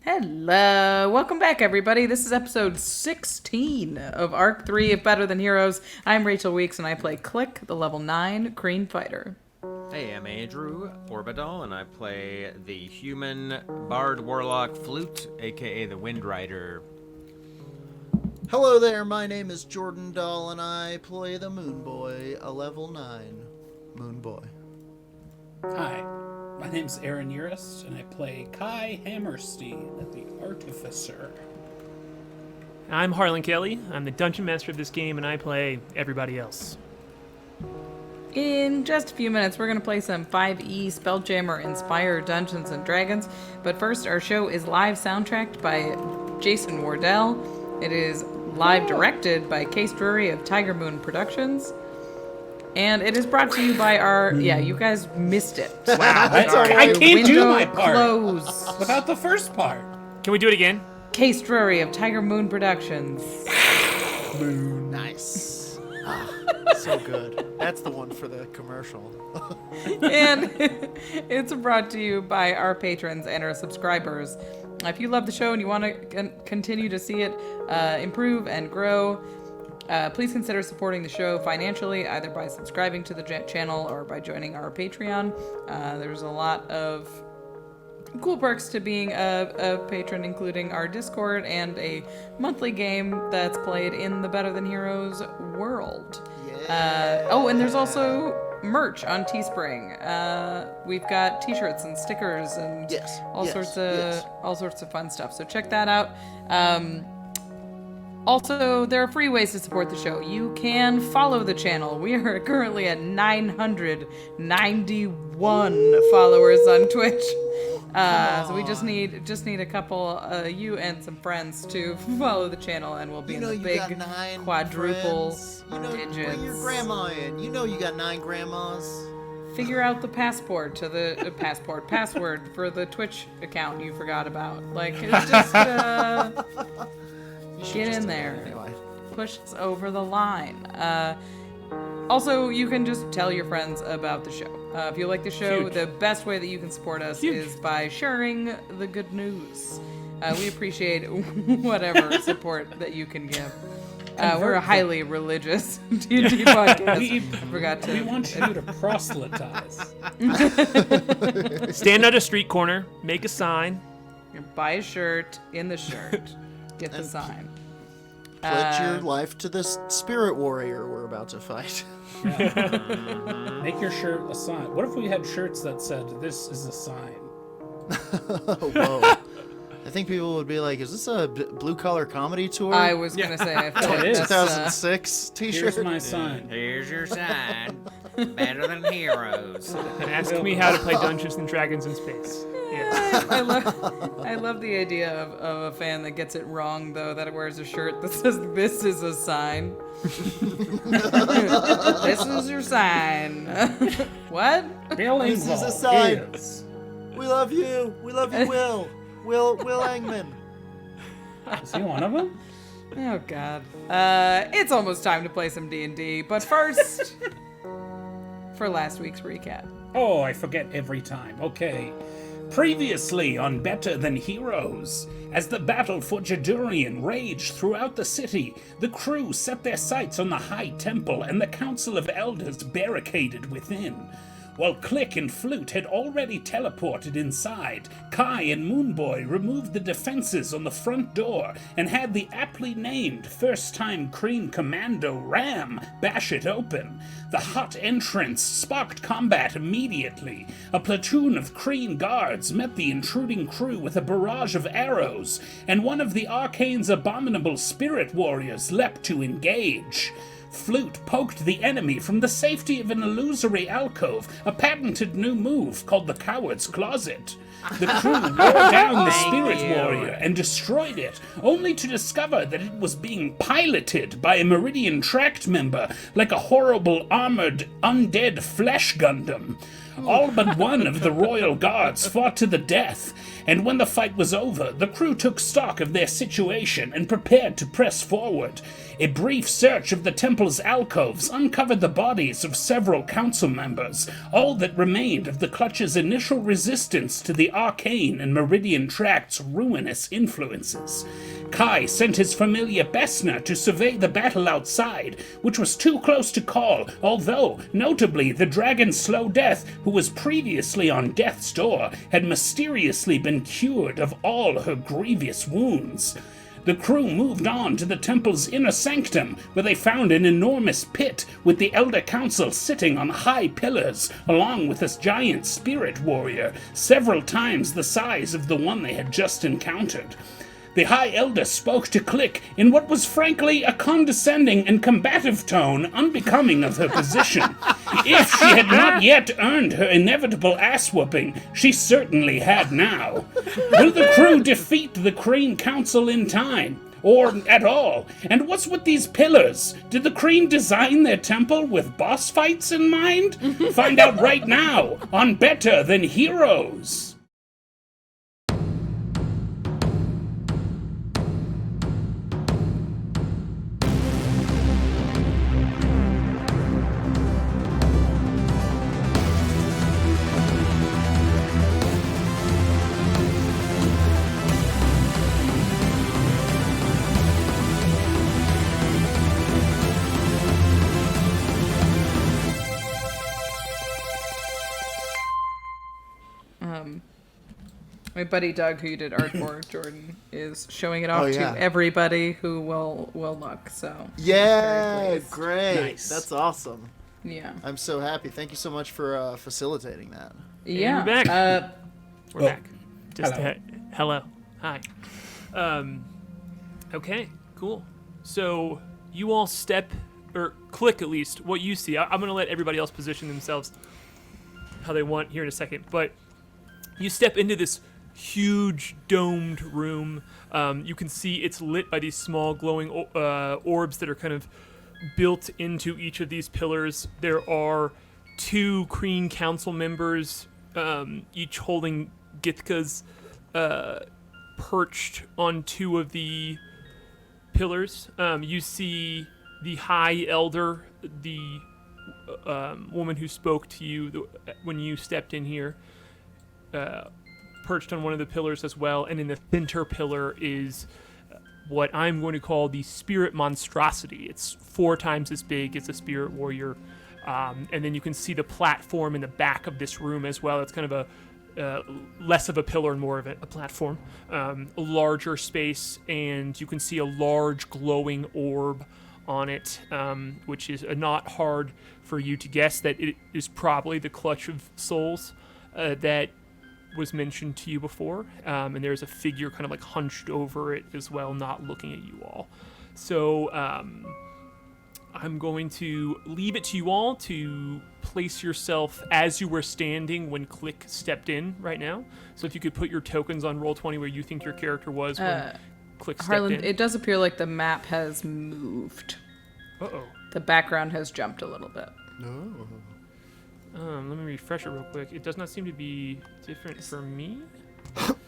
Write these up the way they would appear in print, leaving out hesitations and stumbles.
Hello, welcome back everybody. This is episode 16 of Arc 3 of Better Than Heroes. I'm Rachel Weeks and I play Klik, the level 9 Kreen fighter. Hey, I'm Andrew Ovredahl and I play the human bard warlock Flute, aka the Windrider. Hello there, my name is Jordan Dahl and I play the Moonboy, a level 9 Moonboy. Hi, my name's Aaron Urist, and I play K.A.I. Hammerstein, the Artificer. I'm Harlan Kelly. I'm the Dungeon Master of this game, and I play everybody else. In just a few minutes, we're going to play some 5e Spelljammer inspired Dungeons & Dragons. But first, our show is live soundtracked by Jason Wardell. It is live directed by K.A.I. of Tiger Moon Productions. And it is brought to you by our... Yeah, you guys missed it. Wow, I can't do my part closed. without the first part. Can we do it again? K.A.I. of Tiger Moon Productions. Nice. So good. That's the one for the commercial. And it's brought to you by our patrons and our subscribers. If you love the show and you want to continue to see it improve and grow, please consider supporting the show financially, either by subscribing to the channel or by joining our Patreon. There's a lot of cool perks to being a patron, including our Discord and a monthly game that's played in the Better Than Heroes world. Yeah. Oh, and there's also merch on Teespring. We've got t-shirts and stickers and all sorts of fun stuff. So check that out. Also, there are free ways to support the show. You can follow the channel. We are currently at 991 followers on Twitch. So we just need a couple, you and some friends to follow the channel, and we'll be in the big quadruple digits. Bring your grandma in. You know you got 9 grandmas. Figure out the password for the Twitch account you forgot about. Like, it's just get in there. Anyway. Push us over the line. Also, you can just tell your friends about the show. If you like the show, Huge. the best way that you can support us is by sharing the good news. We appreciate whatever support that you can give. We're a highly religious D&D podcast. We want you to proselytize. Stand at a street corner, make a sign. Buy a shirt, in the shirt, get the sign. Pledge your life to this spirit warrior we're about to fight. Yeah. Make your shirt a sign. What if we had shirts that said, "This is a sign"? Whoa. I think people would be like, is this a blue-collar comedy tour? I was going to say, I feel like It is. that's, 2006 t-shirt? Here's my sign. Here's your sign. Better Than Heroes. And ask me how to play Dungeons and Dragons in space. Yes. I love the idea of a fan that gets it wrong, though, that it wears a shirt that says, "This is a sign." This is your sign. What? This is a sign. We love you. We love you, Will. Will Engman. Is he one of them? Oh, God. It's almost time to play some D&D, but first, for last week's recap. Oh, I forget every time. Okay. Previously on Better Than Heroes, as the battle for Jadurian raged throughout the city, the crew set their sights on the High Temple and the Council of Elders barricaded within. While Klik and Flute had already teleported inside, K.A.I and Moonboy removed the defenses on the front door and had the aptly named first-time Kreen Commando Ram bash it open. The hot entrance sparked combat immediately. A platoon of Kreen guards met the intruding crew with a barrage of arrows, and one of the Arcane's abominable spirit warriors leapt to engage. Flute poked the enemy from the safety of an illusory alcove, a patented new move called the Coward's Closet. The crew wore down the spirit warrior and destroyed it, only to discover that it was being piloted by a Meridian Tract member, like a horrible armored undead flesh Gundam. All but one of the royal guards fought to the death, and when the fight was over, the crew took stock of their situation and prepared to press forward. A brief search of the temple's alcoves uncovered the bodies of several council members, all that remained of the Clutch's initial resistance to the Arcane and Meridian Tract's ruinous influences. K.A.I sent his familiar Bessner to survey the battle outside, which was too close to call, although, notably, the dragon Slow Death, who was previously on death's door, had mysteriously been cured of all her grievous wounds. The crew moved on to the temple's inner sanctum, where they found an enormous pit with the Elder Council sitting on high pillars, along with this giant spirit warrior, several times the size of the one they had just encountered. The High Elder spoke to Klik in what was frankly a condescending and combative tone unbecoming of her position. If she had not yet earned her inevitable ass-whooping, she certainly had now. Will the crew defeat the Kreen Council in time? Or at all? And what's with these pillars? Did the Kreen design their temple with boss fights in mind? Find out right now on Better Than Heroes. My buddy Doug, who you did art for, Jordan, is showing it off Oh, yeah. to everybody who will look. So Yeah, very pleased. great. Nice. That's awesome. Yeah, I'm so happy. Thank you so much for facilitating that. yeah. we're back. We're Oh, back. Just hello. hello. Hi. Okay, cool. So you all step, or Klik at least, what you see. I'm going to let everybody else position themselves how they want here in a second. But you step into this huge domed room. You can see it's lit by these small glowing orbs that are kind of built into each of these pillars. There are 2 Kreen Council members, each holding Githkas, perched on 2 of the pillars. You see the High Elder, the woman who spoke to you when you stepped in here, perched on one of the pillars as well, and in the center pillar is what I'm going to call the Spirit Monstrosity. It's 4 times as big as a Spirit Warrior, and then you can see the platform in the back of this room as well. It's kind of a less of a pillar and more of a platform, a larger space, and you can see a large glowing orb on it, which is not hard for you to guess that it is probably the Clutch of Souls that was mentioned to you before, and there's a figure kind of like hunched over it as well, not looking at you all. So I'm going to leave it to you all to place yourself as you were standing when Klik stepped in right now. So if you could put your tokens on Roll20 where you think your character was when Klik stepped Harlan, in. it does appear like the map has moved. Uh-oh. The background has jumped a little bit. No. Let me refresh it real quick. It does not seem to be different for me.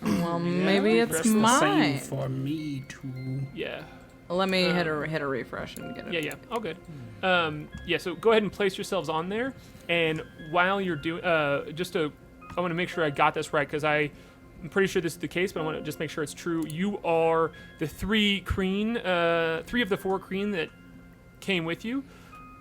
Well, maybe it's That's the same mine. for me too. Yeah. Let me hit a refresh and get it. Yeah. All good. Yeah, so go ahead and place yourselves on there. And while you're doing, I want to make sure I got this right because I'm pretty sure this is the case, but I want to just make sure it's true. You are the 3 Kreen, 3 of the 4 Kreen that came with you,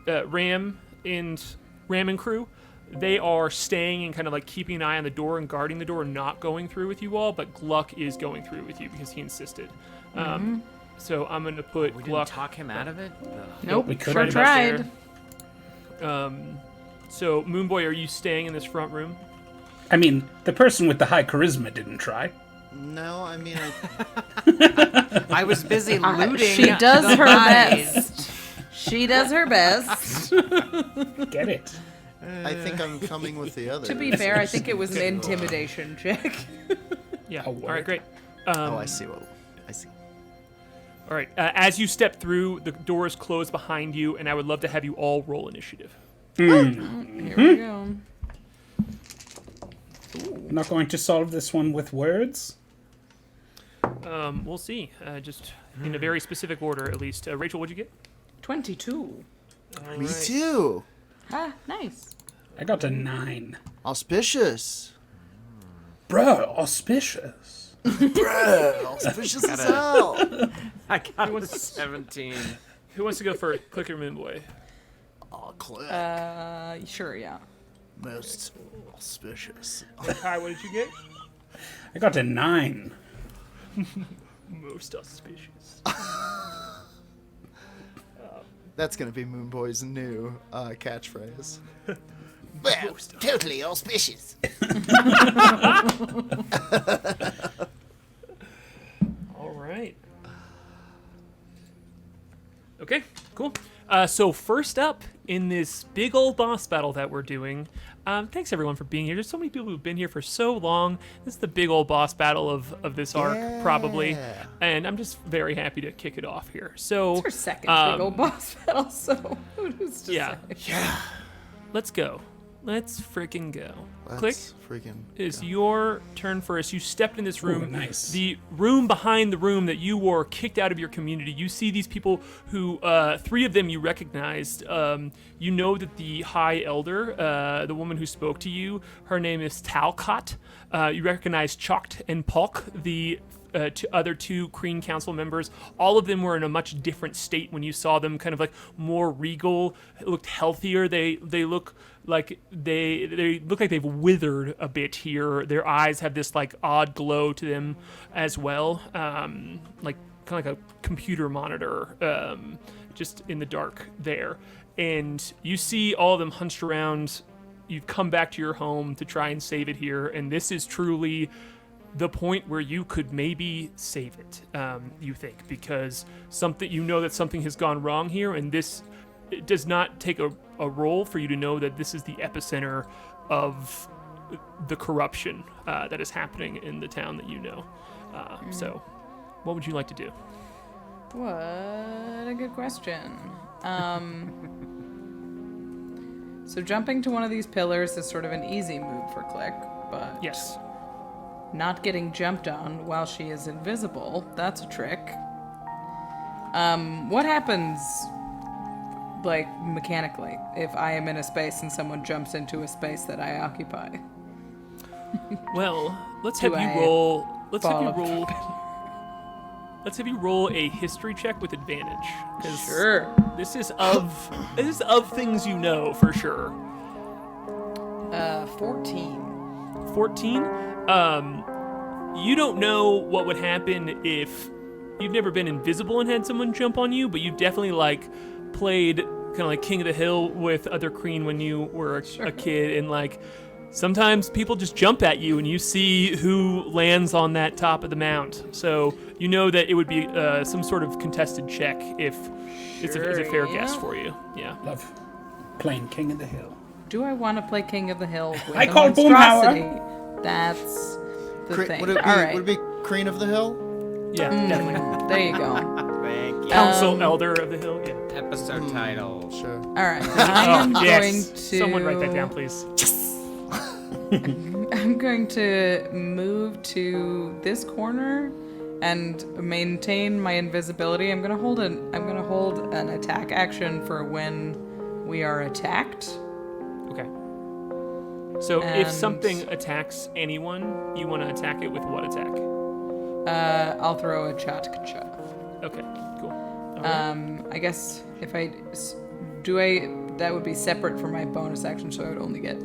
Ram and crew. They are staying and kind of like keeping an eye on the door and guarding the door and not going through with you all, but Gluck is going through with you because he insisted. So I'm going to put We Gluck. didn't talk him out of it? Nope, we could sure have tried. So Moonboy, are you staying in this front room? I mean, the person with the high charisma didn't try. No, I mean, I was busy looting. She does the her bodies. best. She does her best. Get it? I think I'm coming with the others. To be fair, I think it was an intimidation check. Yeah. A All right, word. great. Oh, I see. I see. All right. As you step through, the doors close behind you, and I would love to have you all roll initiative. Here we go. We're not going to solve this one with words. We'll see. Just in a very specific order, at least. Rachel, what'd you get? 22. Me too. Ah, nice. I got a 9. Auspicious. Bruh, auspicious. Bruh, auspicious as hell. I got a 17. Who wants to go first? Klik or Moonboy? Oh, Klik. Sure, yeah. Most auspicious. K.A.I, what did you get? I got a 9. Most auspicious. That's gonna be Moonboy's new catchphrase. Well, totally auspicious. All right. Okay, cool. So first up in this big old boss battle that we're doing, thanks everyone for being here. There's so many people who've been here for so long. This is the big old boss battle of this arc, probably. And I'm just very happy to kick it off here. So It's our second big old boss battle, so who's to yeah. say? Let's go. Let's freaking go. Klik, Let's freaking it's go. your turn first. You stepped in this room. Ooh, nice. The room behind the room that you were kicked out of your community. You see these people who, 3 of them you recognized. You know that the High Elder, the woman who spoke to you, her name is Talcott. You recognize Chokt and Polk, the other 2 Kreen Council members. All of them were in a much different state when you saw them, kind of like more regal, looked healthier. They look like they look like they've withered a bit here. Their eyes have this like odd glow to them as well, like kind of like a computer monitor, just in the dark there. And you see all of them hunched around. You've come back to your home to try and save it here, and this is truly the point where you could maybe save it, you think, because you know that something has gone wrong here, and it does not take a role for you to know that this is the epicenter of the corruption that is happening in the town that you know. So, what would you like to do? What a good question. So jumping to one of these pillars is sort of an easy move for Klik, but Yes. not getting jumped on while she is invisible, that's a trick. What happens, like, mechanically, if I am in a space and someone jumps into a space that I occupy? Well, let's Do have you I roll. Let's have fall you off the roll. Let's have you roll a history check with advantage. 'Cause Sure. This is of things you know for sure. 14. 14. You don't know what would happen if you've never been invisible and had someone jump on you, but you've definitely like played kind of like King of the Hill with other Kreen when you were a kid, and like sometimes people just jump at you and you see who lands on that top of the mount. So you know that it would be some sort of contested check if it's a fair guess for you. Yeah. Love playing King of the Hill. Do I want to play King of the Hill with I a call monstrosity? That's the thing. Would it be, All right. would it be Kreen of the Hill? Yeah, definitely. There you go. Thank you. Council Elder of the Hill. Yeah. Episode title. Sure. All right. I am going Yes. to. Someone write that down, please. I'm going to move to this corner and maintain my invisibility. I'm gonna hold an attack action for when we are attacked. Okay. So if And- something attacks anyone, you want to attack it with what attack? I'll throw a chatka. Okay, cool. All right. I guess if that would be separate from my bonus action, so I would only get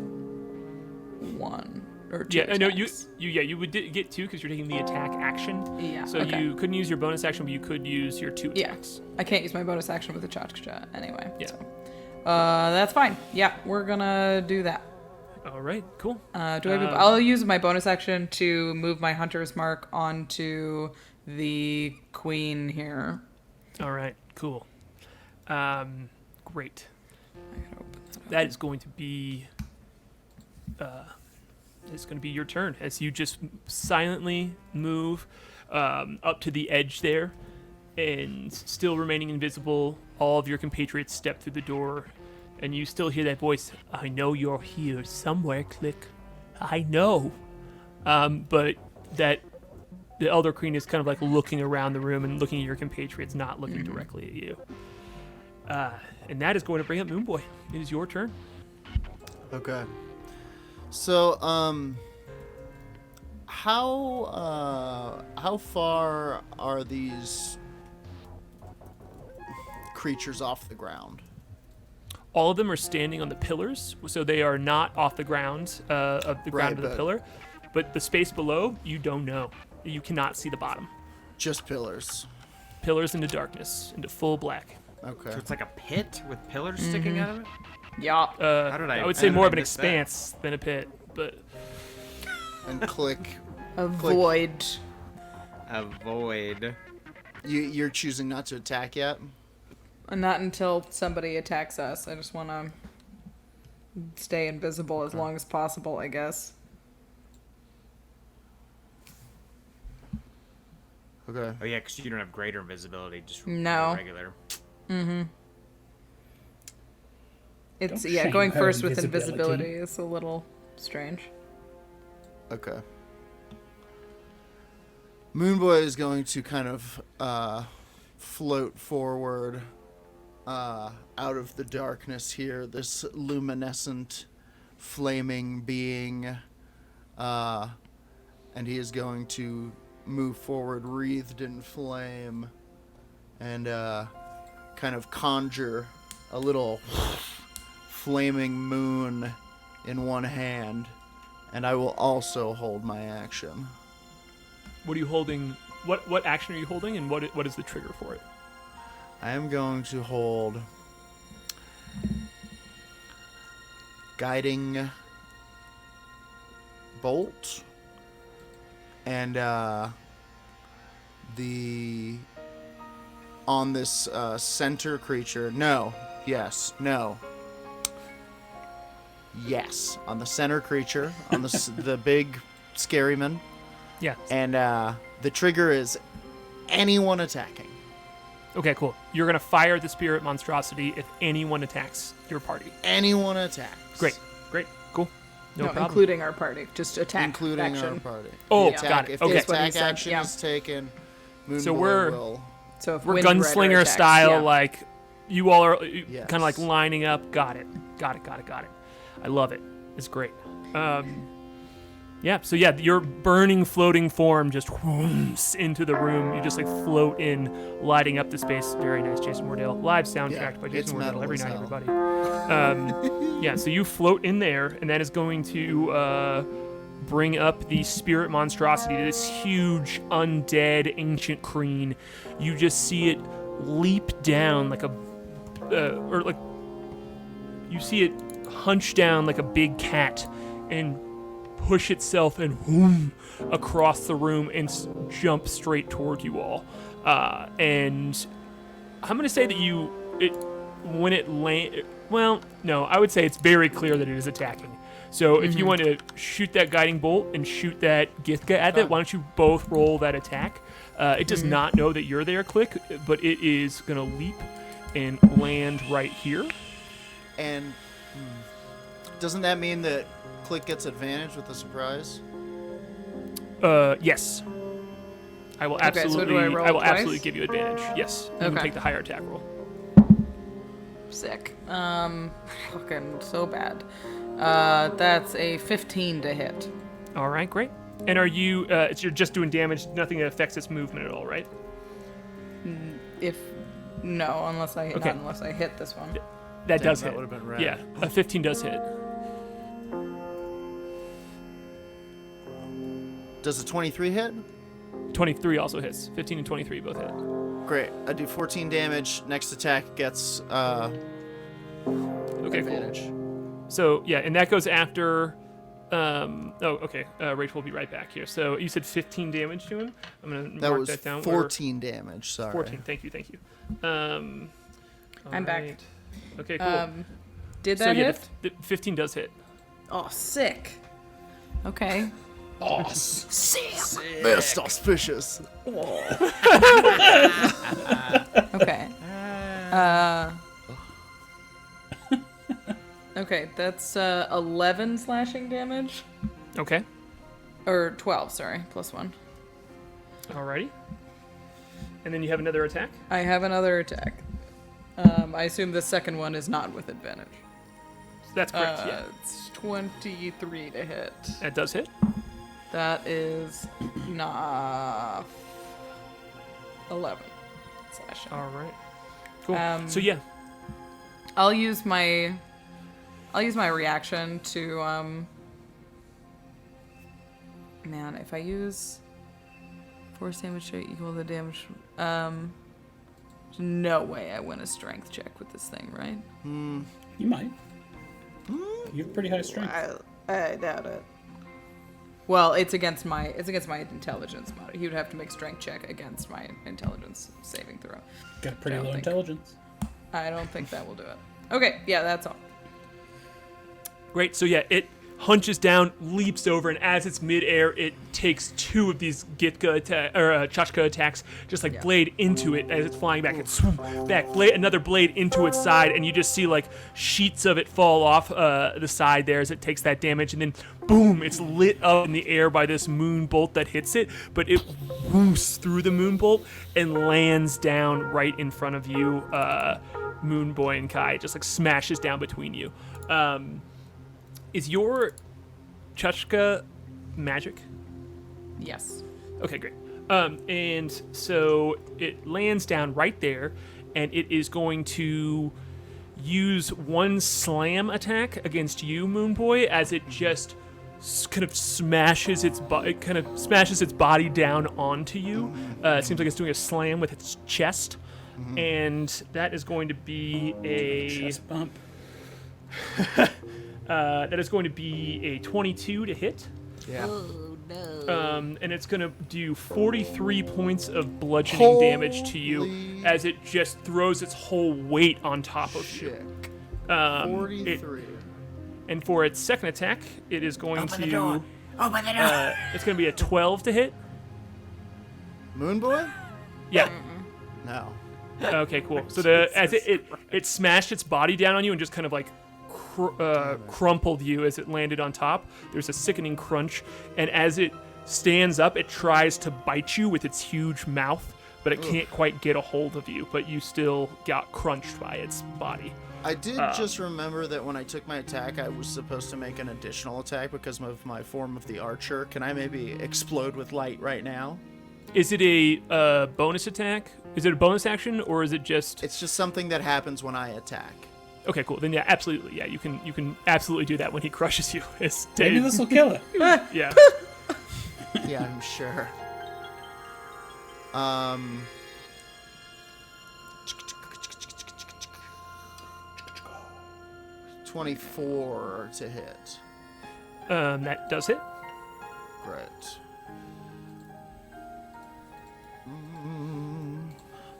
1 or 2. Yeah, I know you attacks. would get 2 because you're taking the attack action. Yeah, So okay. you couldn't use your bonus action, but you could use your 2 Yeah, attacks. I can't use my bonus action with the chatka anyway. Yeah. So. That's fine. Yeah, we're gonna do that. All right, cool. I'll use my bonus action to move my hunter's mark onto the queen here. All right, cool. Great. I gotta open that up. That is going to be your turn as you just silently move up to the edge there, and still remaining invisible. All of your compatriots step through the door, and you still hear that voice. I know you're here somewhere, Klik. I know. But that the Elder Kreen is kind of like looking around the room and looking at your compatriots, not looking directly at you. And that is going to bring up Moonboy. It is your turn. Okay. So, how far are these creatures off the ground? All of them are standing on the pillars, so they are not off the ground of the ground of the pillar. But the space below, you don't know. You cannot see the bottom. Just pillars. Pillars into darkness, into full black. Okay. So it's like a pit with pillars sticking out of it? Yeah. I would say more of an expanse than a pit, but And Klik. A void. A void. You're choosing not to attack yet? Not until somebody attacks us. I just want to stay invisible as long as possible, I guess. Okay. Oh yeah, because you don't have greater invisibility, just No. regular. It's Don't shame going her first with invisibility. invisibility is a little strange. Okay. Moonboy is going to kind of float forward out of the darkness here, this luminescent, flaming being, and he is going to move forward wreathed in flame and kind of conjure a little flaming moon in one hand, and I will also hold my action. what are you holding? What action are you holding, and what is the trigger for it? I am going to hold Guiding Bolt and the on this center creature. No. Yes. No. Yes. On the center creature, on the the big scary man. Yeah. And the trigger is anyone attacking. Okay, cool. You're going to fire the spirit monstrosity if anyone attacks your party. Anyone attacks. Great, cool. No problem. Including our party. Just attack Including action. our party. Oh, The attack, got it. If Okay. the That's what he attack said, action yeah. is taken, Moonboy So we're- will... So if We're Windrider gunslinger attacks, style, yeah. like you all are Yes. kind of like lining up. Got it. I love it. It's great. Yeah. So yeah, your burning, floating form just whooms into the room. You just like float in, lighting up the space. Very nice, Jason Wardell. Live soundtrack by it's Jason Wardell metal every as night, hell. everybody. Yeah. So you float in there, and that is going to bring up the spirit monstrosity, this huge undead ancient Kreen. You just see it leap down like a you see it hunch down like a big cat and push itself and whoom across the room and jump straight toward you all. And I'm gonna say that when it land. Well, no, I would say it's very clear that it is attacking. So if you want to shoot that guiding bolt and shoot that gift at it, why don't you both roll that attack? It does not know that you're there, Klik, but it is gonna leap and land right here. And doesn't that mean that Klik gets advantage with the surprise? Yes. I will Okay, so absolutely. do I roll twice? absolutely give you advantage. Yes. You can Okay. take the higher attack roll. Sick. Fucking so bad. That's a 15 to hit. All right, great. And are you? You're just doing damage. Nothing that affects its movement at all, right? Unless I Okay. not unless I hit this one. That does that hit. would've been rad. Yeah, a 15 does hit. Does a 23 hit? 23 also hits. 15 and 23 both hit. Great. I do 14 damage. Next attack gets Okay, advantage. cool. So yeah, and that goes after. Okay. Rachel will be right back here. So you said 15 damage to him. I'm gonna That mark was that down. 14 damage. Sorry. 14. Thank you. I'm back. alright. Okay, cool. Did So that yeah, hit? the 15 does hit. Oh, sick. Okay. Most auspicious. Okay. Okay, that's 11 slashing damage. Okay. Or 12, sorry, +1. Alrighty. And then you have another attack? I have another attack. I assume the second one is not with advantage. That's correct, yeah. It's 23 to hit. That does hit. That is not 11 slashing. Alright. Cool. So, yeah. I'll use my reaction to man, if I use force damage to equal the damage there's no way I win a strength check with this thing, right? You might. You have pretty high strength. I doubt it. Well, it's against my intelligence mod. He would have to make strength check against my intelligence saving throw. Got pretty low intelligence. I don't think that will do it. Okay, yeah, that's all. Great. So, yeah, it hunches down, leaps over, and as it's midair, it takes 2 of these Chachka attacks, just like blade into it as it's flying back and swoop back, another blade into its side, and you just see like sheets of it fall off the side there as it takes that damage, and then boom, it's lit up in the air by this moon bolt that hits it, but it whoops through the moon bolt and lands down right in front of you, Moonboy and K.A.I. just like smashes down between you. Is your Chachka magic? Yes. Okay, great. And so it lands down right there, and it is going to use 1 slam attack against you, Moonboy, as it just kind of smashes its body down onto you. It seems like it's doing a slam with its chest, and that is going to be a chest bump. That is going to be a 22 to hit. Yeah. Oh, no. And it's going to do 43 points of bludgeoning damage to you Holy as it just throws its whole weight on top of Shit. you. 43. And for its second attack, it is going Open to... the door. Open the door. It's going to be a 12 to hit. Moonboy? Yeah. No. Okay, cool. So as it smashed its body down on you and just kind of like crumpled you as it landed on top. There's a sickening crunch, and as it stands up, it tries to bite you with its huge mouth, but it can't quite get a hold of you, but you still got crunched by its body. I did just remember that when I took my attack, I was supposed to make an additional attack because of my form of the archer. Can I maybe explode with light right now? Is it a bonus attack? Is it a bonus action, or is it just... It's just something that happens when I attack. Okay, cool. Then yeah, absolutely. Yeah, you can absolutely do that when he crushes you. Maybe this will kill it. Yeah. Yeah, I'm sure. 24 to hit. That does hit. Great.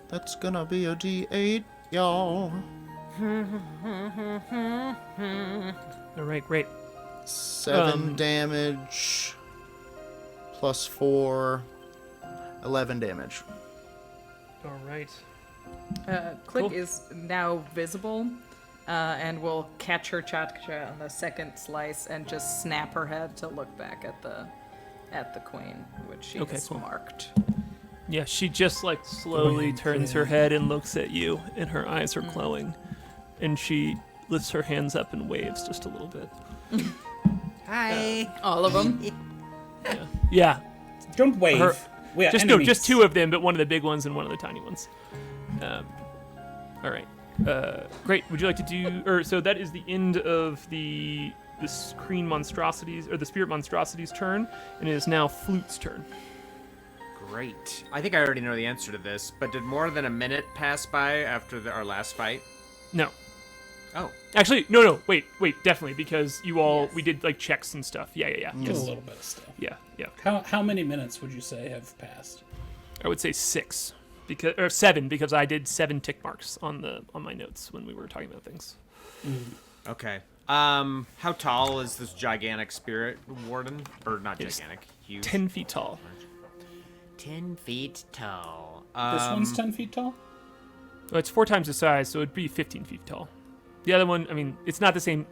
That's gonna be a D8, y'all. All right, great. 7 damage plus 4, 11 damage. All right. Klik Cool. is now visible, and will catch her Chachka on the second slice and just snap her head to look back at the queen, which she Okay, has cool. marked. Yeah, she just like slowly turns her head and looks at you, and her eyes are glowing, and she lifts her hands up and waves just a little bit. Hi. All of them. Yeah, Don't wave. Her- We are just enemies. just 2 of them, but one of the big ones and one of the tiny ones. All right, great. Would you like to do? Or so that is the end of the Kreen monstrosities or the spirit monstrosities turn, and it is now Flute's turn. Great. I think I already know the answer to this, but did more than a minute pass by after our last fight? No. Oh. Actually, no. Wait, definitely, because you all Yes. we did like checks and stuff. Yeah. Just Yes. a little bit still. Yeah. How many minutes would you say have passed? I would say 6 or 7 because I did 7 tick marks on my notes when we were talking about things. Okay. How tall is this gigantic spirit warden? Or not It's gigantic, huge. 10 feet tall. 10 feet tall. This one's 10 feet tall? Well, it's 4 times the size, so it'd be 15 feet tall. The other one, I mean, it's not the same.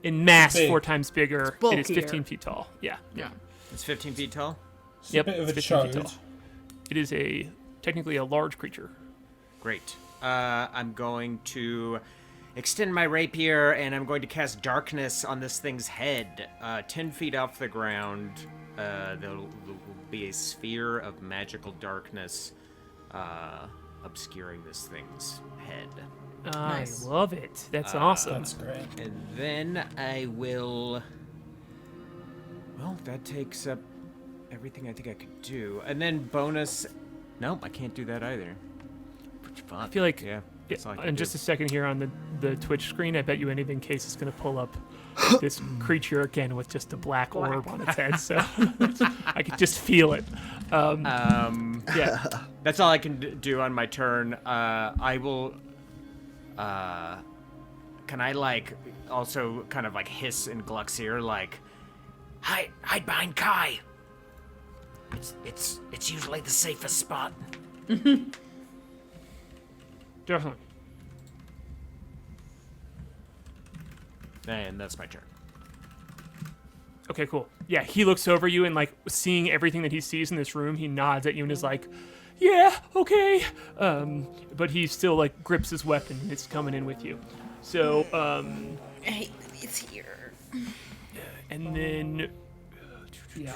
In mass, Big. 4 times bigger. It is bulkier. 15 feet tall. Yeah. It's 15 feet tall. It's Yep, a bit of a it's 15 feet charge. tall. It is technically a large creature. Great. I'm going to extend my rapier, and I'm going to cast darkness on this thing's head. 10 feet off the ground, there will be a sphere of magical darkness obscuring this thing's head. Nice. I love it. That's awesome. That's great. And then I will... Well, that takes up everything I think I could do. And then bonus... Nope, I can't do that either. I feel like Yeah, that's all I can in do. just a second here on the Twitch screen, I bet you anything Case is going to pull up this creature again with just a black orb on its head. So I could just feel it. Yeah. That's all I can do on my turn. I will... can I, like, also kind of, like, hiss in Gluck's ear, like, hide behind K.A.I. It's usually the safest spot. Definitely. And that's my turn. Okay, cool. Yeah, he looks over you and, like, seeing everything that he sees in this room, he nods at you and is like, yeah, okay. But he still, like, grips his weapon and it's coming in with you. So, Hey, it's here. and then Yeah.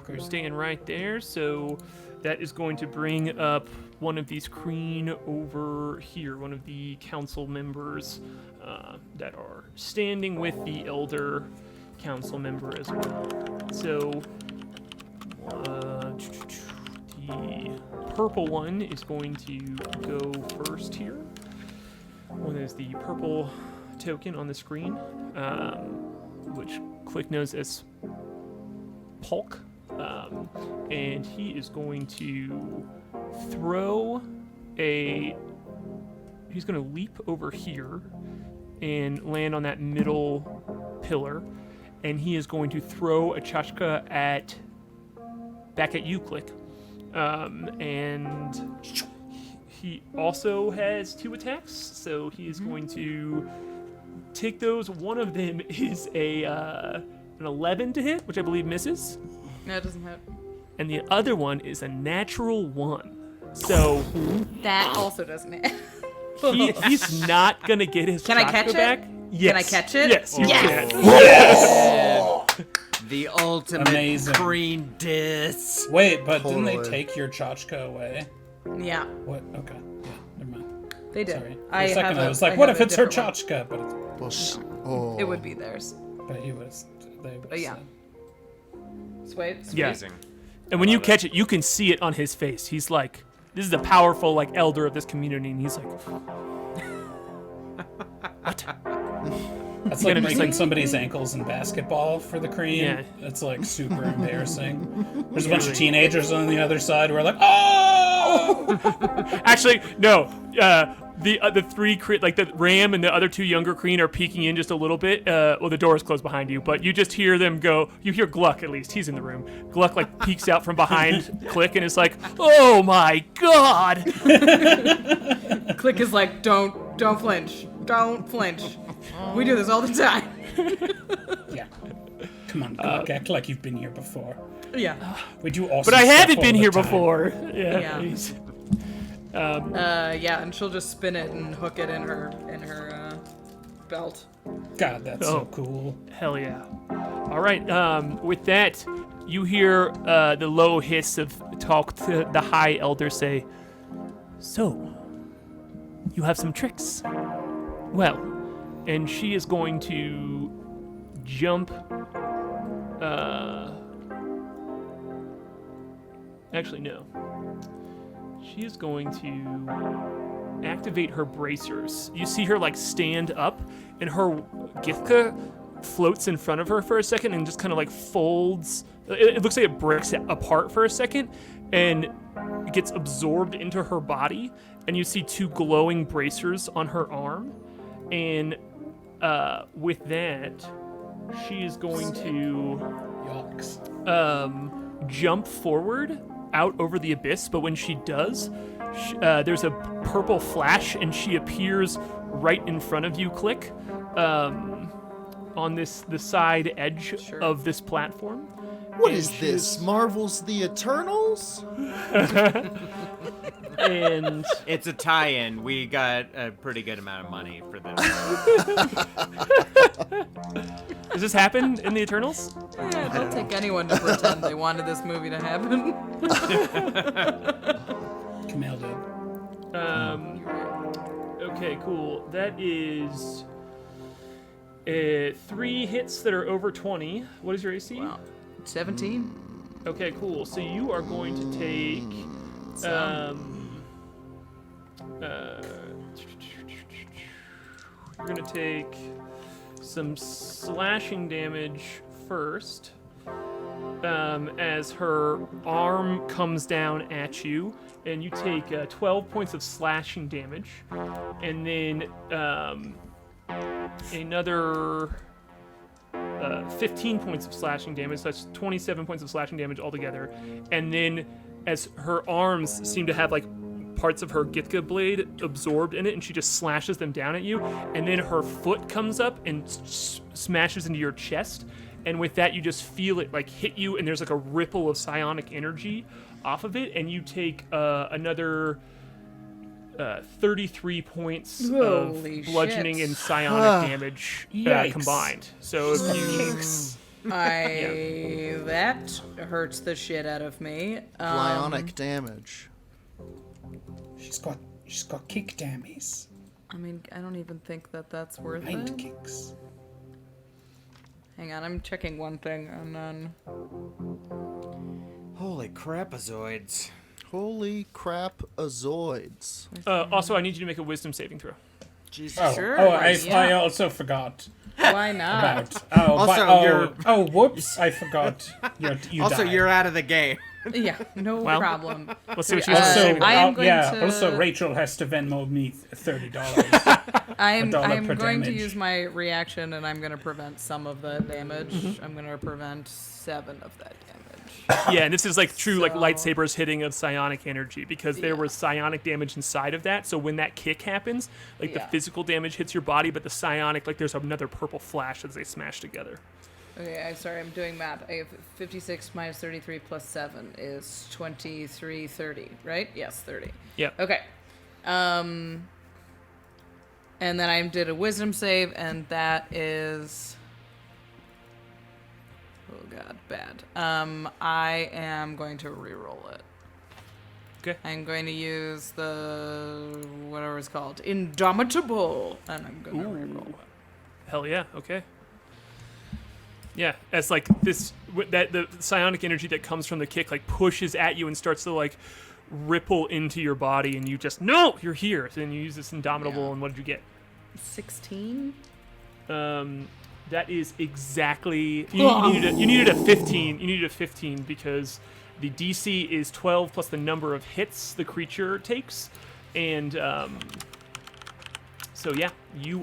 we're staying right there. So that is going to bring up one of these Kreen over here, one of the council members that are standing with the elder council member as well. So the purple one is going to go first here. One is the purple token on the screen, which Klik knows as Polk. And he is going to he's going to leap over here and land on that middle pillar, and he is going to throw a chachka back at you, Klik. And he also has 2 attacks, so he is going to take those. One of them is an 11 to hit, which I believe misses. No, it doesn't hit. And the other one is a natural 1. So That also doesn't hit. he's not gonna get his Can I chakra catch it? back. Yes. Can I catch it? Yes, you Yes! can. The ultimate Amazing. green disc. Wait, but didn't they Totally. take your Chachka away? Yeah, What? Okay. Yeah, never mind. they did. Sorry. For a second, I was like, I what have if a it's her different one. Chachka? Oh. It would be theirs. But he was. They was. Yeah. Sweet. Yeah. Amazing. And when you catch it, you can see it on his face. He's like, this is a powerful, like, elder of this community, and he's like, what? That's You're like gonna be breaking like- somebody's ankles in basketball for the Kreen. Yeah. It's like super embarrassing. There's a bunch of teenagers on the other side who are like, oh! Actually, no. The 3 like the Ram and the other 2 younger Kreen are peeking in just a little bit. Well, the door is closed behind you, but you just hear them go. You hear Gluck, at least. He's in the room. Gluck, like, peeks out from behind Klik and is like, oh my god! Klik is like, don't flinch. Don't flinch. We do this all the time. Yeah. Come on, Gluck, act like you've been here before. Yeah. We do awesome But I stuff haven't all been the here time. before. Yeah. Yeah. he's- Yeah, and she'll just spin it and hook it in her belt. God, that's Oh. so cool. Hell yeah. All right. With that, you hear the low hiss of talk to the high elder say, so, you have some tricks. Well, and she is going to jump. Actually, no. She is going to activate her bracers. You see her, like, stand up, and her Githka floats in front of her for a second and just kind of, like, folds. It looks like it breaks apart for a second and it gets absorbed into her body, and you see 2 glowing bracers on her arm. And with that, she is going to Yucks. jump forward out over the abyss, but when she does, there's a purple flash and she appears right in front of you, Klik. on the side edge Sure. of this platform. What And is she this? Marvel's The Eternals? And It's a tie-in. We got a pretty good amount of money for this. does this happen in the Eternals? Yeah, they'll take anyone to pretend they wanted this movie to happen. Camille did. Okay, cool. That is 3 hits that are over 20. What is your AC? Wow. 17? Okay, cool. So you are going to take you're going to take some slashing damage first. As her arm comes down at you, and you take 12 points of slashing damage, and then another 15 points of slashing damage, so that's 27 points of slashing damage altogether. And then as her arms seem to have like parts of her Githka blade absorbed in it, and she just slashes them down at you, and then her foot comes up and smashes into your chest, and with that you just feel it like hit you, and there's like a ripple of psionic energy off of it, and you take another 33 points of Holy bludgeoning shit. and psionic damage Yikes. combined. So if you That hurts the shit out of me. Bionic damage. She's got kick dammies. I mean, I don't even think that's worth Mind it. kicks. Hang on, I'm checking one thing, and then... Holy crapazoids. Holy crap, azoids. also, I need you to make a wisdom saving throw. Jesus. Oh, Sure, I yeah. also forgot Why not? about. Oh, Also, you're- whoops! I forgot. You Also, died. you're out of the game. Yeah, no Well, problem. Let's see what she has to Also, say. I am going yeah. to- Also, Rachel has to Venmo me $30. I'm $1 per going to damage. use my reaction, and I'm going to prevent some of the damage. I'm going to prevent 7 of that damage. Yeah, and this is like true like So- lightsabers hitting of psionic energy, because there Yeah. was psionic damage inside of that. So when that kick happens, like the Yeah. physical damage hits your body, but the psionic, like there's another purple flash as they smash together. Okay, I'm doing math. I have 56 minus 33 plus 7 is 23, 30, right? Yes, 30. Yep. Okay. And then I did a wisdom save, and that is... Oh god, bad. I am going to re-roll it. Okay. I'm going to use the... whatever it's called. Indomitable! And I'm going to re-roll it. Hell yeah. Okay. Yeah, as like this, that the psionic energy that comes from the kick like pushes at you and starts to like ripple into your body, and you just no, you're here. So then you use this indomitable, Yeah. and what did you get? 16? That is exactly you needed a 15. You needed a 15 because the DC is 12 plus the number of hits the creature takes, and so yeah, you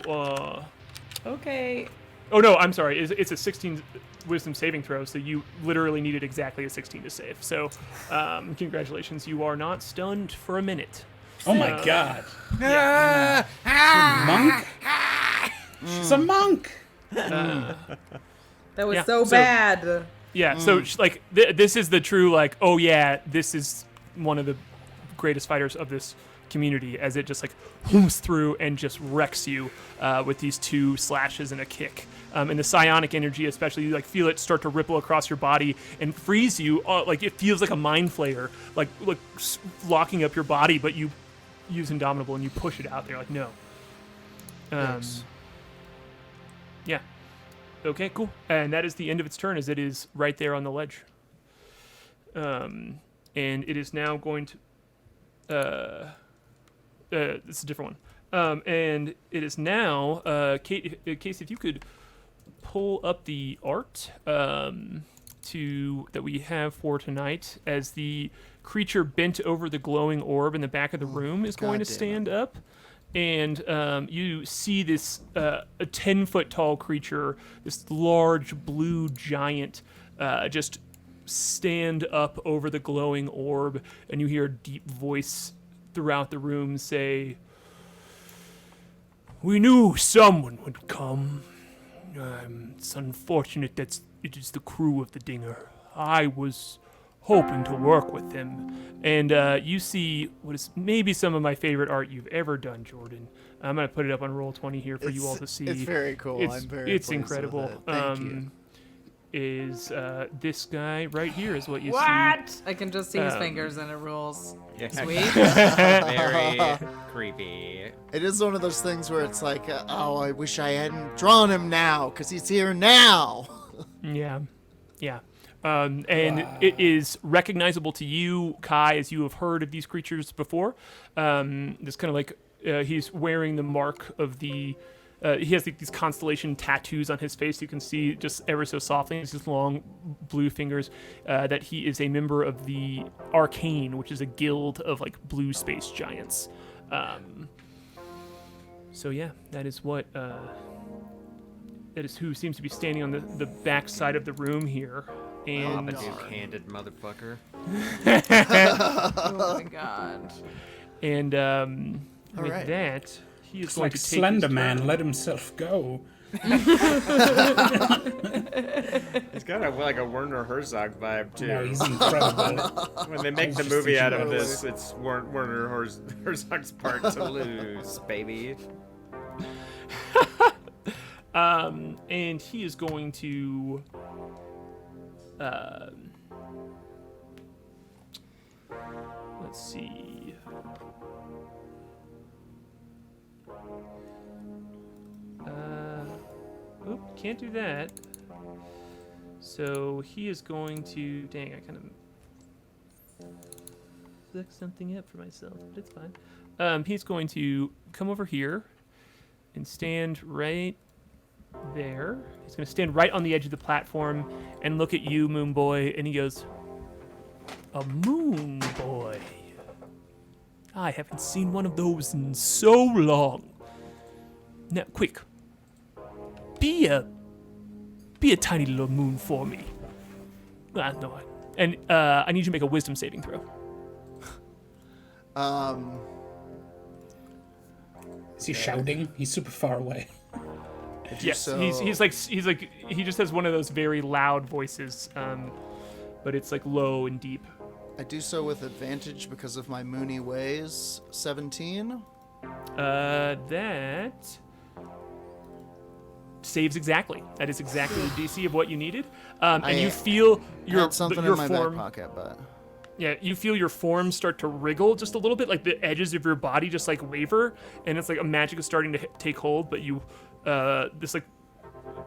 Okay. Oh no, I'm sorry. It's a 16 wisdom saving throw, so you literally needed exactly a 16 to save. So, congratulations, you are not stunned for a minute. Oh my god. Monk? She's a monk. That was Yeah, so so- bad. Yeah. So like this is the true like oh yeah, this is one of the greatest fighters of this community, as it just like whooms through and just wrecks you with these 2 slashes and a kick. And the psionic energy, especially, you like feel it start to ripple across your body and freeze you. Like it feels like a mind flayer, like locking up your body. But you use Indomitable and you push it out there. Like no. Thanks. Yeah. Okay. Cool. And that is the end of its turn, as it is right there on the ledge. And it is now going to. This is a different one. And it is now, Casey, if you could pull up the art that we have for tonight, as the creature bent over the glowing orb in the back of the room is going to God damn stand up. And you see this a 10-foot tall creature, this large blue giant, just stand up over the glowing orb, and you hear a deep voice throughout the room say, "We knew someone would come. It's unfortunate that it is the crew of the Dinger. I was hoping to work with them. And you see what is maybe some of my favorite art you've ever done, Jordan. I'm going to put it up on Roll20 here for you all to see. It's very cool. It's, I'm very it's pleased with incredible. it. Thank you. Is this guy right here is what you see. What? I can just see his fingers and it rules. Yeah. Sweet. Very creepy. It is one of those things where it's like, oh, I wish I hadn't drawn him now, because he's here now. Yeah. And it is recognizable to you, Kai, as you have heard of these creatures before. This kind of like he's wearing the mark of the. He has like, these constellation tattoos on his face. You can see just ever so softly, his long blue fingers, that he is a member of the Arcane, which is a guild of like blue space giants. So yeah, that is what. That is who seems to be standing on the back side of the room here. And A handed motherfucker. Oh my god. And with right. that, he is It's going like to take Slender his Man turn. let himself go. He's got a Werner Herzog vibe too. No, he's incredible. When they make the just movie out of totally. this, it's Werner Herzog's part to lose, baby. And he is going to let's see. Can't do that. So he is going to. Dang, I kind of flick something up for myself, but it's fine. He's going to come over here and stand right there. He's going to stand right on the edge of the platform and look at you, Moonboy, and he goes, "A Moonboy. I haven't seen one of those in so long. Now, quick, be a tiny little moon for me." No, and I need you to make a wisdom saving throw. Is he shouting? He's super far away. Yes, so- he's like he just has one of those very loud voices, but it's like low and deep. I do so with advantage because of my moony ways. 17. That saves exactly. That is exactly the DC of what you needed. And you feel your Had something your in my form. back pocket, but Yeah, you feel your form start to wriggle just a little bit, like the edges of your body just like waver, and it's like a magic is starting to take hold. But you, this like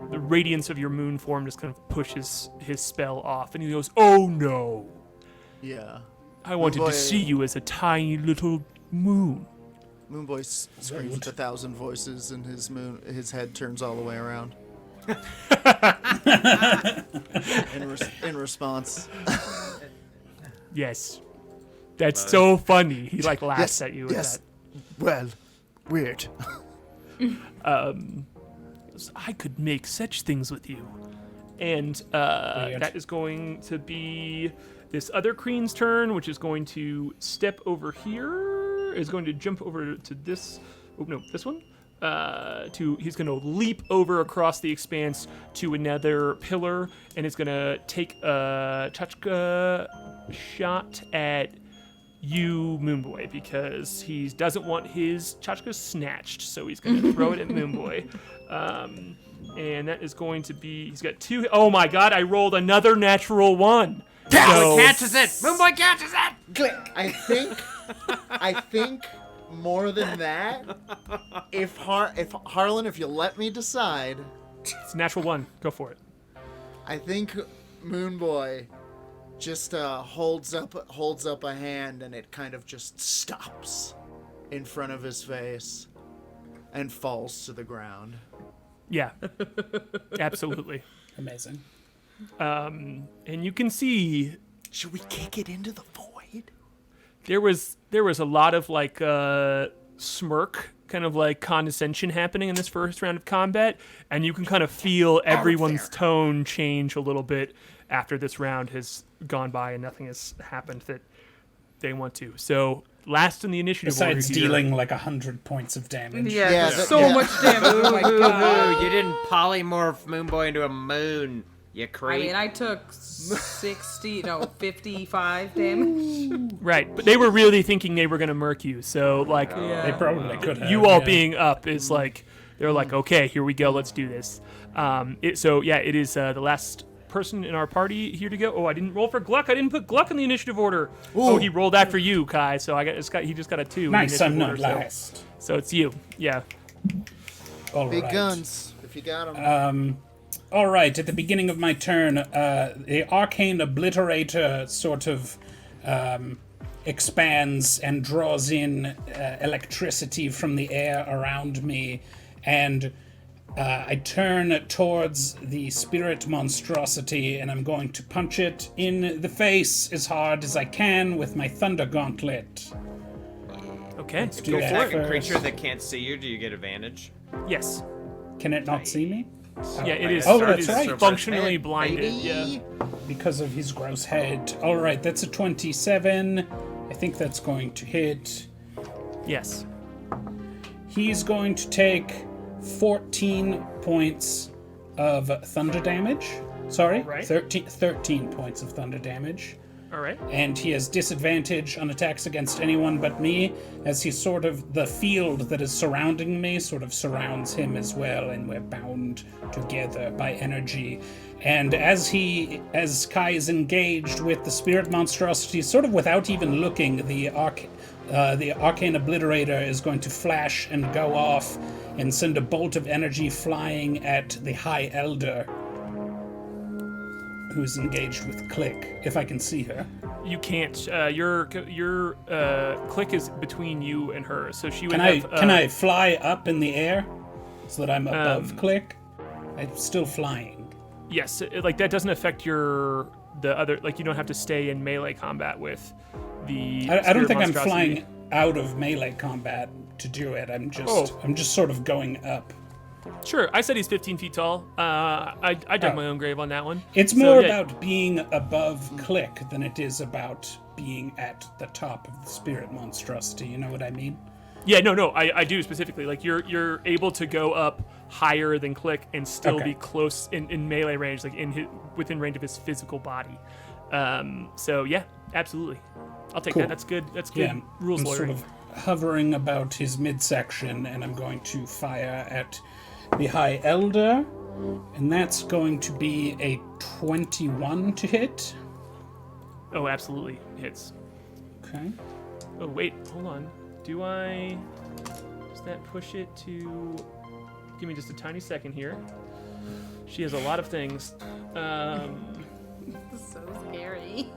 the radiance of your moon form just kind of pushes his spell off, and he goes, "Oh no! yeah. I wanted to Moonboy- see you as a tiny little moon." Moonboy screams with 1,000 voices, and his head turns all the way around. in response. Yes, that's so funny. He like laughs Yes, at you. yes. At Well, weird. that. I could make such things with you, and that is going to be this other Kreen's turn, which is going to step over here. Is going to jump over to this. Oh no, this one. He's going to leap over across the expanse to another pillar, and is going to take a Chachka shot at you, Moonboy, because he doesn't want his Chachka snatched, so he's going to throw it at Moonboy. And that is going to be, he's got 2. Oh my god, I rolled another natural 1. So, Catches it! Moonboy catches it! Klik. I think more than that, if Harlan, if you let me decide, it's a natural 1. Go for it. I think Moonboy just holds up a hand, and it kind of just stops in front of his face and falls to the ground. Yeah, absolutely. Amazing. And you can see Should we kick it into the void? there was a lot of like smirk, kind of like condescension happening in this first round of combat, and you can kind of feel everyone's tone change a little bit after this round has gone by and nothing has happened that they want to. So last in the initiative Besides order here. dealing like 100 points of damage. Yeah, Yeah, so yeah. much damage. Oh my god. Ooh, you didn't polymorph Moonboy into a moon, you I creep. mean, I took 55 damage. Right, but they were really thinking they were going to murk you. So, like, They probably could have. you all yeah. being up is like, they're like, okay, here we go, let's do this. It is the last person in our party here to go. Oh, I didn't roll for Gluck. I didn't put Gluck in the initiative order. Oh, he rolled that for you, Kai. So he just got a 2. Nice, in the I'm not initiative order, last. So it's you. Yeah. All Big right. guns, if you got them. All right, at the beginning of my turn, the Arcane Obliterator sort of expands and draws in electricity from the air around me, and I turn towards the spirit monstrosity, and I'm going to punch it in the face as hard as I can with my Thunder Gauntlet. Okay. do If you that attack a first. creature that can't see you, do you get advantage? Yes. Can it not see me? Yeah, it is. Oh, it that's is right. functionally Head, blinded. baby. Yeah. Because of his gross head. All right, that's a 27. I think that's going to hit. Yes. He's going to take 14 points of thunder damage. Sorry, Right. 13 points of thunder damage. All right. And he has disadvantage on attacks against anyone but me, as he sort of, the field that is surrounding me sort of surrounds him as well, and we're bound together by energy. And as Kai is engaged with the spirit monstrosity, sort of without even looking, the Arcane Obliterator is going to flash and go off and send a bolt of energy flying at the High Elder, who's engaged with Klik, if I can see her. You can't. Your Klik is between you and her, so she would Can have. can I fly up in the air so that I'm above Klik? I'm still flying. Yes, like that doesn't affect the other. Like you don't have to stay in melee combat with the. I don't spirit think I'm monstrosity. flying out of melee combat to do it. I'm just sort of going up. Sure, I said he's 15 feet tall. I dug Oh. my own grave on that one. It's So, more yeah, about being above Klik than it is about being at the top of the spirit monstrosity. You know what I mean? Yeah, no, I do specifically. Like you're able to go up higher than Klik and still Okay. be close in melee range, like within range of his physical body. So yeah, absolutely. I'll take Cool. that. That's good. That's good Yeah, rules I'm sort lawyering. of hovering about his midsection, and I'm going to fire at the High Elder, and that's going to be a 21 to hit. Oh, absolutely hits. Okay. Oh wait, hold on. Does that push it to? Give me just a tiny second here. She has a lot of things. So scary.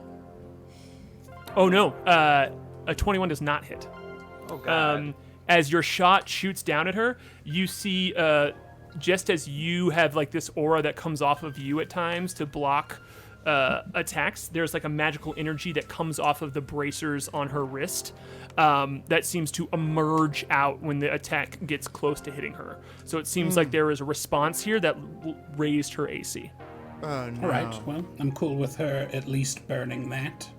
Oh no, a 21 does not hit. Oh god. As your shot shoots down at her, you see, just as you have like this aura that comes off of you at times to block attacks, there's like a magical energy that comes off of the bracers on her wrist that seems to emerge out when the attack gets close to hitting her. So it seems like there is a response here that raised her AC. Oh no. All right. Well, I'm cool with her at least burning that.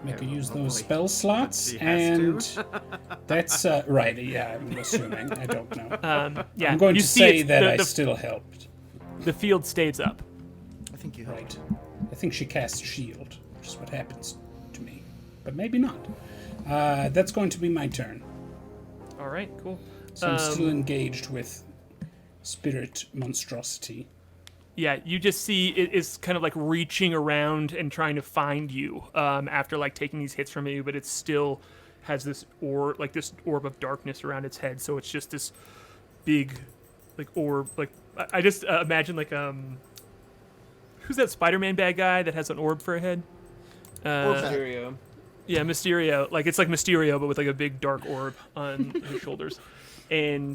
Make her use those spell slots, She has and that's right. Yeah, I'm assuming. I don't know. Yeah, I'm going you to see say it's- that the, I the, still helped. the field stays up. I think you helped. Right. I think she cast shield, which is what happens to me, but maybe not. That's going to be my turn. All right, cool. So I'm still engaged with spirit monstrosity. Yeah, you just see it is kind of like reaching around and trying to find you after like taking these hits from you, but it still has this orb of darkness around its head. So it's just this big like orb. Like I just imagine like who's that Spider-Man bad guy that has an orb for a head? Mysterio. Yeah, Mysterio. Like it's like Mysterio, but with like a big dark orb on his shoulders. And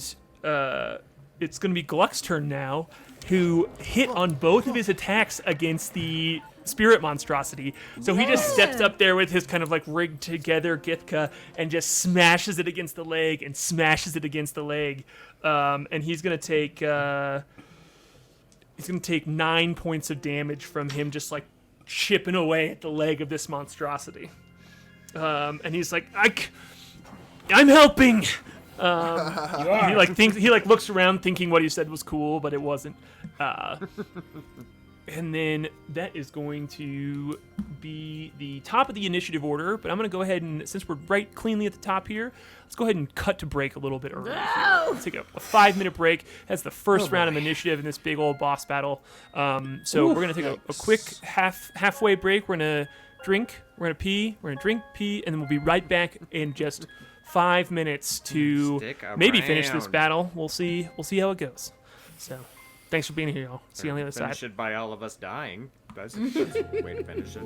it's going to be Gluck's turn now, who hit on both of his attacks against the spirit monstrosity. So he just steps up there with his kind of like rigged together Githka and just smashes it against the leg and smashes it against the leg. And he's going to take 9 points of damage from him just like chipping away at the leg of this monstrosity. And he's like, I'm helping. You are. He looks around thinking what he said was cool, but it wasn't. And then that is going to be the top of the initiative order. But I'm going to go ahead and, since we're right cleanly at the top here, let's go ahead and cut to break a little bit early. Let's take a 5-minute break. That's the first round of initiative in this big old boss battle. So we're going to take a quick halfway break. We're going to drink, we're going to pee, we're going to drink, pee, and then we'll be right back in just 5 minutes to maybe finish this battle. We'll see how it goes. So thanks for being here, y'all. See you on the other side. Finish it by all of us dying. That's a way to finish it.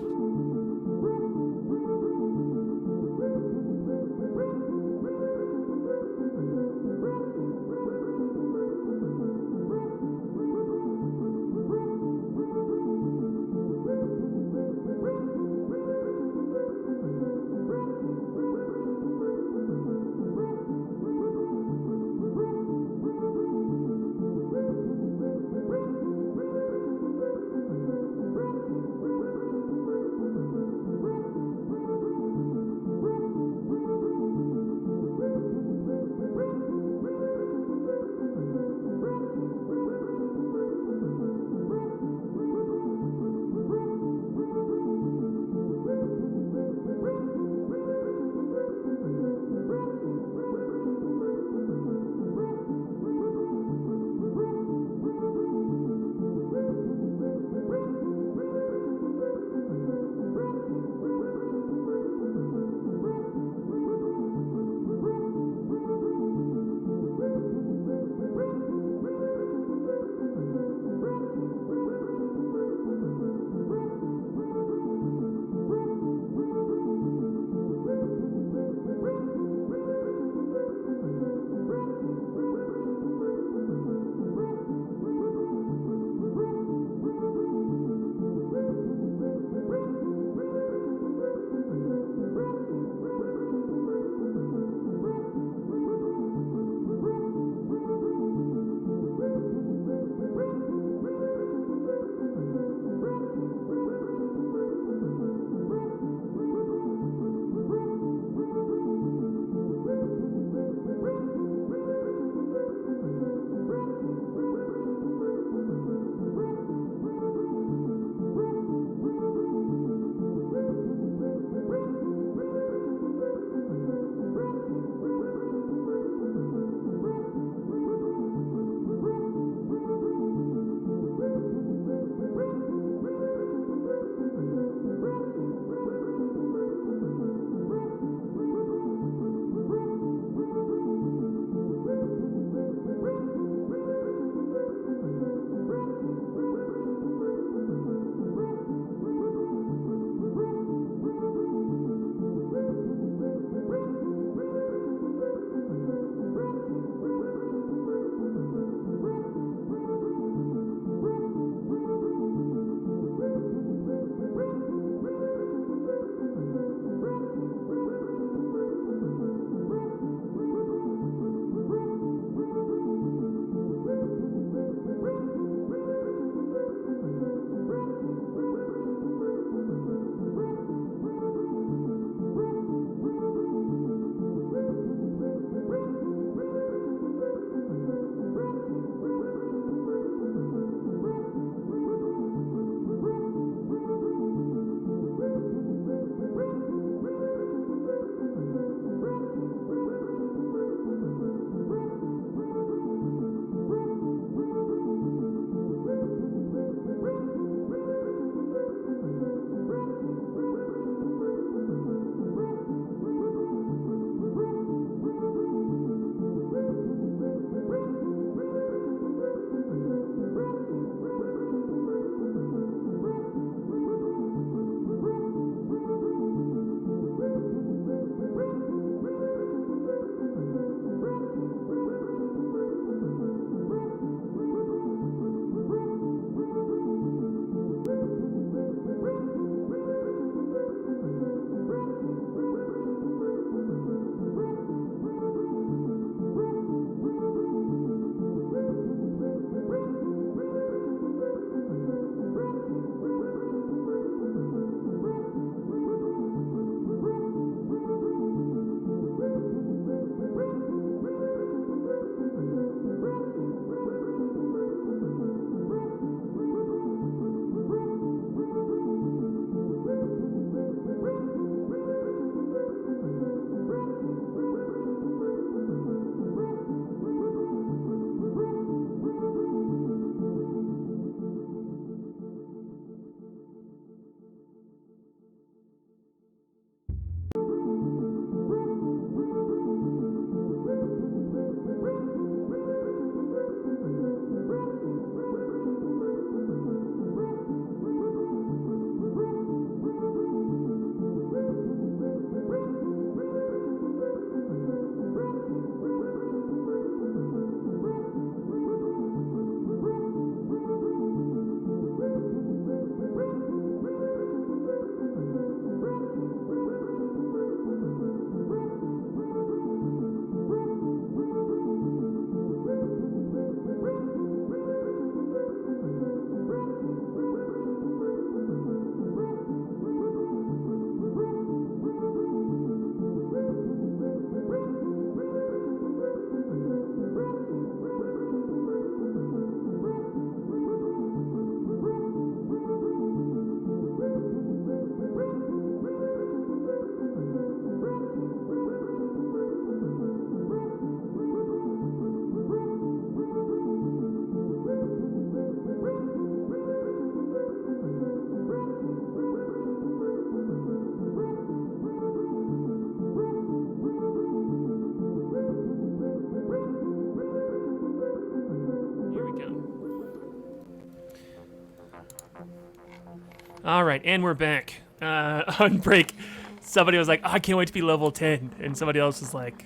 All right, and we're back. On break, somebody was like, oh, I can't wait to be level 10. And somebody else was like,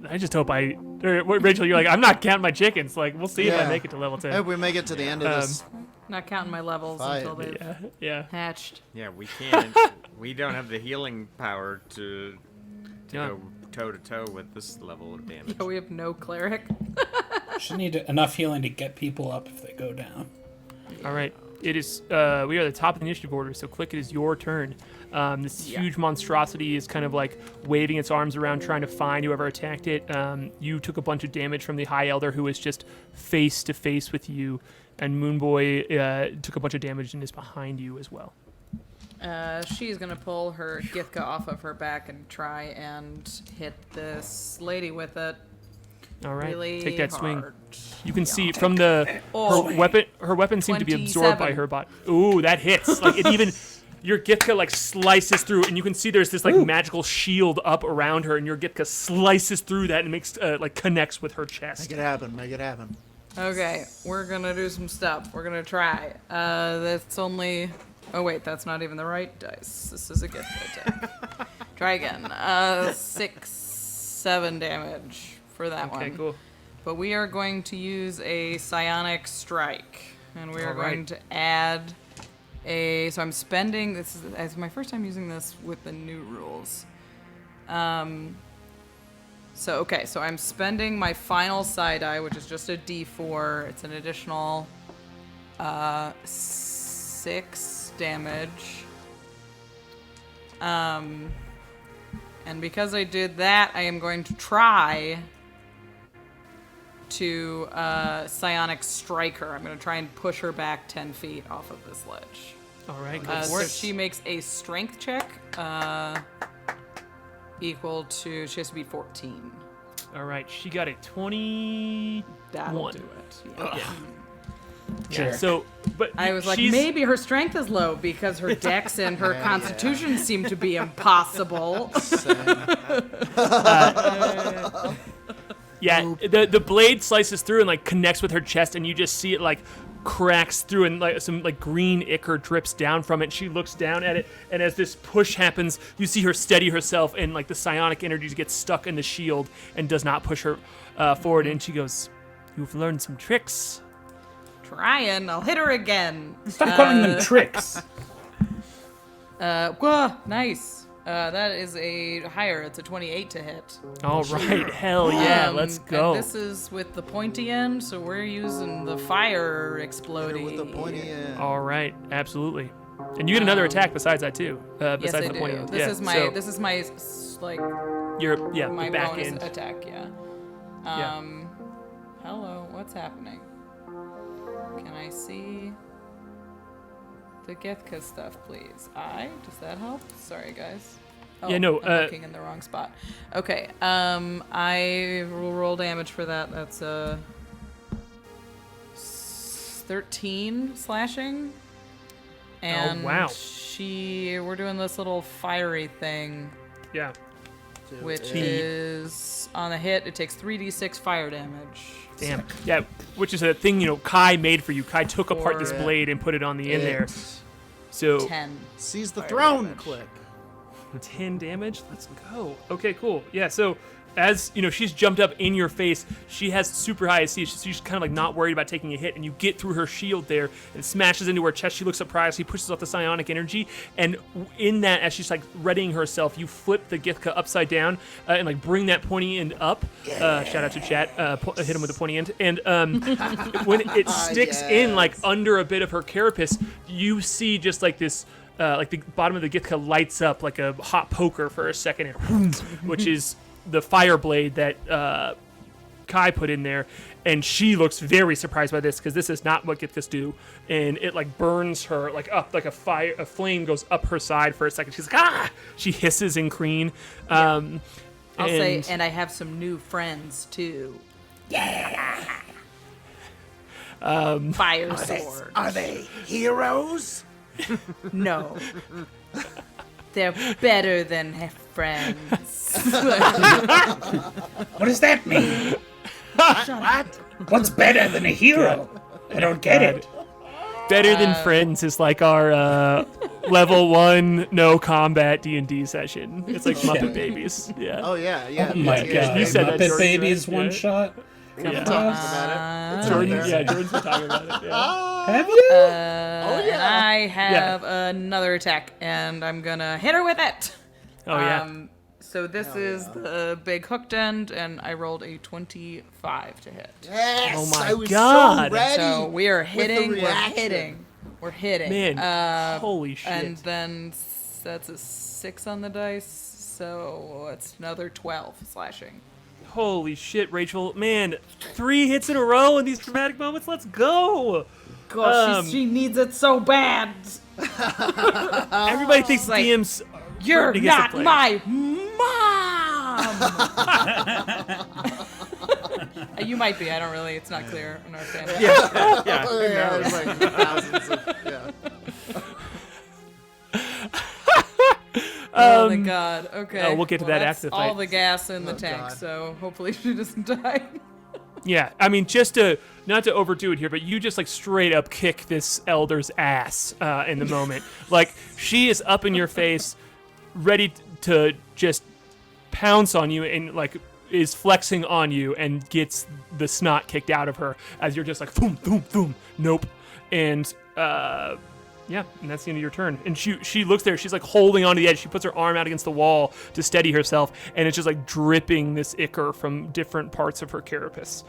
I just hope Rachel, you're like, I'm not counting my chickens. Like, we'll see if I make it to level 10. I hope we make it to the end of this. Not counting my levels Fight. until they've Yeah. hatched. Yeah, we can't. We don't have the healing power to go toe to toe with this level of damage. Yeah, we have no cleric. Should need enough healing to get people up if they go down. All right. It is. We are at the top of the initiative order, so Klik, it is your turn. This huge monstrosity is kind of like waving its arms around, trying to find whoever attacked it. You took a bunch of damage from the High Elder, who is just face to face with you, and Moonboy took a bunch of damage and is behind you as well. She's gonna pull her Githka off of her back and try and hit this lady with it. All right, Really take that swing. hard. You can see from the her weapon seemed to be absorbed by 27. her body. Ooh, that hits. Like it even your Githka like slices through, and you can see there's this like magical shield up around her, and your Githka slices through that and makes like connects with her chest. Make it happen. Make it happen. Okay, we're gonna do some stuff. We're gonna try. That's only. Oh wait, that's not even the right dice. This is a Githka attack. Try again. 7 damage for that one. Okay, cool. But we are going to use a psionic strike, and we are All right. going to add a. So I'm spending. This is it's my first time using this with the new rules. So I'm spending my final side die, which is just a D4. It's an additional 6 damage. And because I did that, I am going to try to psionic strike her. I'm going to try and push her back 10 feet off of this ledge. All right, go So for it. she makes a strength check equal to, she has to be 14. All right, she got a 21. That'll do it. Yeah. Yeah, so, but I was like, she's- maybe her strength is low because her dex and her constitution seem to be impossible. Yeah, the blade slices through and like connects with her chest, and you just see it like cracks through, and like some like green ichor drips down from it. She looks down at it, and as this push happens, you see her steady herself, and like the psionic energies get stuck in the shield and does not push her forward. And she goes, "You've learned some tricks." Trying, I'll hit her again. Stop calling them tricks. Whoa, nice. That is a higher. It's a 28 to hit. All right, hell yeah, let's go. And this is with the pointy end, so we're using the fire exploding. With the pointy end. All right, absolutely. And you get another attack besides that too. Yes, Besides I the do. pointy end. This Yeah, is my. so This is my like your my the back bonus end. attack. Yeah. Yeah. Hello. What's happening? Can I see the Githka stuff, please? Does that help? Sorry, guys. Oh, Yeah, no, I'm looking in the wrong spot. Okay. I will roll damage for that. That's 13 slashing. And wow. we're doing this little fiery thing, Yeah. which is on a hit, it takes 3d6 fire damage. Damn. Yeah, which is a thing, K.A.I made for you. K.A.I took apart this Or, blade and put it on the end there. It So 10. Seize the Fire throne, damage. Klik. 10 damage. Let's go. Okay, cool. Yeah, so as she's jumped up in your face, she has super high AC. She's kind of like not worried about taking a hit, and you get through her shield there and smashes into her chest. She looks surprised. He pushes off the psionic energy, and in that, as she's like readying herself, you flip the Githka upside down and like bring that pointy end up. Shout out to chat. Hit him with the pointy end, and when it sticks in like under a bit of her carapace, you see just like this. Like the bottom of the Githka lights up like a hot poker for a second, and which is the fire blade that K.A.I put in there, and she looks very surprised by this because this is not what Githkas do, and it like burns her like up like a flame goes up her side for a second. She's like ah! She hisses in Kreen. I'll say, and I have some new friends too. Fire sword. Are they heroes? No. They're better than friends. What does that mean? What? What's better than a hero? I don't get it. Better Than Friends is like our level 1 no combat D&D session. It's like Muppet Babies. Yeah. Oh yeah. Oh my god. You said that, Muppet Jordan, Babies right? one Yeah. shot? Yeah. Talked about it. It's Jordan, out there. Jordan's been talking about it. Yeah. Have you? And I have another attack, and I'm gonna hit her with it. Oh yeah. So this is the big hooked end, and I rolled a 25 to hit. Yes, Oh my I was God. so ready. So we are with the hitting, we're reaction. hitting, we're hitting. Man, holy shit. And then that's a 6 on the dice, so it's another 12 slashing. Holy shit, Rachel. Man, 3 hits in a row in these dramatic moments. Let's go. Gosh, she needs it so bad. Everybody thinks like, DMs You're rooting against not the player. my mom. You might be. I don't really. It's not clear in our fan. Yeah. Oh, yeah, there's like thousands of Oh my god. Okay. we'll get to that that's after the all fight. the gas in the Oh, tank, God. so hopefully she doesn't die. Yeah, I mean, just to not to overdo it here, but you just like straight up kick this elder's ass in the moment. Like she is up in your face, ready to just pounce on you, and like is flexing on you, and gets the snot kicked out of her as you're just like boom, boom, boom, nope, and yeah, and that's the end of your turn. And she looks there. She's like holding onto the edge. She puts her arm out against the wall to steady herself, and it's just like dripping this ichor from different parts of her carapace.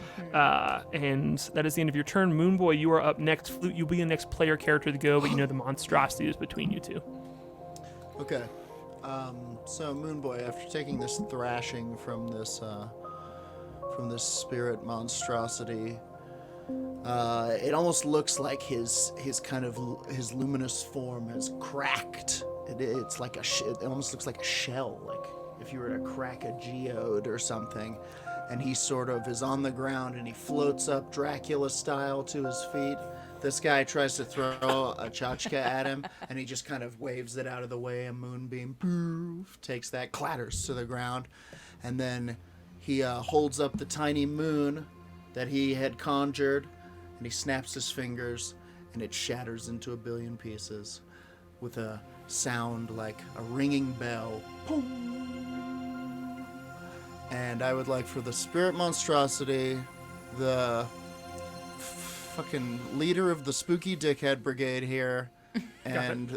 And that is the end of your turn. Moonboy, you are up next. Flute, you'll be the next player character to go, but you know the monstrosity is between you two. Okay. So Moonboy, after taking this thrashing from this spirit monstrosity, it almost looks like his luminous form has cracked. It's like it almost looks like a shell, like if you were to crack a geode or something. And he sort of is on the ground, and he floats up Dracula style to his feet. This guy tries to throw a tchotchke at him, and he just kind of waves it out of the way. A moonbeam poof, takes that, clatters to the ground, and then he holds up the tiny moon that he had conjured, and he snaps his fingers, and it shatters into a billion pieces with a sound like a ringing bell. Boom. And I would like for the spirit monstrosity, the fucking leader of the spooky dickhead brigade here, and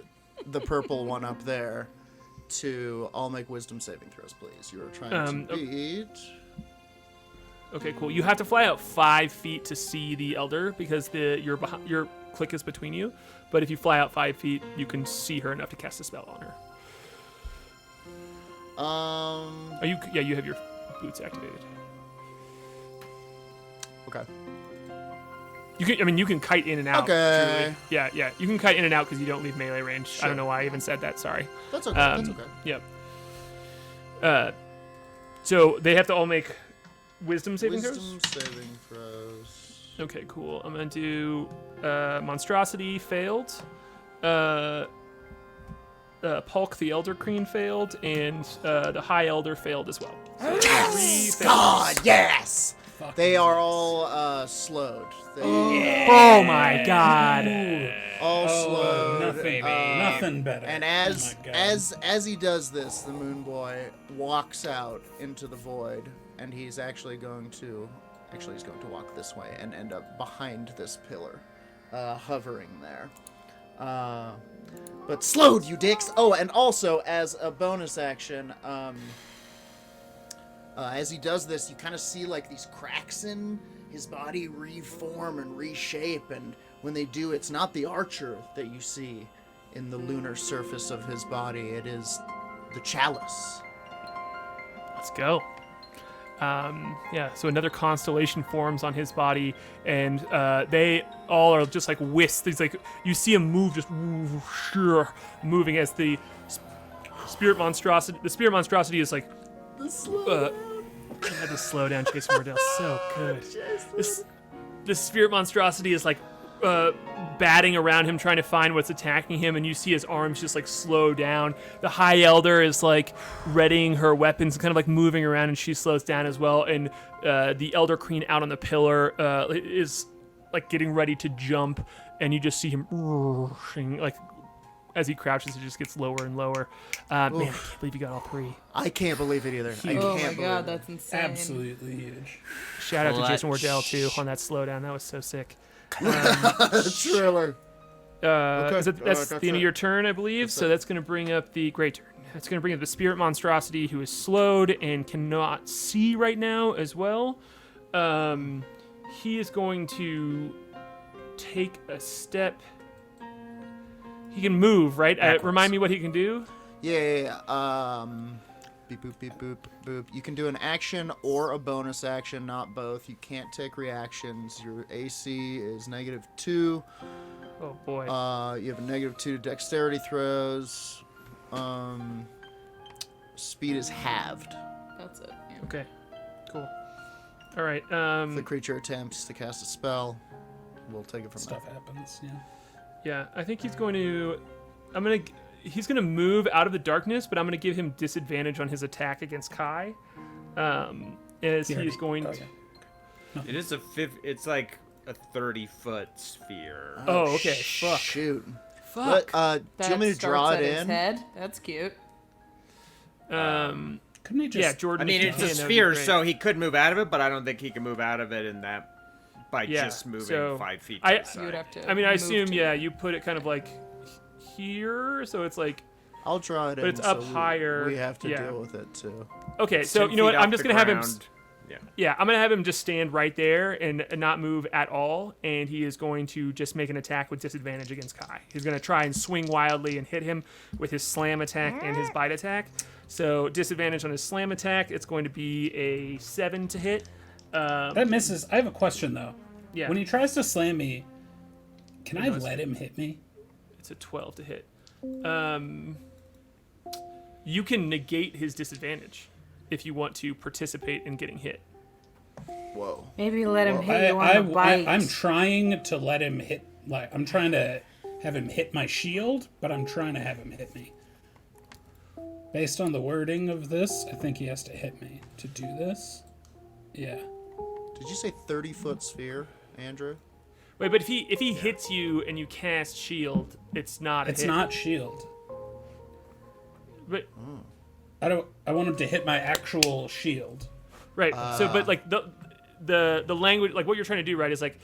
the purple one up there, to all make wisdom saving throws, please. You are trying to beat... Okay, cool. You have to fly out 5 feet to see the elder because your click is between you. But if you fly out 5 feet, you can see her enough to cast a spell on her. You have your boots activated. Okay. You can kite in and out. Okay. Truly. Yeah. You can kite in and out because you don't leave melee range. Sure. I don't know why I even said that. Sorry. That's okay. That's okay. Yep. So they have to all make wisdom saving throws? Wisdom saving throws. Okay, cool. I'm going to do Monstrosity failed. Pulk the Elder-Kreen failed, and the High Elder failed as well. So Yes! God, yes! They are all slowed. Oh my god. All slowed. Nothing better. And Oh my God. as he does this, the Moonboy walks out into the void, and he's actually going to walk this way and end up behind this pillar, hovering there. But slowed, you dicks! Oh, and also as a bonus action, as he does this, you kind of see like these cracks in his body reform and reshape, and when they do, it's not the archer that you see in the lunar surface of his body. It is the chalice. Let's go. So another constellation forms on his body, and they all are just like wisps. It's like you see him move, just moving as the spirit monstrosity. The spirit monstrosity is like. I had to slow down Chase Wardell. So good. This spirit monstrosity is like batting around him, trying to find what's attacking him, and you see his arms just like slow down. The High Elder is like readying her weapons, kind of like moving around, and she slows down as well. And the Elder-Kreen out on the pillar is like getting ready to jump and you just see him like as he crouches, it just gets lower and lower. Man, I can't believe you got all 3. I can't believe it either. I Oh can't my god, believe it. that's insane. Absolutely huge. Shout out to Jason Wardell too on that slowdown. That was so sick. Thriller. That's that's the end of your turn, I believe. So that's going to bring up the great turn. That's going to bring up the spirit monstrosity, who is slowed and cannot see right now as well. He is going to take a step. He can move, right? Remind me what he can do. Yeah. Beep boop beep boop boop. You can do an action or a bonus action, not both. You can't take reactions. Your AC is -2. Oh boy. You have a -2 dexterity throws. Speed is halved. That's it. Yeah. Okay. Cool. All right. If the creature attempts to cast a spell, we'll take it from Stuff happens, yeah. Yeah, I think he's going to. He's going to move out of the darkness, but I'm going to give him disadvantage on his attack against K.A.I. As he is going to. It is it's like a 30-foot sphere. Oh, okay. Fuck. Shoot. Fuck. Do you want me to draw starts it at his in? head. That's cute. Couldn't he just... Yeah, Jordan. I mean, if you it's a can, that would be sphere, great. so he could move out of it, but I don't think he can move out of it in that by Yeah, just moving so 5 feet I- to the side. You would have to. I mean, I move assume, to- yeah, you put it kind of like here, so it's like. I'll draw it in. But it's up so higher, We have to yeah. deal with it too. Okay, so 10 you know what? feet I'm off just the gonna have him. ground. Yeah. Yeah, I'm gonna have him just stand right there and not move at all, and he is going to just make an attack with disadvantage against K.A.I. He's gonna try and swing wildly and hit him with his slam attack and his bite attack. So disadvantage on his slam attack. It's going to be a 7 to hit. That misses. I have a question, though. Yeah, When he tries to slam me, can I let him hit me? it's a 12 to hit. You can negate his disadvantage if you want to participate in getting hit. Whoa. Maybe let him hit you on the bite. I'm trying to let him hit. Like, I'm trying to have him hit my shield, but I'm trying to have him hit me. Based on the wording of this, I think he has to hit me to do this. Yeah. Did you say 30-foot sphere, Andrew? Wait, but if he hits you and you cast shield, it's not. It's a hit. not shield. But I want him to hit my actual shield. right. So, but like the language, like what you're trying to do, right, is like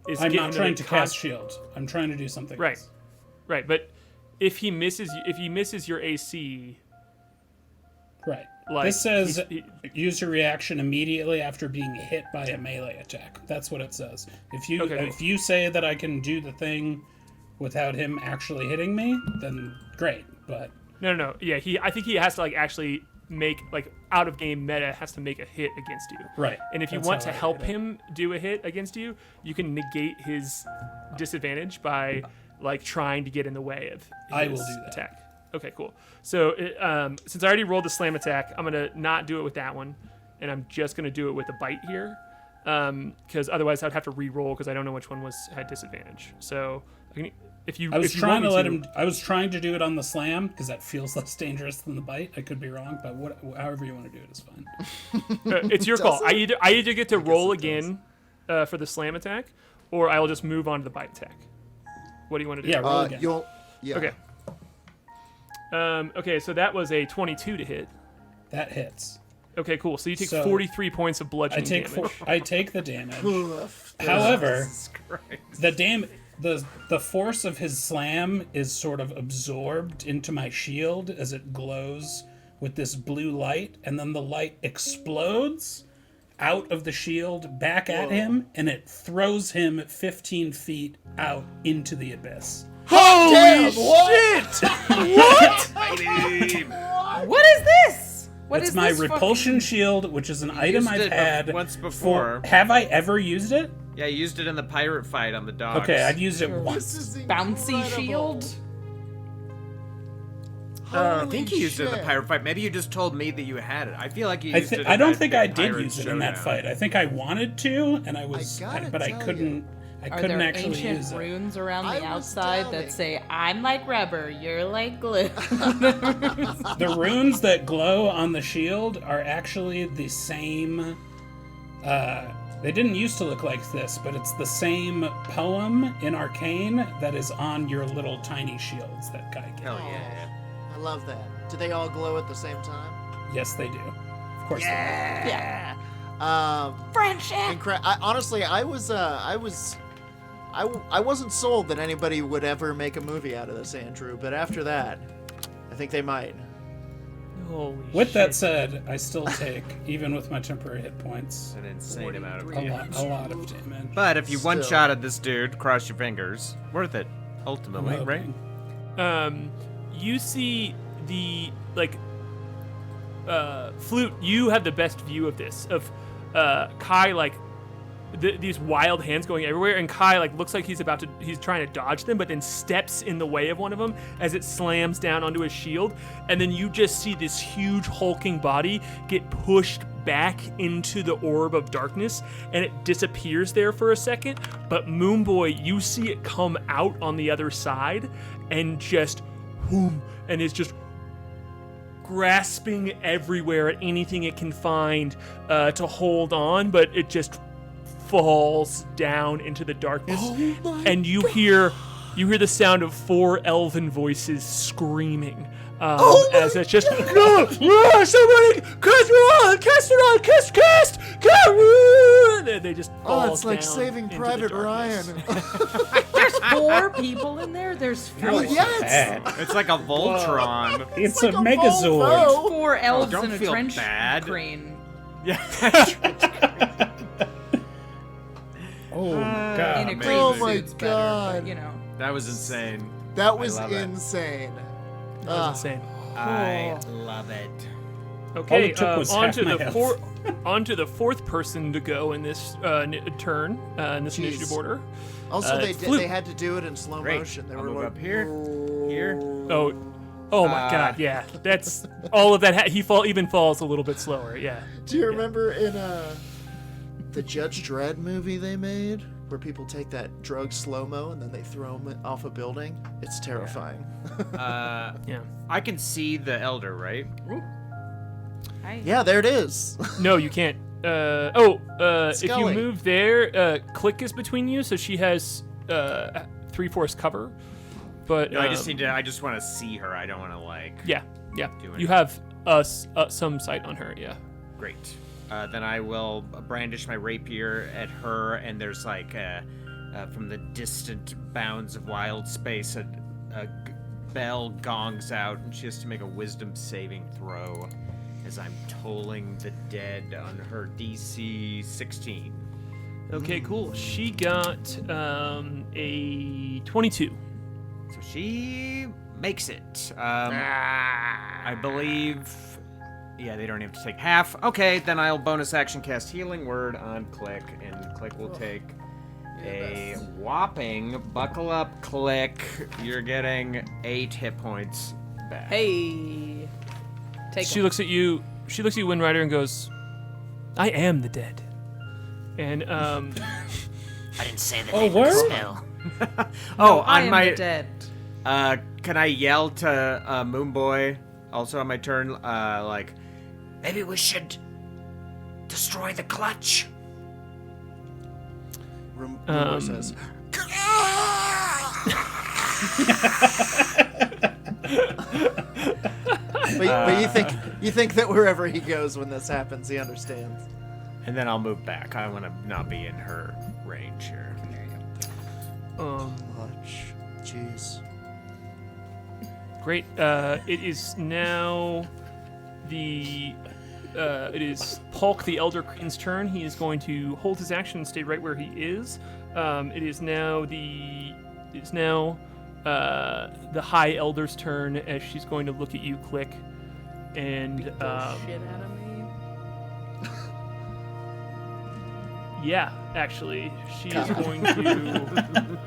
is I'm get not him trying make to cast shield. I'm trying to do something Right. else. Right, but if he misses your AC, Right. Like, This says he- use your reaction immediately after being hit by a melee attack. That's what it says. If you Okay, cool. if you say that I can do the thing without him actually hitting me, then great. But no. Yeah, I think he has to like actually make like out of game meta has to make a hit against you. right. And if you That's want how to I help hit it. him do a hit against you, you can negate his disadvantage by like trying to get in the way of his I will do that. attack. Okay, cool. So since I already rolled the slam attack, I'm gonna not do it with that one, and I'm just gonna do it with the bite here, because otherwise I'd have to re-roll because I don't know which one had disadvantage. So if you I was if you trying want to me let him. I was trying to do it on the slam because that feels less dangerous than the bite. I could be wrong, but however you want to do it is fine. It's your call. I either get to roll it again for the slam attack, or I'll just move on to the bite attack. What do you want to do? Yeah, roll again. Okay. Okay, so that was a 22 to hit. That hits. Okay, cool. So you take So, 43 points of I bludgeoning take damage. I take the damage. However, the force of his slam is sort of absorbed into my shield as it glows with this blue light, and then the light explodes out of the shield back at him, and it throws him 15 feet out into the abyss. Holy shit! What is this? What It's is my this repulsion shield, which is an item used I've it had once before. Have I ever used it? Yeah, you used it in the pirate fight on the docks. Okay, I've used it This once. is bouncy incredible. shield? I think you Holy used it in the shit. pirate fight. Maybe you just told me that you had it. I feel like you I, used it. I in don't that think big I did pirate use it in that showdown. fight. I think I wanted to, and I gotta but I tell couldn't. I Are couldn't there actually ancient use it. runes around I the was outside doubting. that say, I'm like rubber, you're like glue? The runes that glow on the shield are actually the same They didn't used to look like this, but it's the same poem in Arcane that is on your little tiny shields that K.A.I gave. Hell yeah. I love that. Do they all glow at the same time? Yes, they do. Of course they Yeah. Friendship. Honestly, I wasn't sold that anybody would ever make a movie out of this, Andrew. But after that, I think they might. Holy do. With that shit. said, I still take, even with my temporary hit points, An insane amount of a damage. lot of damage. But if you Still. one-shotted this dude, cross your fingers. Worth it, ultimately, I'm right? hoping. You see the Flute. You have the best view of this of K.A.I like these wild hands going everywhere, and K.A.I like looks like he's trying to dodge them, but then steps in the way of one of them as it slams down onto his shield, and then you just see this huge hulking body get pushed back into the orb of darkness, and it disappears there for a second. But Moonboy, you see it come out on the other side and just boom, and is just grasping everywhere at anything it can find to hold on, but it just falls down into the darkness. And you hear the sound of 4 elven voices screaming as it's just no, somebody cast it on, cast. They just fall It's like down Saving into the Private darkness. Ryan. There's 4 people in there. There's 4. Yes. It's like a Voltron. It's like a a Megazord. Volvo. 4 elves don't in a feel trench bad. crane. Yeah. Oh my In a god. green Oh my suit's better, God. but, you know. That was insane. That was love it. insane. That was insane. I love it. Okay, it took was on half to my the health. on to the 4th person to go in this turn in this Jeez. initiative order. Also, It's Flute. they had to do it in slow Great. motion. They I'll were move like, up here. Here. Oh my God! Yeah, that's all of that. He even falls a little bit slower. Yeah. Do you remember in the Judge Dredd movie they made, where people take that drug slow-mo and then they throw them off a building? It's terrifying. Yeah. I can see the elder, right? Hi. Yeah, there it is. No, you can't. If you Scully. move there, Klik is between you, so she has 3/4 cover. But No, I just want to see her. I don't want to like. Yeah. Do You anything. have some sight on her. Yeah. Great. Then I will brandish my rapier at her, and there's like from the distant bounds of wild space, a bell gongs out, and she has to make a wisdom saving throw as I'm tolling the dead on her DC 16. Okay. Cool. She got a 22. So she makes it. I believe. Yeah, they don't have to take half. Okay, then I'll bonus action cast Healing Word on Klik, and Klik will take a whopping, buckle up, Klik. You're getting 8 hit points back. Hey. Take She 'em. looks at you. She looks at you, Windrider, and goes, "I am the dead." And I didn't say the Oh, name of the word? spell. Oh, I on am my. the dead. Can I yell to Moonboy also on my turn? Like, Maybe we should destroy the clutch. Rumor says, but you think that wherever he goes when this happens, he understands. and then I'll move back. I want to not be in her range here. Much. Jeez. Great. It is now it is Polk the Elder Kreen's turn. He is going to hold his action and stay right where he is. It is now the High Elder's turn as she's going to look at you, Klik, and Shit out of me. yeah, actually, she is going to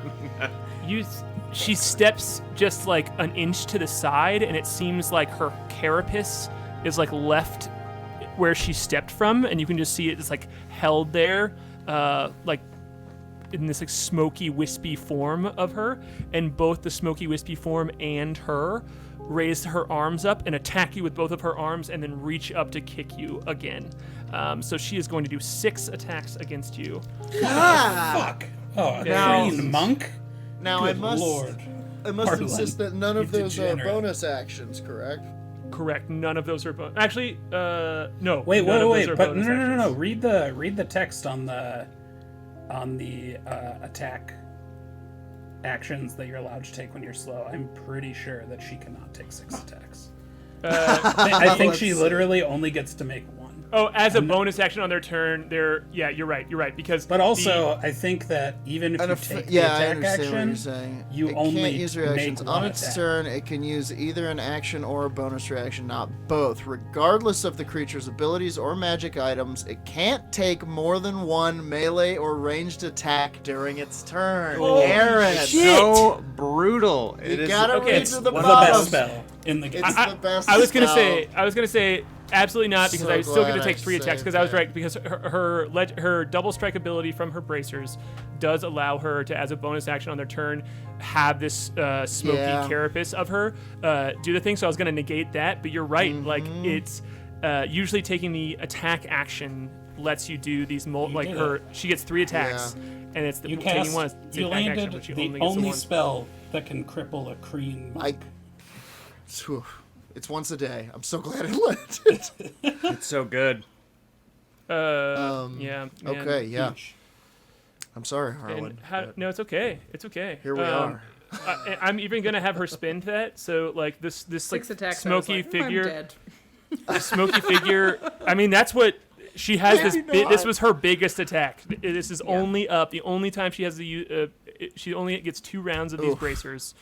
use. She steps just like an inch to the side, and it seems like her carapace is like left where she stepped from, and you can just see it is like held there, like in this like smoky, wispy form of her, and both the smoky, wispy form and her raise her arms up and attack you with both of her arms, and then reach up to kick you again. So she is going to do 6 attacks against you. Fuck. Oh, a Now- green monk? Now Good I must Lord. insist Harlan, that none of you those are degenerate. bonus actions, correct? Correct. None of those are actually. No. Wait, none of wait, those are but bonus no. actions. Read the text on the attack actions that you're allowed to take when you're slow. I'm pretty sure that she cannot take 6 attacks. I think she literally only gets to make 1. Oh, as a bonus action on their turn, yeah, you're right, because... But also, I think that even if you take the I attack understand what you're action, saying. you it only can't use reactions. make On 1 its attack. turn, it can use either an action or a bonus reaction, not both. Regardless of the creature's abilities or magic items, it can't take more than 1 melee or ranged attack during its turn. Aaron! So brutal. It You is gotta okay, read it's to the the bottom. best spell in the game. It's the best I was gonna spell. say absolutely not, because So I still get to glad take I 3 attacks, saved because I was that. right, because her double strike ability from her bracers does allow her to, as a bonus action on their turn, have this smoky Yeah. carapace of her do the thing. So I was gonna negate that, but you're right. Mm-hmm. Like, it's usually taking the attack action lets you do these did she gets 3 attacks, and it's the You taking cast. one is the You attack action, landed but she the only gets only one. spell that can cripple a Kreen monk. Phew. It's once a day. I'm so glad I landed. it's so good. Yeah. man. Okay, yeah. Yeesh. I'm sorry, Harlan. And no, it's okay. It's okay. Here we are. I'm even gonna have her spin that. So like this like 6 attacks. I was smoky like, figure, I'm dead. the smoky figure. I mean, that's what she has. This was her biggest attack. This is only up. The only time she has the she only gets 2 rounds of these bracers,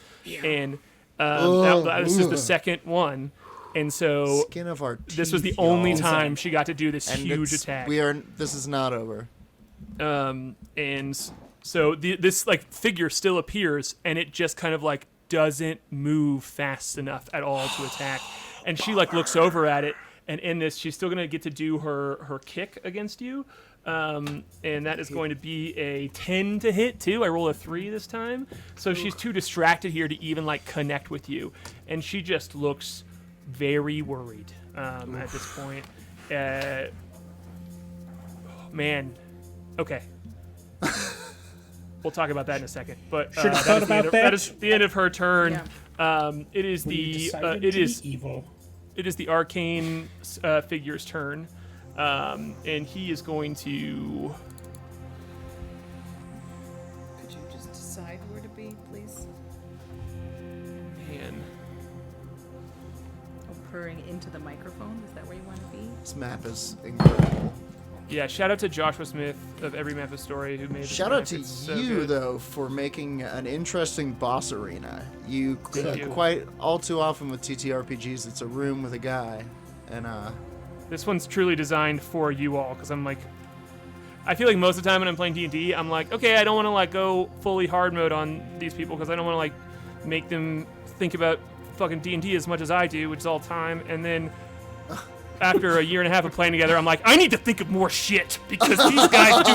and this is the second one. And so Skin of our teeth, this was the only y'all. time she got to do this And huge it's- attack. This is not over. And so this like figure still appears, and it just kind of like doesn't move fast enough at all to attack. And she like looks over at it, and in this, she's still gonna get to do her kick against you, and that is going to be a 10 to hit too. I roll a 3 this time, so she's too distracted here to even like connect with you, and she just looks very worried at this point. Man, okay. We'll talk about that in a second. But Should've that thought is the about end of- that. that is the end of her turn. Yeah. It is We the decided it to is be evil. it is the arcane figure's turn, and he is going to. Could you just decide where to be, please? Man, Oh, purring into the microphone? Is that where you want to be? This map is incredible. yeah. Shout out to Joshua Smith of Every Map a Story who made this Shout map. out to It's so you, good. though, for making an interesting boss arena. You, Thank you. quite all too often with TTRPGs, it's a room with a guy, and This one's truly designed for you all, because I'm like, I feel like most of the time when I'm playing D&D, I'm like, okay, I don't want to like go fully hard mode on these people, because I don't want to like make them think about fucking D&D as much as I do, which is all time. And then after a year and a half of playing together, I'm like, I need to think of more shit because these guys do.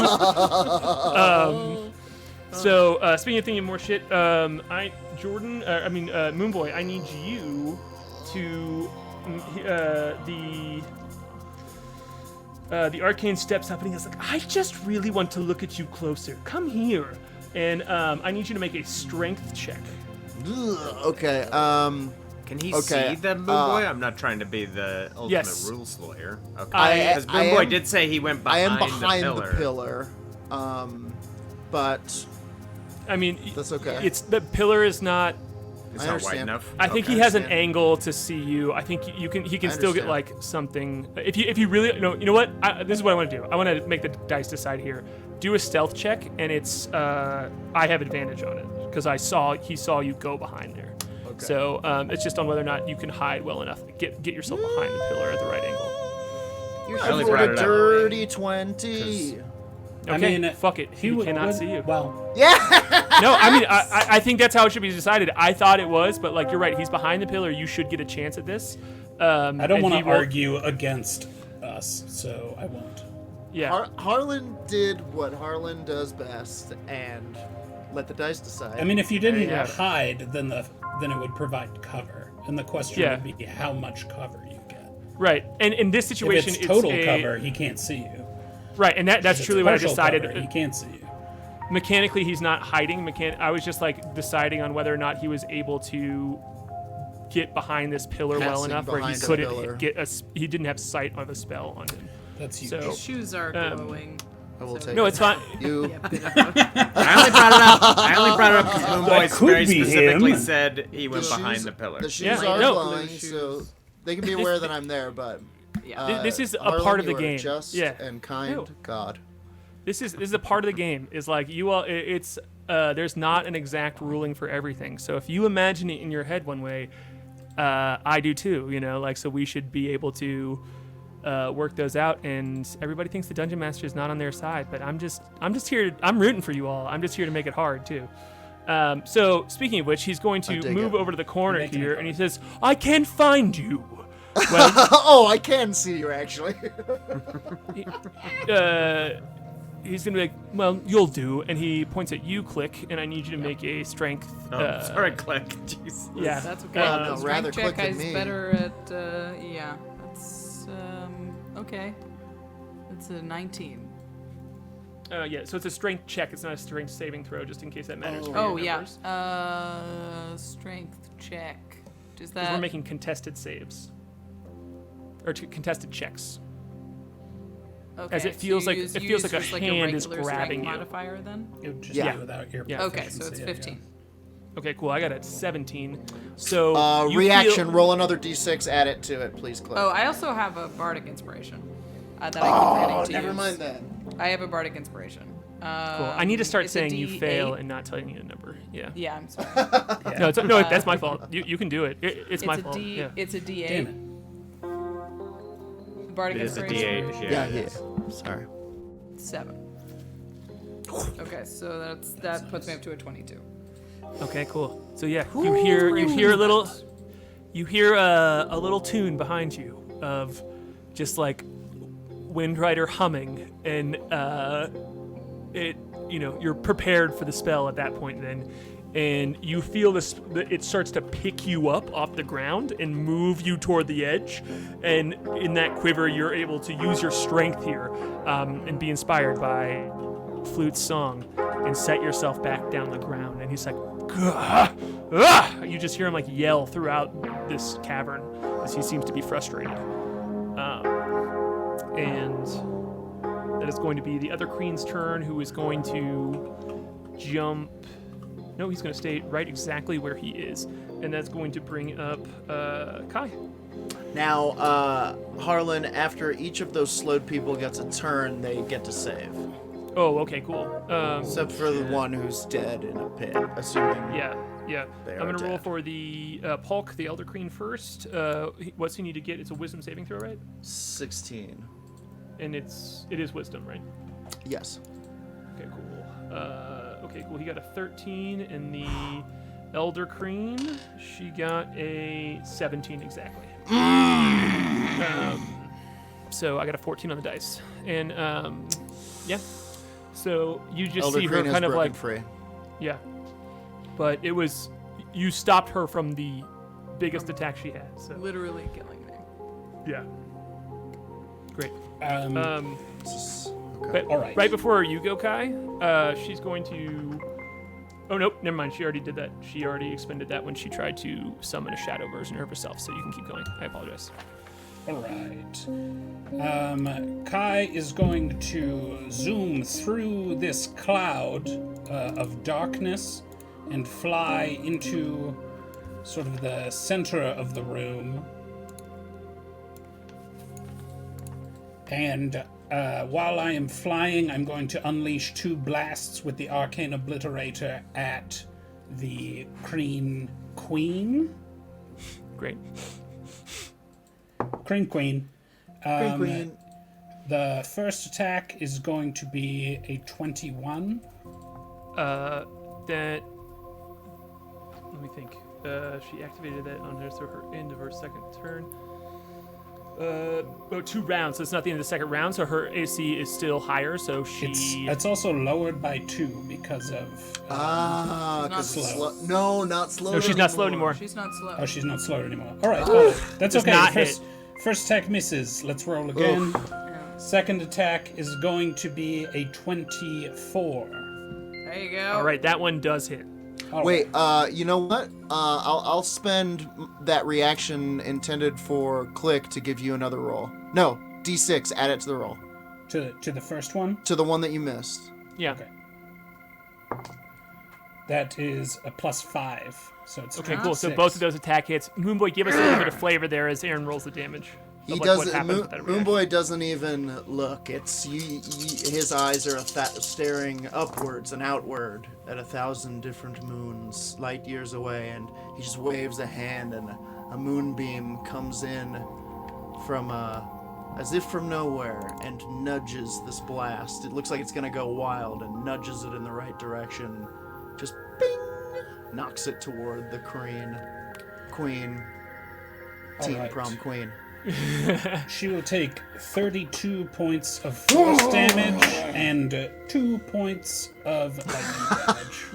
So speaking of thinking of more shit, Moonboy, I need you to the arcane steps up and he's like, I just really want to look at you closer. Come here, and I need you to make a strength check. okay. Can he Okay, see the Moonboy? I'm not trying to be the ultimate Yes. rules lawyer. Okay. I- Because I Moonboy am- did say he went I behind, am behind the pillar. But I mean, That's okay. It's the pillar is not. It's I not wide understand. enough. I think Okay. he has an understand. angle to see you. I think you can. He can I still get understand. like something. If you really no, you know what? This is what I want to do. I want to make the dice decide here. Do a stealth check, and it's I have advantage on it because he saw you go behind there. Okay. So it's just on whether or not you can hide well enough. Get yourself behind the pillar at the right angle. You're I only I brought rolled it a up. dirty 20. Okay, I mean, fuck it. He cannot see you. Well, Yeah. No, I mean, I think that's how it should be decided. I thought it was, but like you're right. He's behind the pillar. You should get a chance at this. I don't and want he to won't- argue against us, so I won't. Yeah. Harlan did what Harlan does best and let the dice decide. I mean, if you didn't Yeah. hide, then it would provide cover, And the question Yeah. would be how much cover you get. Right. And in this If situation, it's total a, cover, he can't see you. Right, and that's If it's truly what I partial decided. Cover, he can't see you. Mechanically, he's not hiding. I was just like deciding on whether or not he was able to get behind this pillar well Passing enough where he behind a pillar. couldn't get he didn't have sight of a spell on him. That's huge. So His shoes are glowing. I will take no, it. it's fine. You. Yeah, bit of a- I only brought it up because Moonboy could very be specifically him. said he went The behind shoes- the pillar. The shoes Yeah, are no. glowing, Blue so shoes. they can be aware that I'm there. But yeah. This is a Harlan, part of the you are game. Just Yeah. and kind No. God. This is a part of the game. Is like you all. It's there's not an exact ruling for everything. So if you imagine it in your head one way, I do too. You know, like so we should be able to work those out. And everybody thinks the dungeon master is not on their side, but I'm just here. I'm rooting for you all. I'm just here to make it hard too. So speaking of which, he's going I to dig move it. over to the corner Making it here, hard. and he says, "I can't find you." Well, Oh, I can see you actually. he's gonna be like, "Well, you'll do," and he points at you, Klik, and I need you to make a strength. Oh, sorry, Klik. Jeez. Yeah, That's okay. Well, no, Strength rather check Klik than is me. better at, yeah. That's, okay. It's a 19. yeah. So it's a strength check. It's not a strength saving throw, just in case that matters. For Oh, your yeah. numbers. Strength check. Does 'Cause that... we're making contested saves, or contested checks. Okay, as it so feels you like- use- it you feels use like a just hand is regular grabbing strength you. modifier then? It would just Yeah. be without your Yeah. Okay, so it's proficiency, 15. Okay, cool. I got a 17. So you Reaction. feel- Roll another d6. Add it to it, please, Cliff. Oh, I also have a bardic inspiration that I keep forgetting to never use. mind that. I have a bardic inspiration. Cool. I need to start it's a saying you D8. fail and not telling you a number. Yeah. Yeah, I'm sorry. No, no, that's my fault. You can do it. It's my it's a fault. D. Yeah. It's a D8. Damn it. Bardic It is a inspiration. D8. Yeah, it yeah. is. Sorry. 7. Okay, so that puts me up to a 22. Okay, cool. So yeah, you hear a little a little tune behind you of just like Windrider humming, and you're prepared for the spell at that point then, and you feel this it starts to pick you up off the ground and move you toward the edge, and in that quiver you're able to use your strength here and be inspired by Flute's song and set yourself back down the ground. And he's like, "Gah! Ah!" You just hear him like yell throughout this cavern as he seems to be frustrated. And that is going to be the other Kreen's turn, who is going to jump. No, he's going to stay right exactly where he is, and that's going to bring up K.A.I. Now, Harlan, after each of those slowed people gets a turn, they get to save. Oh, okay, cool. Except for the one who's dead in a pit, assuming. Yeah. They I'm are going to roll dead. for the Polk, the Elder Kreen first. What's he need to get? It's a Wisdom saving throw, right? 16. And it is Wisdom, right? Yes. Okay, cool. Okay, cool. He got a 13, and the Elder Kreen, she got a 17 exactly. So I got a 14 on the dice, and yeah. So you just Elder see her Kreen has kind of broken like, free. yeah. But it was you stopped her from the biggest attack she had. So Literally killing me. yeah. Great. Okay. But All right. right before you go, K.A.I, she's going to. Oh nope, never mind. She already did that. She already expended that when she tried to summon a shadow version of herself. So you can keep going. I apologize. All right. K.A.I is going to zoom through this cloud of darkness and fly into sort of the center of the room. And while I am flying, I'm going to unleash 2 blasts with the Arcane Obliterator at the Kreen Queen. Great. Kreen Queen. Queen. The first attack is going to be a 21. That. Let me think. She activated that on her, so her end of her second turn. 2 rounds. So it's not the end of the second round. So her AC is still higher. So she. It's also lowered by 2 because of. Because Not slow. No, not slow. No, she's not slow anymore. She's not slow. Oh, she's not slow anymore. All right, well, that's Does okay. not First attack misses. Let's roll again. Second attack is going to be a 24. There you go. All right, that one does hit. All Wait, right. you know what? I'll spend that reaction intended for Klik to give you another roll. No, D6. Add it to the roll. To the first one. To the one that you missed. Yeah. Okay. That is a +5. So it's Okay, cool. So 26. both of those attack hits. Moonboy, give us a little bit of flavor there as Aaron rolls the damage. He of, doesn't. What happens with that reaction. Moonboy doesn't even look. It's his eyes are staring upwards and outward at 1,000 different moons, light years away, and he just waves a hand, and a moonbeam comes in from as if from nowhere, and nudges this blast. It looks like it's gonna go wild, and nudges it in the right direction. Just bing, knocks it toward the queen, All team right. prom queen. She will take 32 points of force damage and 2 points of lightning damage.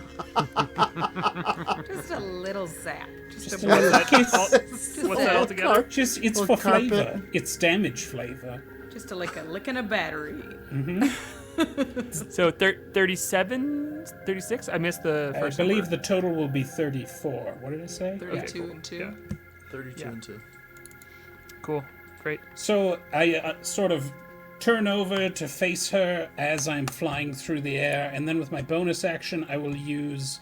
Just a little zap. Just a a little kiss. What's that all together? Just it's Little for carpet. flavor. It's damage flavor. Just like a lick in a battery. So 37, 36? I missed the I first believe number. the total will be 34. What did I say? 32 cool. and 2. Yeah. 32 Yeah. and 2. Cool. Great. So I sort of turn over to face her as I'm flying through the air, and then with my bonus action, I will use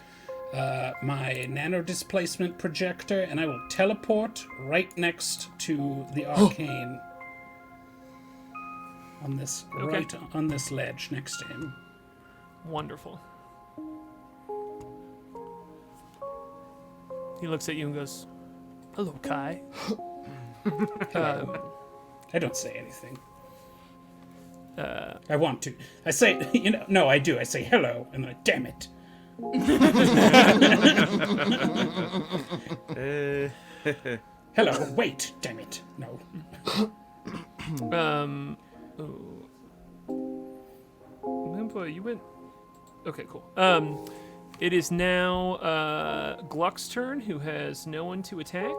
my nano displacement projector, and I will teleport right next to the arcane on this right on this ledge next to him. Wonderful. He looks at you and goes, "Hello, Kai." I don't say anything. I want to. I say, no, I do. I say hello, and then damn it. Hello, wait, damn it. No. Moonboy, you went. Okay, cool. It is now Gluck's turn, who has no one to attack,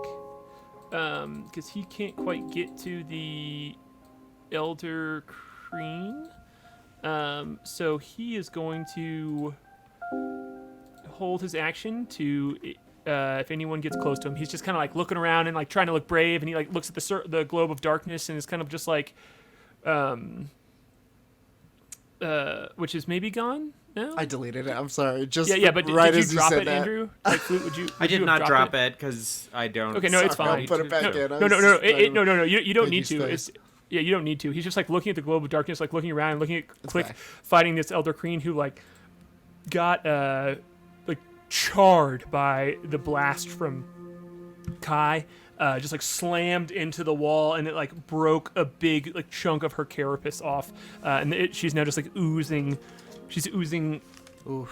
because he can't quite get to the Elder Kreen. So he is going to hold his action to. If anyone gets close to him, he's just kind of like looking around and like trying to look brave, and he like looks at the globe of darkness and is kind of just like, which is maybe gone now. I deleted it. I'm sorry. Just Yeah, but right did you as drop said it, that. Andrew? Like, Flute, would you? I would you did have not dropped drop it because I don't. Okay, no, it's Sorry, fine. I'll put it back in. No, no, you don't Thank need you, to. Space. You don't need to. He's just like looking at the globe of darkness, like looking around, looking at Klik fine. fighting this Elder Kreen who like got like charred by the blast from K.A.I. Just like slammed into the wall, and it like broke a big like chunk of her carapace off, and she's now just like oozing. She's oozing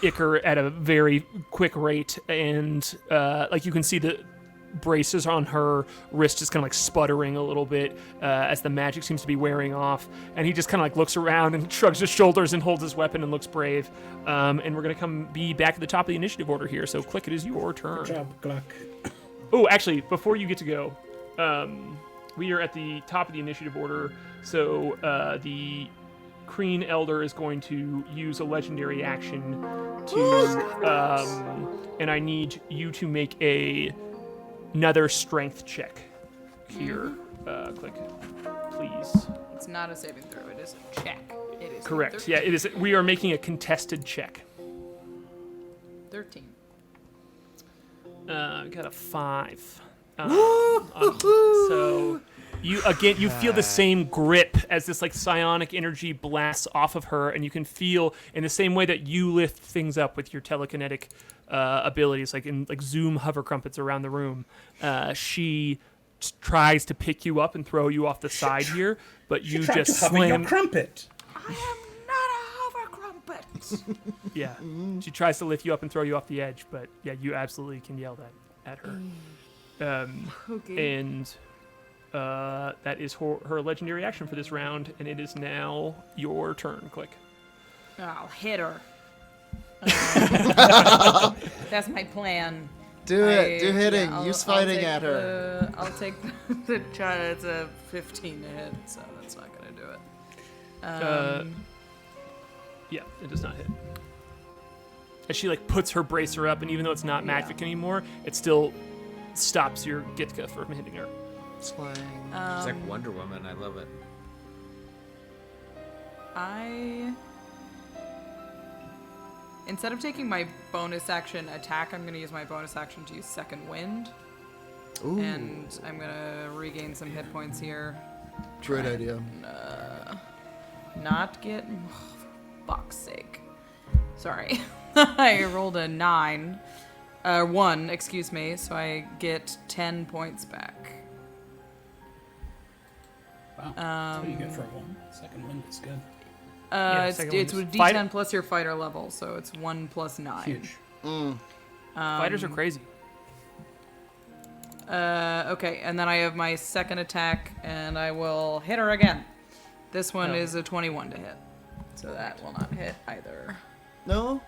ichor at a very quick rate, and like you can see the braces on her wrist just kind of like sputtering a little bit as the magic seems to be wearing off, and he just kind of like looks around and shrugs his shoulders and holds his weapon and looks brave. And we're gonna be back at the top of the initiative order here, so Klik, it is your turn. Good job, Gluck. Oh, actually, before you get to go, we are at the top of the initiative order, so the Kreen Elder is going to use a legendary action to, and I need you to make another strength check here, Klik, please. It's not a saving throw. It is a check. It is Correct. 13. Yeah, it is. We are making a contested check. 13. Got a 5. So you feel the same grip as this like psionic energy blasts off of her, and you can feel in the same way that you lift things up with your telekinetic abilities, like in like zoom hover crumpets around the room. She tries to pick you up and throw you off the side here, but you Try just to hover your slam. crumpet. I am not a hover crumpet. Yeah, she tries to lift you up and throw you off the edge, but yeah, you absolutely can yell that at her. Okay. And that is her legendary action for this round, and it is now your turn, Klik. I'll hit her. That's my plan. Do hitting. Yeah, Use fighting at her. I'll take the child. It's a 15 to hit, so that's not gonna do it. Yeah, it does not hit. As she like puts her bracer up, and even though it's not magic anymore, it still stops your Gitka from hitting her. Slang. She's like Wonder Woman. I love it. Instead of taking my bonus action attack, I'm going to use my bonus action to use Second Wind. Ooh. And I'm going to regain some hit points here. Great idea. Not get... for fuck's sake. Sorry. I rolled a 1, excuse me, so I get 10 points back. Wow. That's what you get for a 1. Second wind is good. It's with D10 plus your fighter level, so it's 1 plus 9. Huge. Fighters are crazy. Okay, and then I have my second attack, and I will hit her again. This one is a 21 to hit, so that will not hit either. No?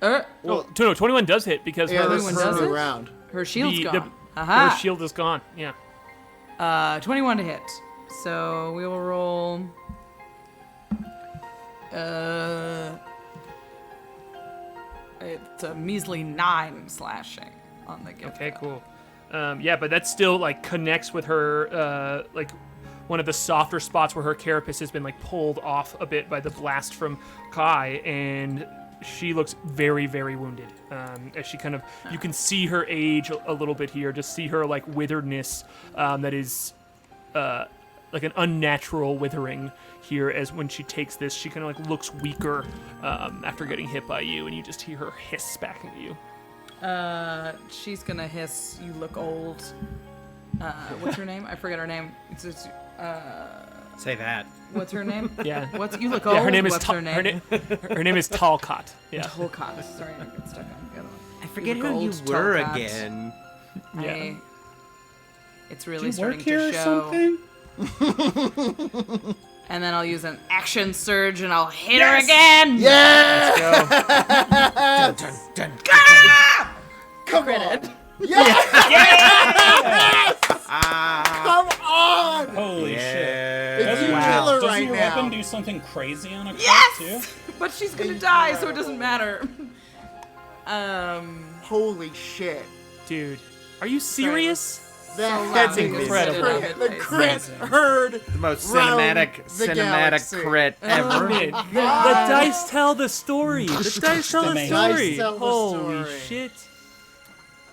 No, 21 does hit because Yeah, her, this is does a new it? round. Her shield's gone. her Aha! shield is gone. Yeah. 21 to hit. So we will roll. It's a measly 9 slashing on the gift. Okay, cool. Yeah, but that still like connects with her like one of the softer spots where her carapace has been like pulled off a bit by the blast from K.A.I, and she looks very, very wounded. As she kind of, you can see her age a little bit here. Just see her like witheredness that is like an unnatural withering here. As when she takes this, she kind of like looks weaker after getting hit by you, and you just hear her hiss back into you. She's gonna hiss, "You look old." What's her name? I forget her name. It's just, Say that. what's her name? Yeah. You look old? Yeah, her name is What's her name? her name is Tohr-Kreen. Yeah. Tohr-Kreen. Sorry, I get stuck on the other one. I forget look who you old, were Tohr-Kreen. again. Yeah. It's really Do you starting work here to or show. something? And then I'll use an action surge and I'll hit her again. Yeah! Let's go. Dun, dun, dun. Come Credit. on! Yes! Come on! Holy Yeah. shit. It's Doesn't, you kill her doesn't right your now. weapon do something crazy on a crit Yes! too? But she's gonna die, so it doesn't matter. Holy shit. Dude, are you serious? That's incredible. The crit heard The most round cinematic the galaxy. crit ever. The dice tell the story. The dice tell the Amazing. story. Dice tell the Holy story. shit.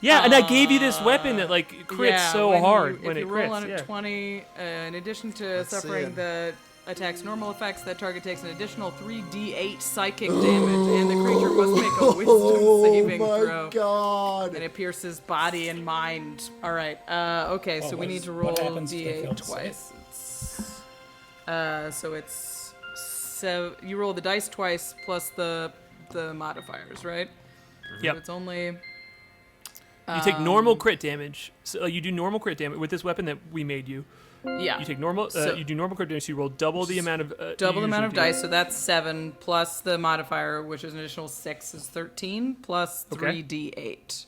Yeah, and I gave you this weapon that like crits so hard when if it you roll crits. on a Yeah. 20, in addition to Let's see suffering it. the attack's normal effects, that target takes an additional 3d8 psychic damage, and the creature must make a wisdom saving Oh throw. my god. And it pierces body and mind. All right. Okay. So we need to roll what happens if they fail d8 to save? twice. So it's you roll the dice twice plus the modifiers, right? Yep. So it's only. You take normal crit damage. So you do normal crit damage with this weapon that we made you. Yeah. You take normal. So- you do normal crit damage. So you roll double the amount of. Double the you amount of usually do. dice, so that's 7 plus the modifier, which is an additional 6, is 13 plus Okay. 3d8.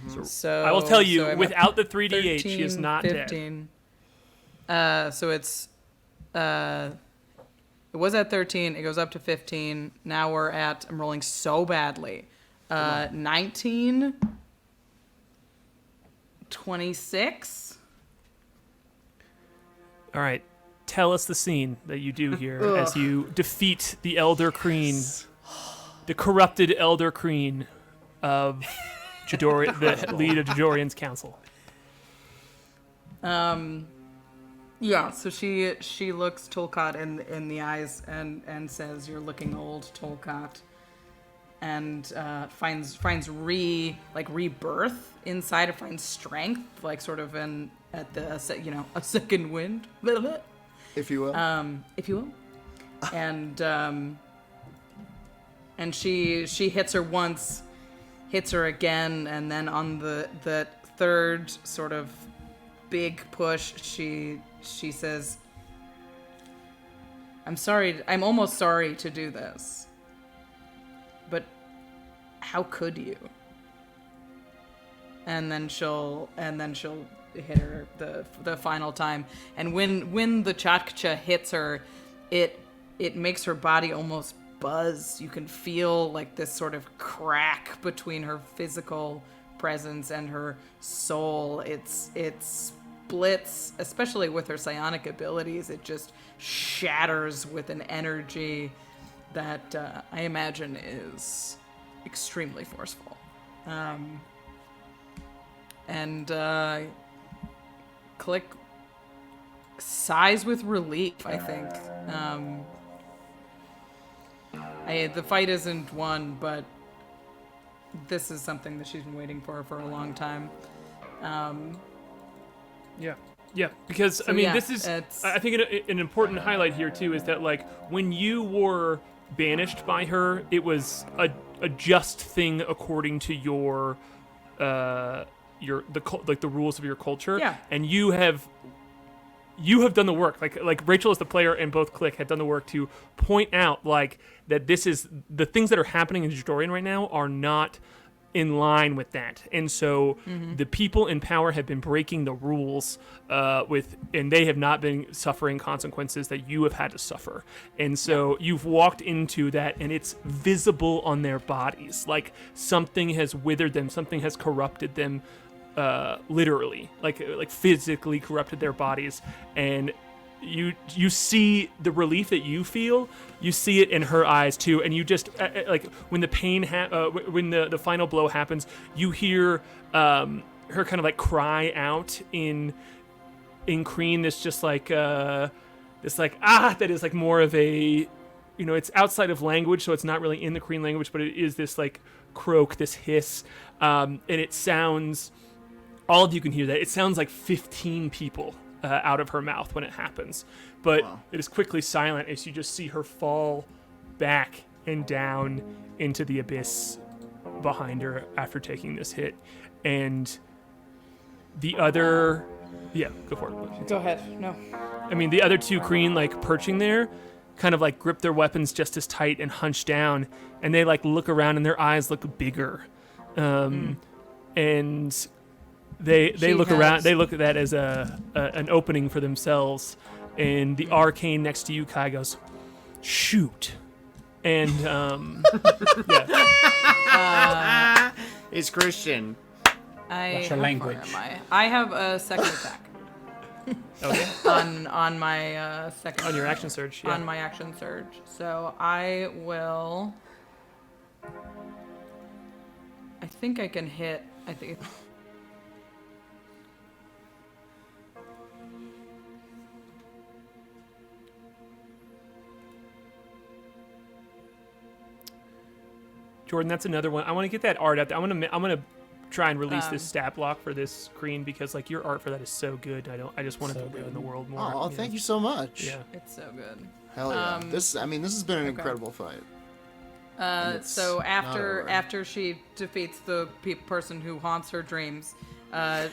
So So I will tell you, so I'm at without the 3d8, 13, she is not dead. 15. So it's it was at 13. It goes up to 15. Now we're at. I'm rolling so badly. 19. 26. All right, tell us the scene that you do here as you defeat the Elder Kreen, the corrupted Elder Kreen of Jadori, the lead of Jadorian's council. Yeah. So she looks Tohr-Kreen in the eyes and says, "You're looking old, Tohr-Kreen," and finds rebirth inside. It finds strength, like sort of at the a second wind, If you will. if you will, and she hits her once, hits her again, and then on the third sort of big push, she she says, I'm sorry. I'm almost sorry to do this. But how could you? And then she'll hit her the final time. And when the Chakcha hits her, it makes her body almost buzz. You can feel like this sort of crack between her physical presence and her soul. It splits, especially with her psionic abilities. It just shatters with an energy that I imagine is extremely forceful. And Klik sighs with relief, I think. The fight isn't won, but this is something that she's been waiting for a long time. Yeah, because So, I mean, yeah, this is it's- I think an important highlight here too is that like when you were banished by her, it was a just thing according to your the rules of your culture. Yeah. And you have done the work. Like Rachel as the player and both Klik had done the work to point out like that this is the things that are happening in Jadorian right now are not in line with that. And so the people in power have been breaking the rules and they have not been suffering consequences that you have had to suffer. And so you've walked into that and it's visible on their bodies. Like something has withered them, something has corrupted them literally, like physically corrupted their bodies. And you see the relief that you feel, you see it in her eyes too, and you just like when the pain when the final blow happens, you hear her kind of like cry out in Kreen, this just like this like that is like more of a, you know, it's outside of language, so it's not really in the Kreen language, but it is this like croak, this hiss, and it sounds, all of you can hear that, it sounds like 15 people out of her mouth when it happens, but it is quickly silent as you just see her fall back and down into the abyss behind her after taking this hit. And the other, go for it. Go ahead. No. I mean, the other two Kreen, like perching there, kind of like grip their weapons just as tight and hunch down, and they like look around and their eyes look bigger, and They look around. They look at that as an opening for themselves, and the Arcane next to you, K.A.I, goes, "Shoot!" And It's Christian. What's your language? I have a second attack. Okay. on my second. On your action surge. Yeah. On my action surge, so I will. I think I can hit. I think. Jordan, that's another one. I want to get that art out there. I'm gonna try and release this stat block for this Kreen because like your art for that is so good. I just want it to live in the world more. Oh, thank you so much. Yeah. It's so good. Hell yeah. This has been an incredible fight. So over. after she defeats the person who haunts her dreams,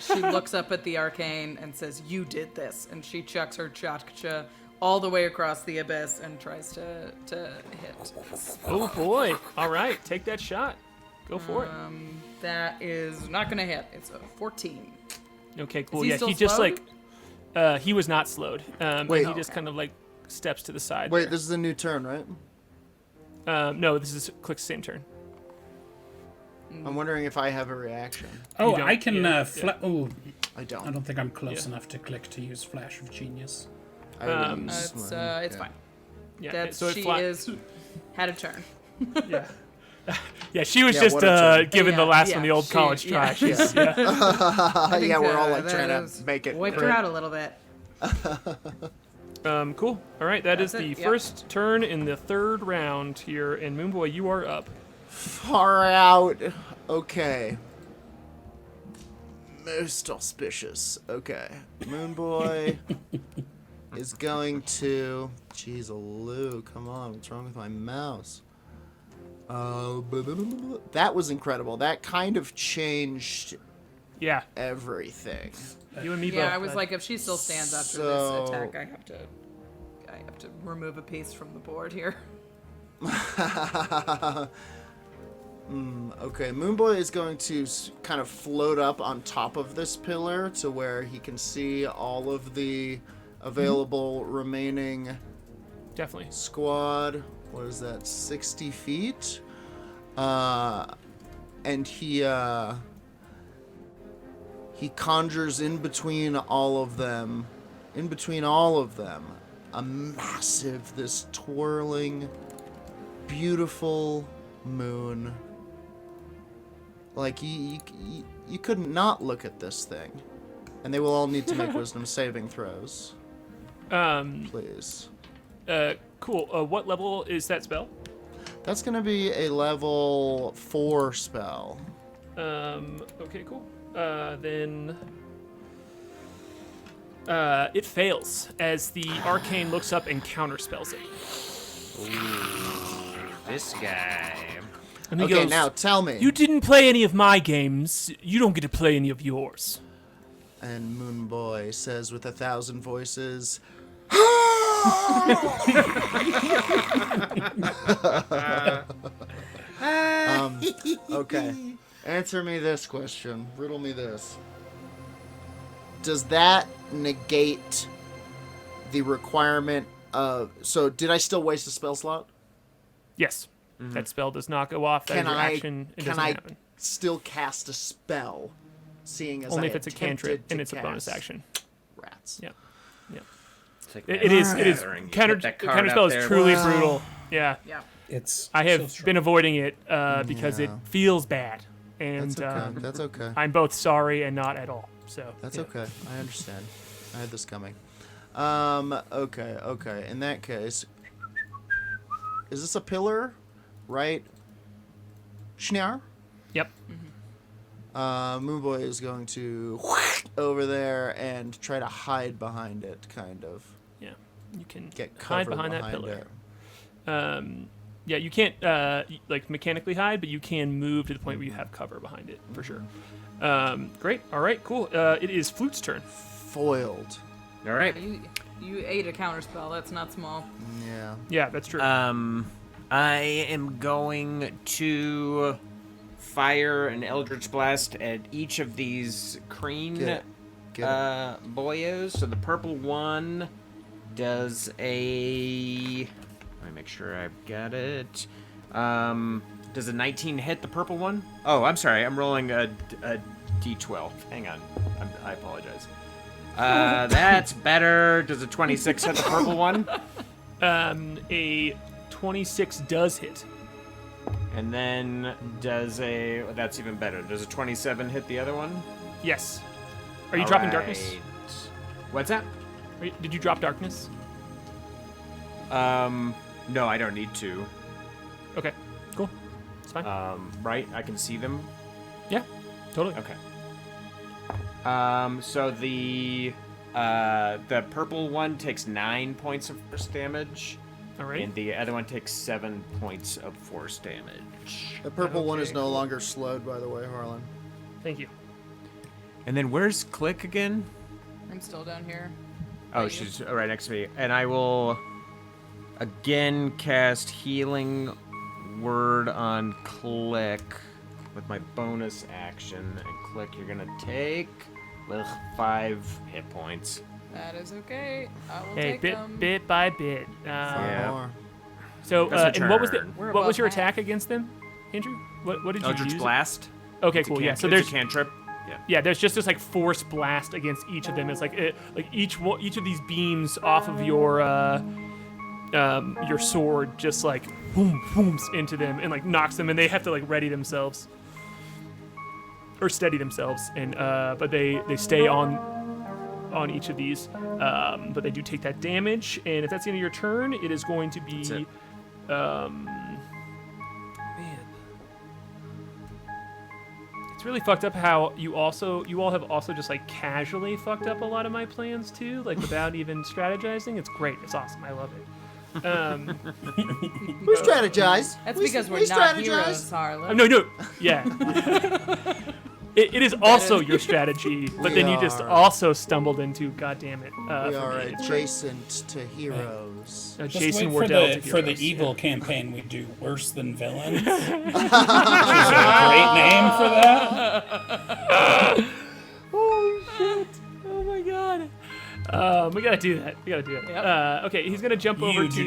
she looks up at the Arcane and says, "You did this," and she chucks her Chakcha all the way across the abyss and tries to hit. Oh boy! All right, take that shot. Go for it. That is not gonna hit. It's a 14. Okay, cool. Is he Yeah, still he just slowed? like he was not slowed. Wait. He just kind of like steps to the side. Wait, there. this is a new turn, right? No, this is Klik's same turn. I'm wondering if I have a reaction. Oh, You don't- I can. yeah, Oh, I don't. I don't think I'm close enough to Klik to use Flash of Genius. I would use It's mine. fine. Yeah, That's so it she fly- is had a turn. Yeah. Yeah, she was Yeah, just what a turn. given the Yeah, last yeah, one the old she- college yeah. try. She's, yeah. Yeah, we're all like that trying has to make it. wiped her out a little bit. Cool. All right, that is That's the it, yep. first turn in the third round here, and Moonboy, you are up. Far out. Okay. Most auspicious. Okay. Moonboy is going to. Jeez, Lou, come on. What's wrong with my mouse? That was incredible. That kind of changed Yeah, everything. you and me both. Yeah, I was bud. like, if she still stands after So- this attack, I have to remove a piece from the board here. Okay, Moonboy is going to kind of float up on top of this pillar to where he can see all of the available remaining Definitely. squad. What is that? 60 feet. And he conjures in between all of them, a massive, this twirling, beautiful moon. Like you couldn't not look at this thing. And they will all need to make wisdom saving throws, please. Cool. What level is that spell? That's gonna be a level 4 spell. Okay, cool. Then it fails as the arcane looks up and counterspells it. This guy. And he Okay, goes, now tell me. "You didn't play any of my games. You don't get to play any of yours." And Moonboy says with 1,000 voices, okay. Answer me this question. Riddle me this. Does that negate the requirement of... So, did I still waste a spell slot? Yes, that spell does not go off. That is Can your I, action. It can doesn't I happen. still cast a spell, seeing as Only I if it's a attempted cantrip to and it's a bonus cast action. Rats. Yeah. It's like It is. It is. gathering. You Counter put that card counterspell out is there. truly Wow. brutal. Yeah. Yeah. It's I so have strong. been avoiding it because it Yeah. feels bad, and That's okay. That's okay. I'm both sorry and not at all. So That's yeah. okay. I understand. I had this coming. Okay. In that case, is this a pillar? Right? Schnar? Yep. Moonboy is going to over there and try to hide behind it, kind of. Yeah. You can Get hide cover behind that pillar. it. Yeah, you can't like mechanically hide, but you can move to the point where you have cover behind it for sure. Great. All right. Cool. It is Flute's turn. Foiled. All right. You ate a counterspell. That's not small. Yeah. Yeah, that's true. I am going to fire an Eldritch Blast at each of these Kreen Get it. boyos. So the purple one does a... Let me make sure I've got it. Does a 19 hit the purple one? Oh, I'm sorry. I'm rolling a D12. Hang on. I apologize. That's better. Does a 26 hit the purple one? A 26 does hit. And then does a... That's even better. Does a 27 hit the other one? Yes. Are you All dropping right. darkness? What's that? Did you drop darkness? No, I don't need to. Okay. Cool. It's fine. Right? I can see them? Yeah. Totally. Okay. So the purple one takes 9 points of force damage, All right. and the other one takes 7 points of force damage. The purple one is Okay. no longer slowed, by the way, Harlan. Thank you. And then where's Klik again? I'm still down here. Oh, Right. she's right next to me. And I will again cast Healing Word on Klik with my bonus action. And Klik, you're gonna take 5 hit points. That is okay. I will Hey, take bit them. bit by bit. Yeah. More. So, That's a and what was turn. We're what was above your half. attack against them, Andrew? What did you Eldritch use? Blast. Okay, It's a cool. Yeah. So it's there's a cantrip. yeah, there's just this like force blast against each of them. It's like each of these beams off of your sword just like boom booms into them and like knocks them, and they have to like ready themselves or steady themselves, and but they stay on each of these, but they do take that damage, and if that's the end of your turn, it is going to be That's it. man. It's really fucked up how you all have also just like casually fucked up a lot of my plans too, like without even strategizing. It's great. It's awesome. I love it. We strategize. That's We- because we we're not strategize. heroes, Harlan. No, yeah. It is also your strategy, but We then you just are. also stumbled into, goddammit. We for are me, it's adjacent to heroes. Just Jason wait Wardell for to the heroes. evil campaign we do, Worse Than Villains. Which is a great name for that. Holy shit! Oh my god. We gotta do that. Yep. Okay, he's gonna jump over You to. you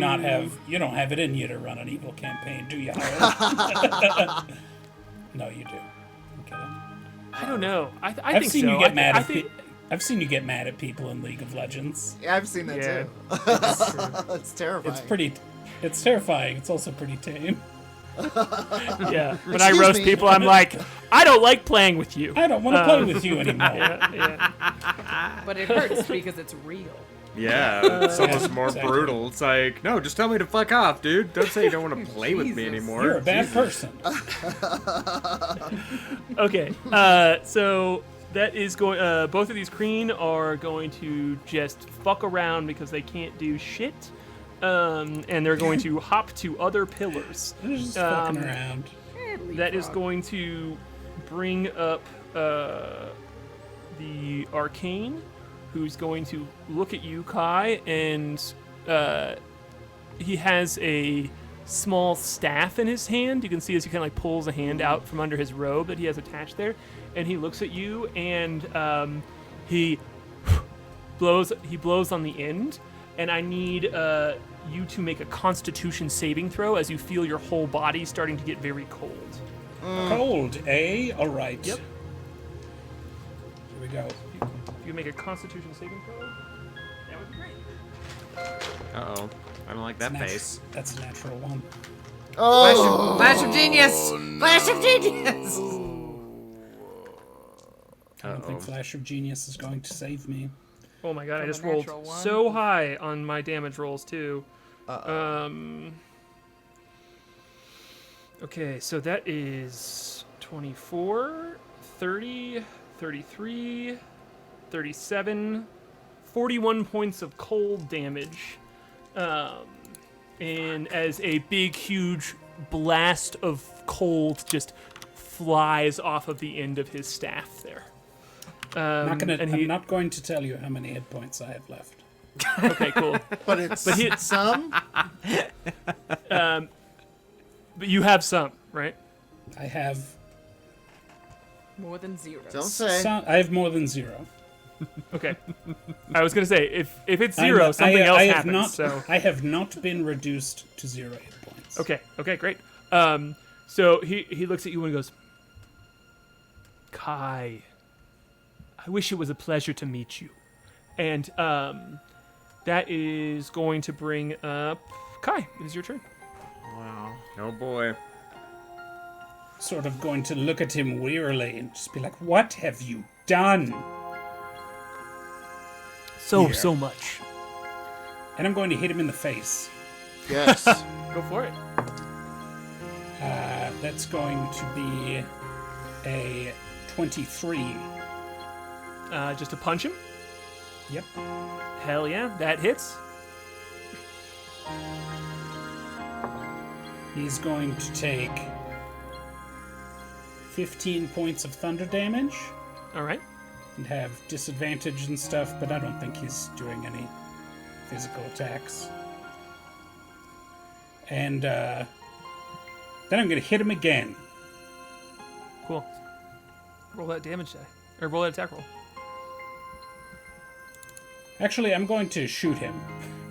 don't have it in you to run an evil campaign, do you, Howard? No, you do. I'm kidding. I don't know. I I've think seen so. you get I mad at think. I've seen you get mad at people in League of Legends. Yeah, I've seen that Yeah. too. That's true. That's terrifying. It's terrifying. It's also pretty tame. Yeah. When I Excuse roast me. people, I'm like, I don't like playing with you. I don't want to play with you anymore. Yeah. But it hurts because it's real. Yeah, it's almost more exactly. brutal. It's like, no, just tell me to fuck off, dude. Don't say you don't want to play with me Jesus. anymore. You're a bad person. Okay. So that is going. Both of these Kreen are going to just fuck around because they can't do shit. And they're going to hop to other pillars. They're just fucking around. That is going to bring up the Arcane, who's going to look at you, Kai, and he has a small staff in his hand. You can see as he kind of like pulls a hand out from under his robe that he has attached there, and he looks at you and he blows on the end. And I need you to make a Constitution saving throw as you feel your whole body starting to get very cold. Cold, eh? All right. Yep. Here we go. If you make a Constitution saving throw, that would be great. Uh-oh. I don't like that face. That's a natural one. Oh, Flash of genius! Flash of genius! I don't think Flash of Genius is going to save me. Oh my god, I From a just rolled natural one? so high on my damage rolls too. Okay, so that is 24, 30, 33, 37, 41 points of cold damage. And as a big, huge blast of cold just flies off of the end of his staff there. I'm not going to tell you how many hit points I have left. Okay, cool. but it's some. But you have some, right? I have More than 0. Don't say. I have more than 0. Okay. I was gonna say if it's 0, something else happens. So I have not been reduced to 0 hit points. okay, great. So he looks at you and goes, Kai, I wish it was a pleasure to meet you, and that is going to bring up Kai. It is your turn. Wow. Oh boy. Sort of going to look at him wearily and just be like, "What have you done?" So much. And I'm going to hit him in the face. Yes. Go for it. That's going to be a 23. Just to punch him. Yep. Hell yeah, that hits. He's going to take 15 points of thunder damage All right. and have disadvantage and stuff, but I don't think he's doing any physical attacks. And then I'm going to hit him again. Cool. Roll that damage die. Or roll that attack roll. Actually, I'm going to shoot him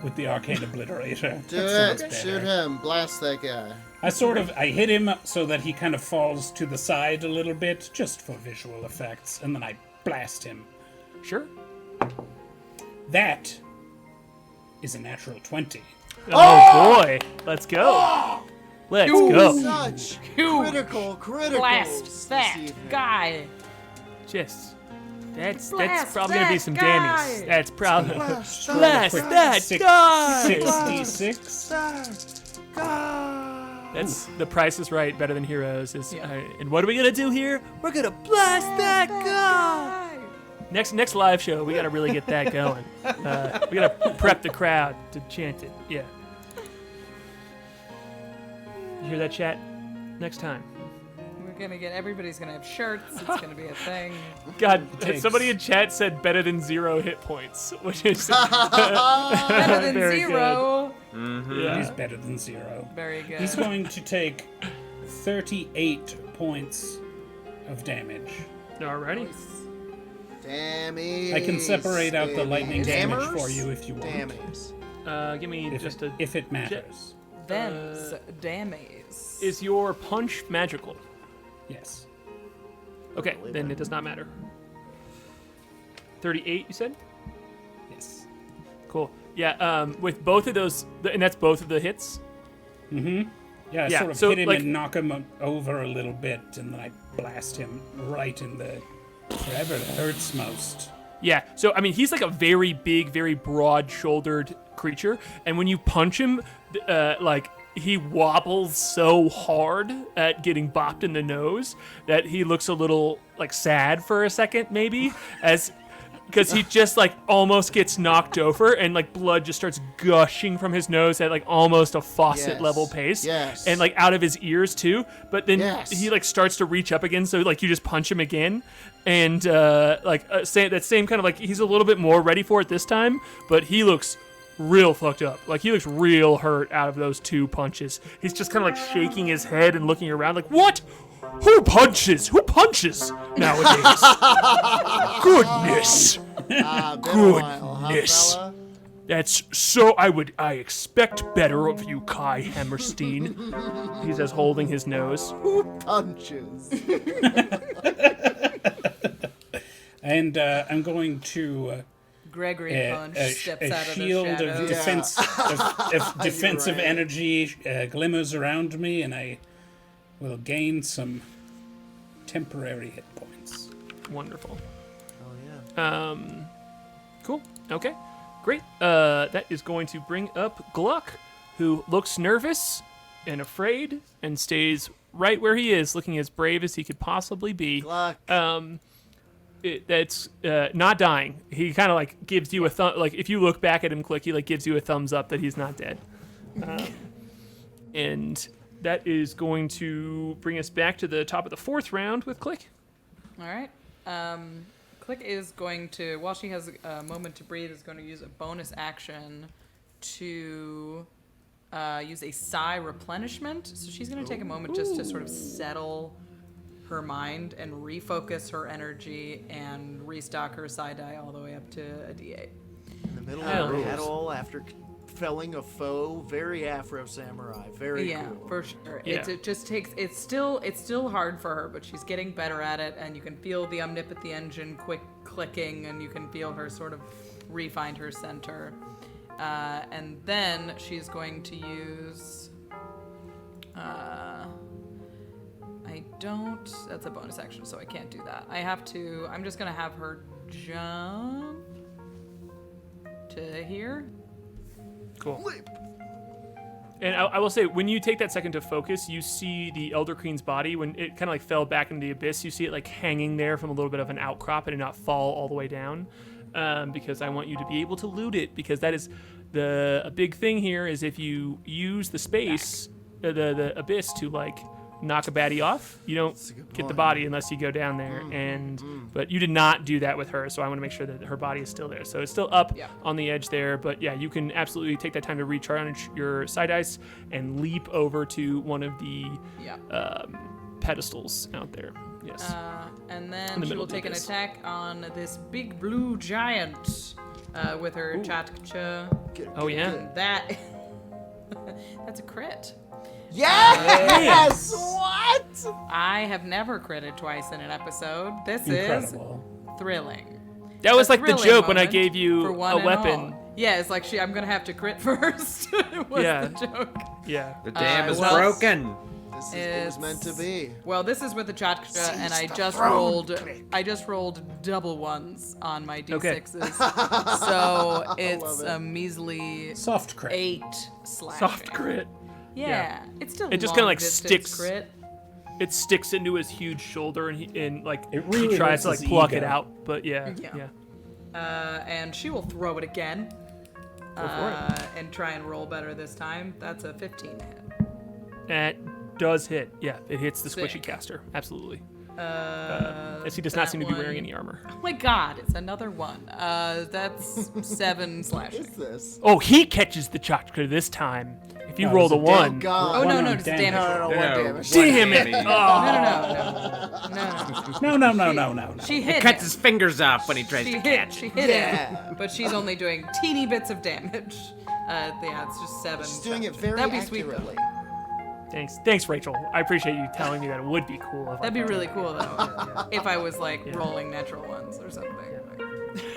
with the Arcane Obliterator. Do That sounds it. better. Shoot him. Blast that guy. I hit him so that he kind of falls to the side a little bit, just for visual effects, and then I blast him. Sure. That is a natural 20. Oh boy. Let's go. Let's go. Such Huge. critical Blast this that evening. guy. Just that's Blast probably gonna be that some guy. damage. That's probably Blast blast quick that guy. 66. that guy. That's The Price is Right, better than Heroes. Yeah. And what are we gonna do here? We're gonna blast that guy. Next live show, we gotta really get that going. We gotta prep the crowd to chant it. Yeah. You hear that, chat? Next time. everybody's gonna have shirts. It's gonna be a thing. God, Takes- somebody in chat said better than 0 hit points, which is Better than Very 0. yeah. He's better than 0. Very good. He's going to take 38 points of damage. Alrighty. Damage. I can separate out the lightning damage Dammers? for you if you want. Damage. Give me just a. If it matters. Them's damies. Is your punch magical? Yes. Okay, then it does not matter. 38, you said? Yes. Cool. Yeah. With both of those, and that's both of the hits. Mm-hmm. Yeah, Yeah, sort of so, hit him like- and knock him over a little bit, and then I blast him right in the wherever it hurts most. Yeah, so I mean, he's like a very big, very broad-shouldered creature, and when you punch him, like he wobbles so hard at getting bopped in the nose that he looks a little like sad for a second, maybe, because he just like almost gets knocked over, and like blood just starts gushing from his nose at like almost a faucet level pace, Yes. and like out of his ears too. But then Yes. he like starts to reach up again, so like you just punch him again. And that same kind of like he's a little bit more ready for it this time, but he looks real fucked up. Like he looks real hurt out of those 2 punches. He's just kind of like shaking his head and looking around like, what? Who punches? Who punches nowadays? Goodness. Been a while, huh, Goodness. fella? That's so. I expect better of you, K.A.I. Hammerstein. He says, holding his nose. Punches. And I'm going to Gregory Punch steps a out of the shield of shadows. defense of defensive right. energy glimmers around me, and I will gain some temporary hit points. Wonderful. Oh yeah. Cool. Okay. Great. That is going to bring up Gluck, who looks nervous and afraid and stays right where he is, looking as brave as he could possibly be. Gluck. That's not dying. He kind of like gives you a thumb. Like if you look back at him, Klik, he like gives you a thumbs up that he's not dead. And that is going to bring us back to the top of the 4th round with Klik. All right. Klik is going to, while she has a moment to breathe, is going to use a bonus action to use a Psi replenishment. So she's going to take a moment just to sort of settle her mind and refocus her energy and restock her Psi die all the way up to a D8. In the middle Hell of a yes. battle after felling a foe. Very Afro samurai. Very cool. For sure. Yeah. It just takes. It's still hard for her, but she's getting better at it, and you can feel the omnipothy engine clicking, and you can feel her sort of re-find her center. And then she's going to use. That's a bonus action, so I can't do that. I'm just gonna have her jump to here. Cool. And I will say, when you take that second to focus, you see the Elder Queen's body. When it kind of like fell back into the abyss, you see it like hanging there from a little bit of an outcrop and it not fall all the way down. Because I want you to be able to loot it, because that is a big thing here is if you use the space, the abyss to like knock a baddie off, you don't get the point. body unless you go down there. But you did not do that with her, so I want to make sure that her body is still there. So it's still up on the edge there, but yeah, you can absolutely take that time to recharge your side dice and leap over to one of the pedestals out there. Yes. And In then the she middle will of the take an abyss. attack on this big blue giant with her Chatkcha. Oh yeah. And that that's a crit. Yes! What? I have never critted twice in an episode. This Incredible. is thrilling. That was A like the thrilling joke when I moment gave you for one a and weapon. all. Yeah, it's like I'm gonna have to crit first. was Yeah. the joke. Yeah. The dam is well, broken. This is what was meant to be. Well, this is with the Chatkcha, and I just rolled double ones on my d6s, so it's a measly Soft crit. 8 slashing. Soft crit. Yeah, it's still It just kinda like sticks. crit. It sticks into his huge shoulder, and It really he tries hurts to like his pluck ego. it out. But yeah. And she will throw it again. Go for it. And try and roll better this time. That's a 15 hit. That does hit. Yeah, it hits the squishy Sick. caster. Absolutely. As he does not that seem to be wearing one- any armor. Oh my god, it's another one. That's 7 slashing. What is this? Oh, he catches the Chachka this time. If you No, roll it's the a one. God. Oh, no, One no, on it's a damage. damage. No, roll. one damage. Damn it! Damage. Oh. No. No. She hit Cuts him. his fingers off when he tries She to hit. catch. She hit Yeah. him. But she's only doing teeny bits of damage. Yeah, it's just 7. She's doing it very That'd be sweet, though. accurately. Thanks, Rachel. I apprate you telling me that it would be cool. If That'd be really cool though. If I was like rolling natural ones or something.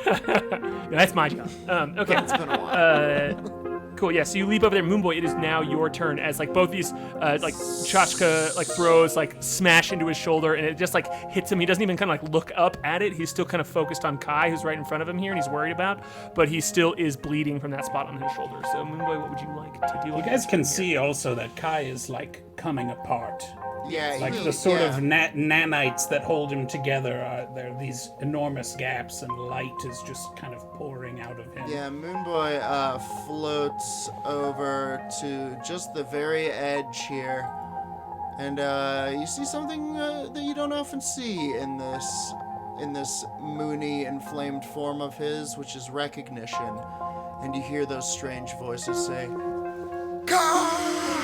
No, that's my job. Okay. It's been a while. Cool. Yeah. So you leap over there, Moonboy. It is now your turn as like both these like Chachka like throws like smash into his shoulder, and it just like hits him. He doesn't even kind of like look up at it. He's still kind of focused on K.A.I, who's right in front of him here, and he's worried about. But he still is bleeding from that spot on his shoulder. So Moonboy, what would you like to deal You with? guys can see also that K.A.I is like coming apart. Yeah, Like he- the sort yeah. of nanites that hold him together there are these enormous gaps, and light is just kind of pouring out of him. Yeah, Moonboy floats over to just the very edge here, and you see something that you don't often see in this moony, inflamed form of his, which is recognition. And you hear those strange voices say, "K.A.I!"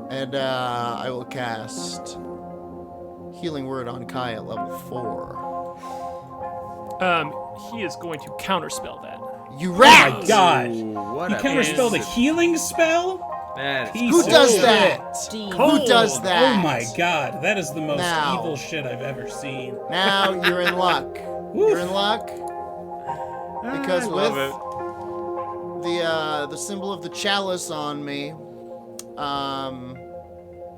And I will cast Healing Word on K.A.I at level 4. He is going to counterspell that. You Oh rat! my god! What You a counterspelled a piece of- healing spell? That is Piece Who of does shit. that? Who does that? Oh my god, that is the most Now. evil shit I've ever seen. Now you're in luck. You're in luck because I with love it. the symbol of the chalice on me,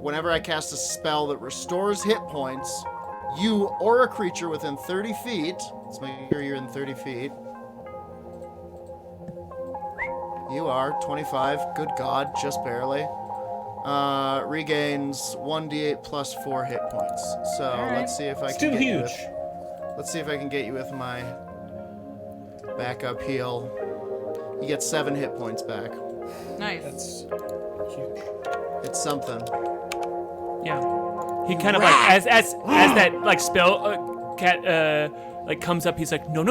whenever I cast a spell that restores hit points, you or a creature within 30 feet. Let's make sure you're in 30 feet. You are 25. Good God, just barely. Regains 1d8 plus 4 hit points. So let's see if I can Still get you huge. Let's see if I can get you with my backup heal. You get 7 hit points back. Nice. That's huge. It's something. Yeah. He kind of like as that like spell cat like comes up, he's like no,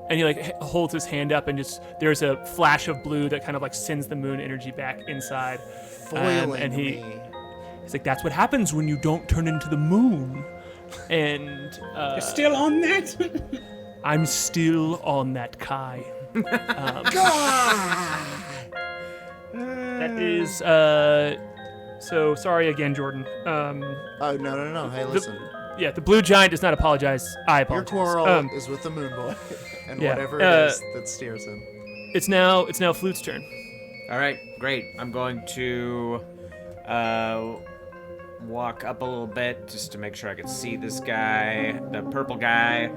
and he like holds his hand up, and just there's a flash of blue that kind of like sends the moon energy back inside. Foiling and me. He's like, that's what happens when you don't turn into the moon. And You're still on that? I'm still on that K.A.I. That is so sorry again, Jordan. Oh, no. Hey, listen. Yeah, the blue giant does not apologize. I Your apologize. quarrel is with the Moonboy and yeah, whatever it is that steers him. It's now Flute's turn. All right, great. I'm going to walk up a little bit just to make sure I can see this guy, the purple guy,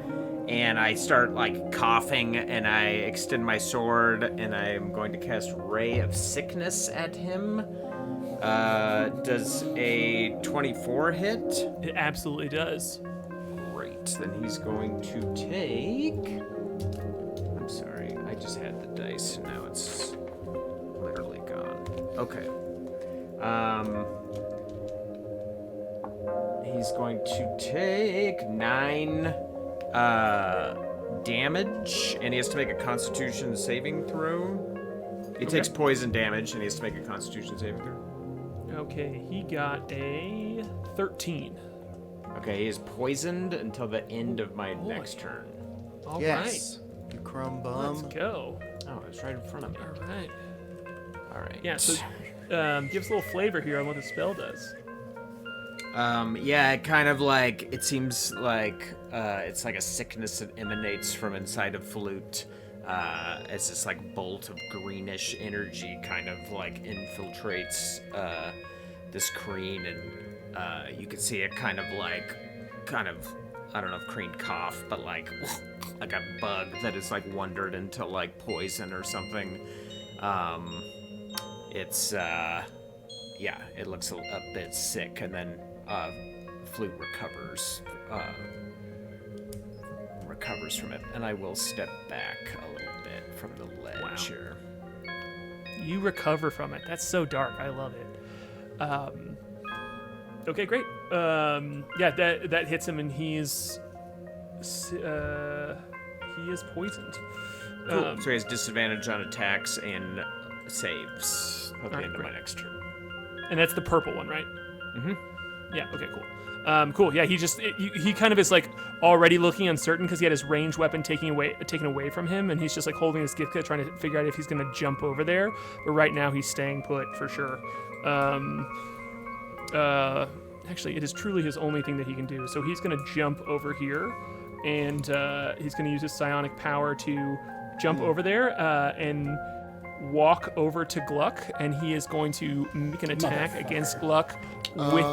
and I start like coughing, and I extend my sword, and I'm going to cast Ray of Sickness at him. Does a 24 hit? It absolutely does. Great. Then he's going to take. I'm sorry, I just had the dice. Now it's literally gone. Okay. He's going to take 9 damage, and he has to make a Constitution saving throw. He takes poison damage, and he has to make a Constitution saving throw. Okay, he got a 13. Okay, he is poisoned until the end of my next turn. All Yes. You crumb right, bum. let's go. Oh, it's right in front of me. All right. All right. Yeah, so give us a little flavor here on what the spell does. Yeah, it kind of like, it seems like it's like a sickness that emanates from inside of Flute. It's this like bolt of greenish energy kind of like infiltrates this Kreen, and you can see it kind of, I don't know if Kreen cough, but like a bug that has like wandered into like poison or something. It's yeah, it looks a bit sick, and then Flute recovers from it, and I will step back a little bit from the ledge here. You recover from it. That's so dark. I love it. Okay, great. Yeah, that hits him, and he is poisoned. Cool. So he has disadvantage on attacks and saves at the end of my next turn. And that's the purple one, right? Mm-hmm. Yeah. Okay. Cool. Cool. Yeah. He kind of is like already looking uncertain because he had his ranged weapon taken away from him, and he's just like holding his gift kit, trying to figure out if he's gonna jump over there. But right now he's staying put for sure. Actually, it is truly his only thing that he can do. So he's gonna jump over here, and he's gonna use his psionic power to jump over there and walk over to Gluck, and he is going to make an attack against Gluck with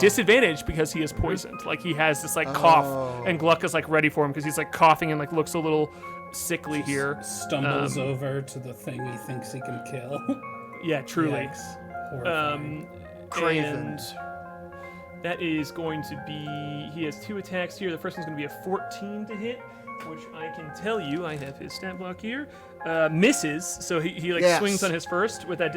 disadvantage because he is poisoned. Like he has this like cough, and Gluck is like ready for him because he's like coughing and like looks a little sickly here. Stumbles over to the thing he thinks he can kill. Yeah, truly. Yikes. Horrifying. Craven. That is going to be. He has 2 attacks here. The first one's going to be a 14 to hit, which I can tell you, I have his stat block here. Misses, so he like swings on his first with that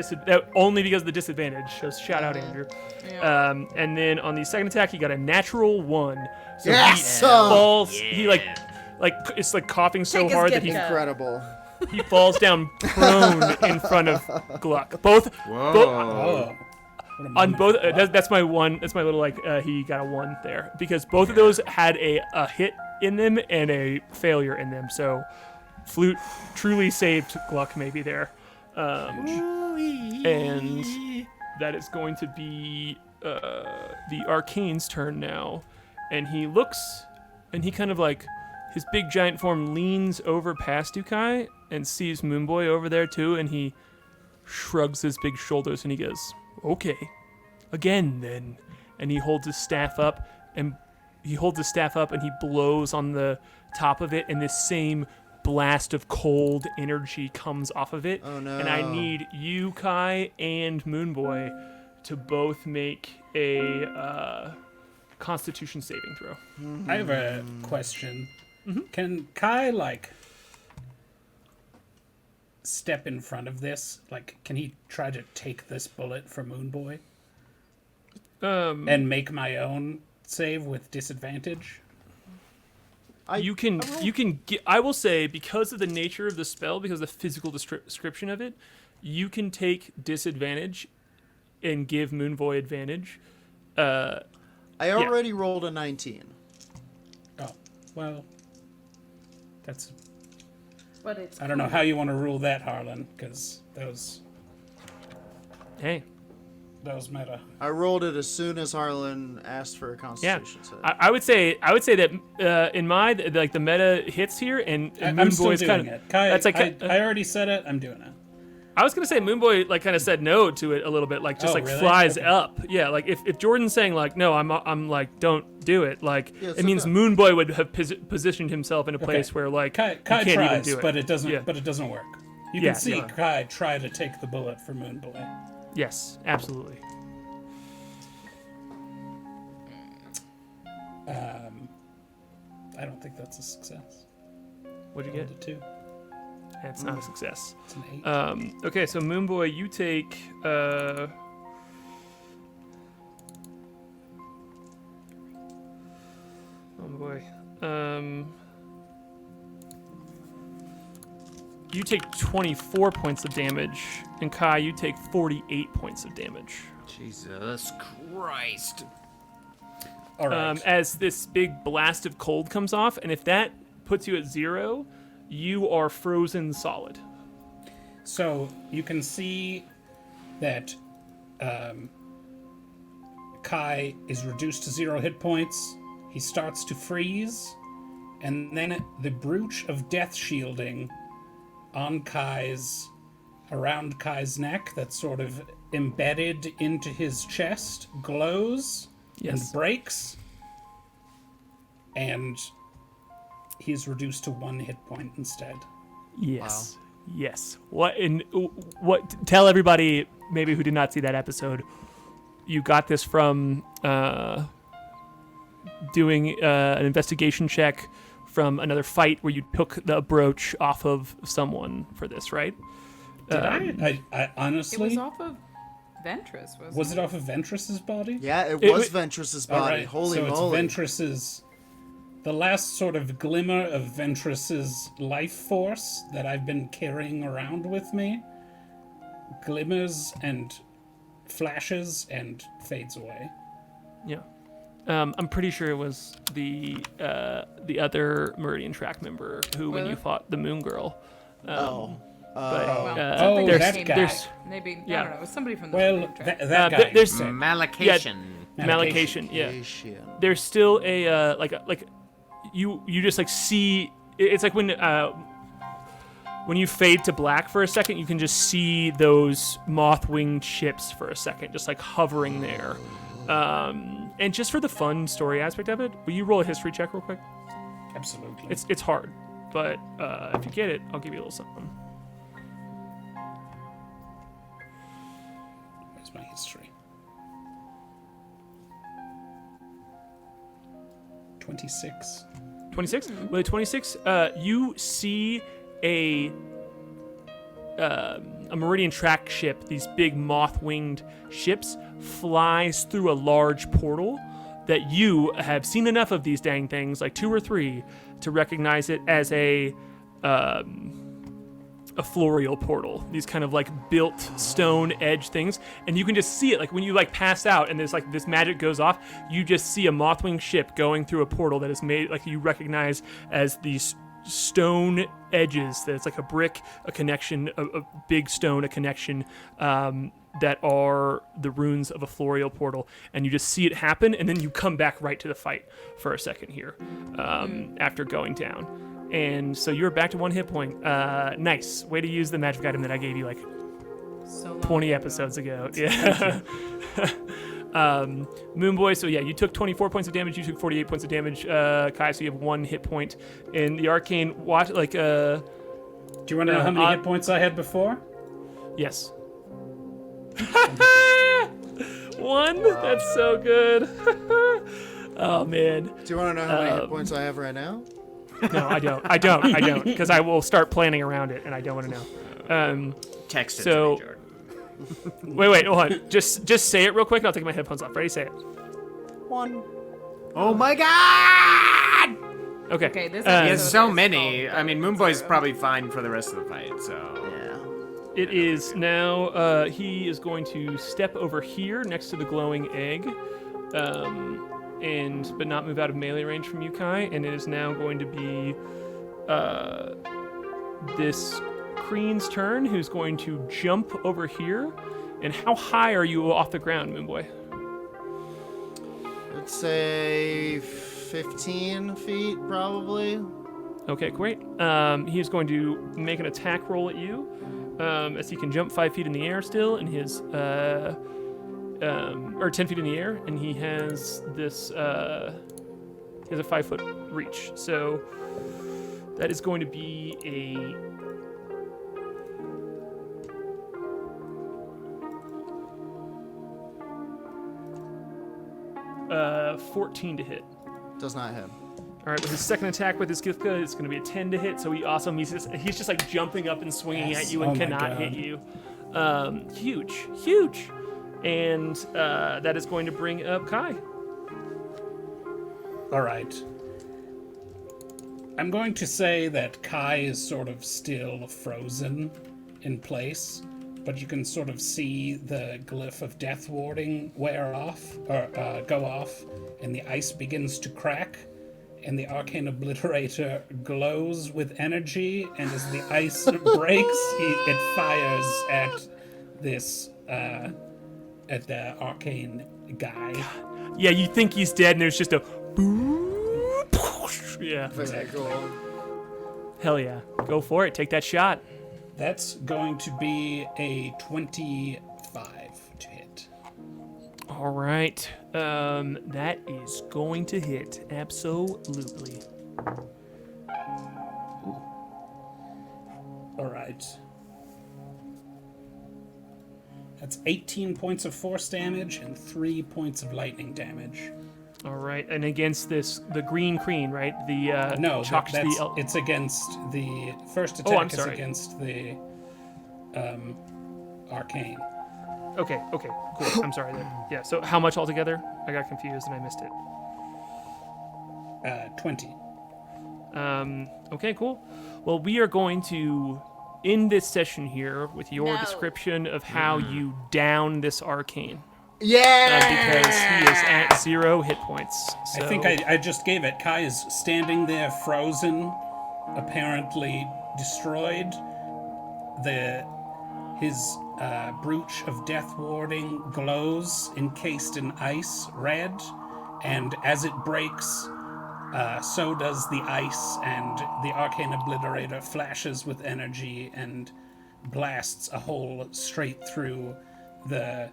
only because of the disadvantage. So shout out Andrew. Yeah. And then on the second attack, he got a natural 1. So Yes! he falls. He like it's like coughing so Take his hard that gift he card. Incredible. he falls down prone in front of Gluck. Both. Oh. On both, that's my one. That's my little like. He got a 1 there because both of those had a hit in them and a failure in them. So, Flute truly saved Gluck maybe there, and that is going to be the Arcane's turn now, and he looks, and he kind of like his big giant form leans over past K.A.I and sees Moonboy over there too, and he shrugs his big shoulders and he goes, "Okay, again then," and he holds his staff up and he blows on the top of it, and this same blast of cold energy comes off of it. Oh, no. And I need you, K.A.I, and Moonboy to both make a Constitution saving throw. I have a question. Can K.A.I like step in front of this? Like, can he try to take this bullet from Moonboy and make my own save with disadvantage? You can get, I will say, because of the nature of the spell, because of the physical description of it, you can take disadvantage and give Moonboy advantage. I already rolled a 19. Oh, well, that's... But it's I don't know how you want to rule that, Harlan, because those meta. I rolled it as soon as Harlan asked for a Constitution save. I would say that in my like the meta hits here, and I'm still Moonboy's doing kind of it. K.A.I, that's like I already said it. I'm doing it. I was gonna say Moonboy like kind of said no to it a little bit, like just like really? flies Okay. up. Yeah, like if Jordan's saying like no, I'm like don't do it. Like Yeah, it means okay. Moonboy would have positioned himself in a place where like K.A.I you can't tries, even do it. but it doesn't. Yeah. But it doesn't work. You Yeah, can see yeah. K.A.I try to take the bullet from Moonboy. Yes, absolutely. I don't think that's a success. What'd you Rolled get? a 2. That's not a success. It's an 8. Okay, so Moonboy, you take oh boy. You take 24 points of damage, and K.A.I, you take 48 points of damage. Jesus Christ. All right. As this big blast of cold comes off, and if that puts you at 0, you are frozen solid. So you can see that K.A.I is reduced to 0 hit points. He starts to freeze, and then the brooch of death shielding on K.A.'s, around K.A.'s neck, that's sort of embedded into his chest, glows and Yes. breaks, and he's reduced to 1 hit point instead. Yes. Yes. What? Tell everybody maybe who did not see that episode. You got this from doing an investigation check from another fight where you took the brooch off of someone for this, right? Did I honestly? It was off of Ventress, wasn't Was it off of Ventress's body? Yeah, it It was wa- Ventress's All body. right, Holy so moly. it's Ventress's. The last sort of glimmer of Ventress's life force that I've been carrying around with me glimmers and flashes and fades away. Yeah. I'm pretty sure it was the other Meridian Track member who, when Was you it? fought the Moon Girl. Oh. But something there's, just came there's back. Maybe, yeah. I don't know, it was somebody from the Well, Meridian Track. that guy. there's said- Mallocation. Mallocation. Yeah. Asian. There's still a like you just like see. It's like when you fade to black for a second, you can just see those moth-winged ships for a second, just like hovering there. And just for the fun story aspect of it, will you roll a history check real quick? Absolutely. It's hard, but if you get it, I'll give you a little something. Where's my history? 26. 26? With a 26, you see a Meridian Track ship, these big moth-winged ships, flies through a large portal that you have seen enough of these dang things, like 2 or 3, to recognize it as a florial portal. These kind of like built stone edge things, and you can just see it. Like when you like pass out and there's like this magic goes off, you just see a moth-winged ship going through a portal that is made like you recognize as these stone edges. That it's like a brick, a connection, a big stone, a connection. That are the runes of a florial portal, and you just see it happen, and then you come back right to the fight for a second here after going down. And so you're back to 1 hit point. Nice. Way to use the magic item that I gave you like So long 20 ago. episodes ago. Yeah. Moonboy, so yeah, you took 24 points of damage, you took 48 points of damage. K.A.I, so you have 1 hit point. And the Arcane, watch, like, Do you want to know how many hit points I had before? yes. 1? That's so good. Oh, man. Do you want to know how many hit points I have right now? No, I don't, because I will start planning around it, and I don't want to know. Text it So- to me, Jordan. Wait, hold on. Just say it real quick, and I'll take my headphones off. Ready? Say it. 1. Oh my god! Okay. Okay, this He has episode so is many. called I mean, Dragon's Moonboy's Arrow. probably fine for the rest of the fight, so. Yeah. It is now, he is going to step over here next to the glowing egg, but not move out of melee range from you, Kai, and it is now going to be this Kreen's turn, who's going to jump over here. And how high are you off the ground, Moonboy? Let's say 15 feet, probably. Okay, great. He is going to make an attack roll at you, as he can jump 5 feet in the air still, and his or 10 feet in the air, and he has this. He has a 5-foot reach, so that is going to be a 14 to hit. Does not hit. All right, with his second attack with his Githka, it's going to be a 10 to hit. So he's just like jumping up and swinging Yes. at you and Oh my cannot God. hit you. Huge, and that is going to bring up Kai. All right. I'm going to say that Kai is sort of still frozen in place, but you can sort of see the glyph of death warding wear off, or go off, and the ice begins to crack, and the Arcane Obliterator glows with energy, and as the ice breaks, it fires at this, at the Arcane guy. Yeah, you think he's dead, and there's just a boom. Yeah, Very cool. hell yeah, go for it. Take that shot. That's going to be a 25 to hit. All right, that is going to hit absolutely. All right. That's 18 points of force damage and 3 points of lightning damage. All right, and against this, the green Kreen, right? The No, Chakshti it's against the first Oh, I'm attack is sorry. against the Arcane. Okay, cool. I'm sorry. Yeah, so how much altogether? I got confused and I missed it. 20. Okay, cool. Well, we are going to end this session here with your No. description of how you down this arcane. Yeah. Because he is at 0 hit points. So, I think I just gave it. K.A.I is standing there, frozen, apparently destroyed. His brooch of death warding glows, encased in ice, red, and as it breaks, so does the ice, and the arcane obliterator flashes with energy and blasts a hole straight through the.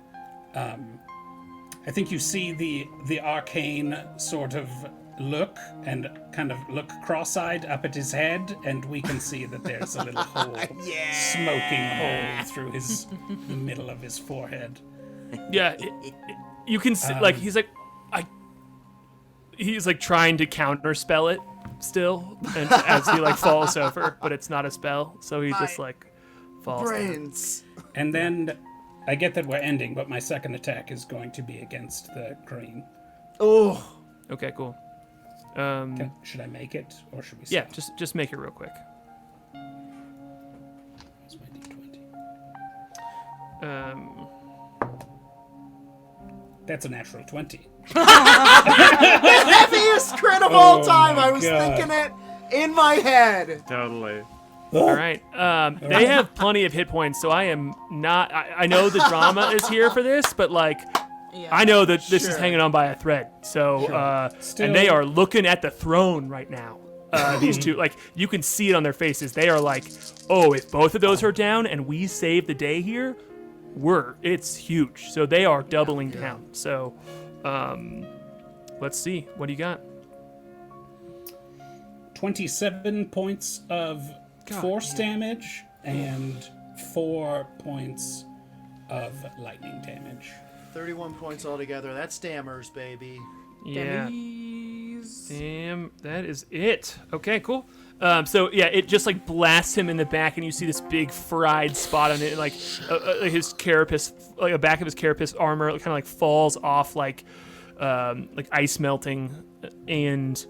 I think you see the arcane sort of look and kind of look cross-eyed up at his head, and we can see that there's a little hole, smoking hole through the middle of his forehead. yeah, you can see, like, he's like trying to counterspell it still, and as he like falls over, but it's not a spell, so he just like falls down. Brains. And then I get that we're ending, but my second attack is going to be against the green. Oh. Okay, cool. Should I make it, or should we? Yeah, stop? just make it real quick. That's my D20. That's a natural 20. Heaviest crit of all time. my I was God. thinking it in my head. Totally. All right. They have plenty of hit points, so I am not. I know the drama is here for this, but like, I know that this is Sure. hanging on by a thread. So, Still- and they are looking at the throne right now. These two, like, you can see it on their faces. They are like, oh, if both of those are down and we save the day here, it's huge. So they are doubling down. So, let's see. What do you got? 27 points of force damage and 4 points of lightning damage. 31 points altogether. That's Dammers, baby. Yeah. Damn, that is it. Okay, cool. So yeah, it just like blasts him in the back, and you see this big fried spot on it, like his carapace, like the back of his carapace armor, kind of like falls off, like ice melting, and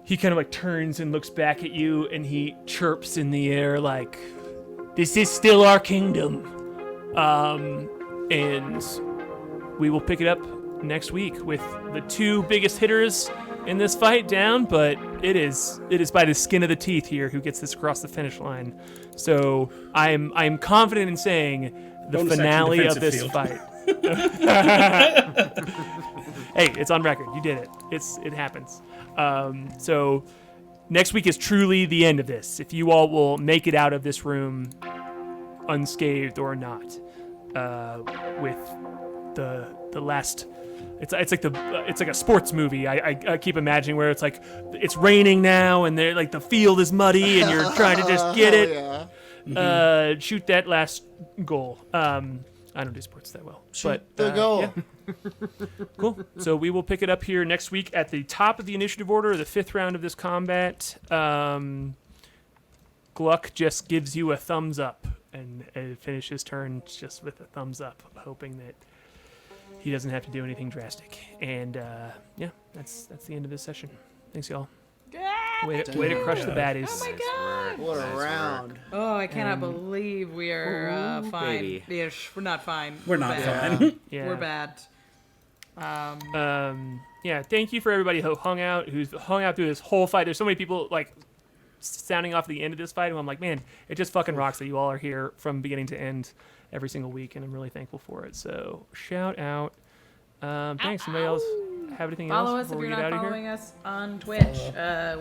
he kind of like turns and looks back at you, and he chirps in the air like, "This is still our kingdom," and we will pick it up next week with the two biggest hitters in this fight down, but it is by the skin of the teeth here who gets this across the finish line. So I'm confident in saying the Bonus action finale of defensive this field. fight. Hey, it's on record. You did it. It happens. So next week is truly the end of this. If you all will make it out of this room unscathed or not, with the last. It's like a sports movie. I keep imagining where it's like it's raining now and they're like the field is muddy and you're trying to just get it. Yeah. Shoot that last goal. I don't do sports that well. But The goal. yeah. Cool. So we will pick it up here next week at the top of the initiative order, the 5th round of this combat. Gluck just gives you a thumbs up and finishes his turn just with a thumbs up, hoping that he doesn't have to do anything drastic. And yeah, that's the end of this session. Thanks, y'all. Way to crush the baddies. Oh my god! What a round. Oh, I cannot believe we are fine. baby. Ish. We're not fine. We're not bad. fine. Yeah. We're bad. Yeah, thank you for everybody who's hung out through this whole fight. There's so many people like sounding off the end of this fight, and I'm like, man, it just fucking rocks that you all are here from beginning to end every single week, and I'm really thankful for it. So shout out. Thanks. Somebody else have anything Follow else us if before we you're get not out of following here? us on Twitch.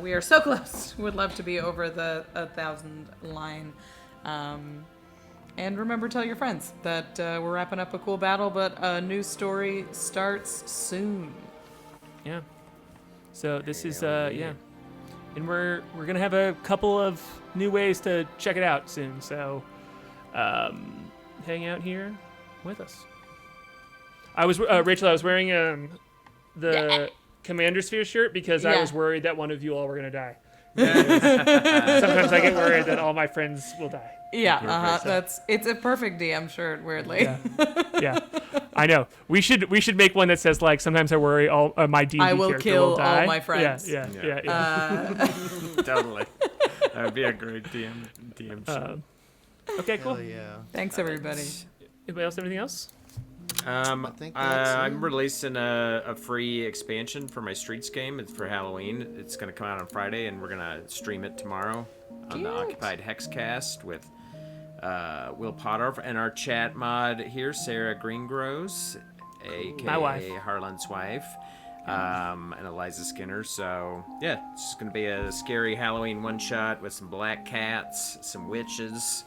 We are so close. Would love to be over the 1,000 line. And remember, tell your friends that we're wrapping up a cool battle, but a new story starts soon. Yeah. So this is yeah. And we're gonna have a couple of new ways to check it out soon. So hang out here with us. I was Rachel. I was wearing the Commander Sphere shirt because I Yeah. was worried that one of you all were gonna die. Sometimes I get worried that all my friends will die. Yeah, it's a perfect DM shirt, weirdly. Yeah, I know. We should make one that says like, sometimes I worry all my D&D I will character kill will die. all my friends. Yeah. Totally. That would be a great DM show. Okay, cool. Hell yeah. Thanks, everybody. Anybody else have anything else? think that's it. I'm releasing a free expansion for my Streets game. It's for Halloween. It's going to come out on Friday, and we're going to stream it tomorrow on the Occupied Hexcast with Will Potter and our chat mod here, Sarah Greengrows, My wife. a.k.a. Harlan's wife, and Eliza Skinner. So, yeah, it's just going to be a scary Halloween one-shot with some black cats, some witches,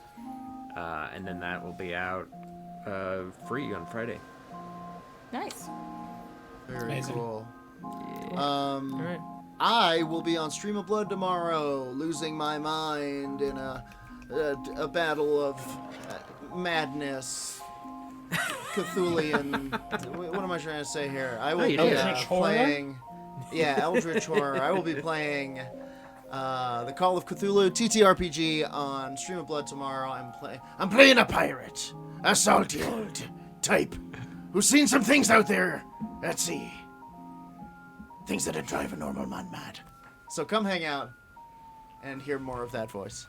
and then that will be out free on Friday. Nice. Very Amazing. cool. All right. I will be on Stream of Blood tomorrow, losing my mind in a battle of madness, Cthulian. What am I trying to say here? I will be Eldritch horror? playing. Yeah, Eldritch Horror. I will be playing the Call of Cthulhu TTRPG on Stream of Blood tomorrow. I'm playing a pirate, a salty old type who's seen some things out there at sea. Things that'd drive a normal man mad. So come hang out and hear more of that voice.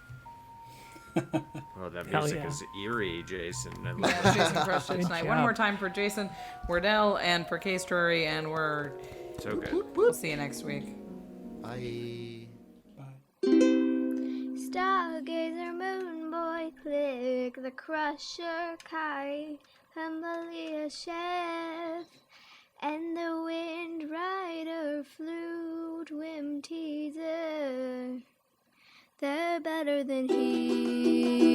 Oh, that Hell music yeah. is eerie, Jason. I love Yeah, Jason crushed it Good tonight. One job. more time for Jason Wardell and for K Story, and it. So good. we'll see you next week. Bye. Stargazer, Moonboy, Klik, the Crusher, K.A.I, Humblia, Chef, and the Windrider, Flute, Whimteaser. They're better than he.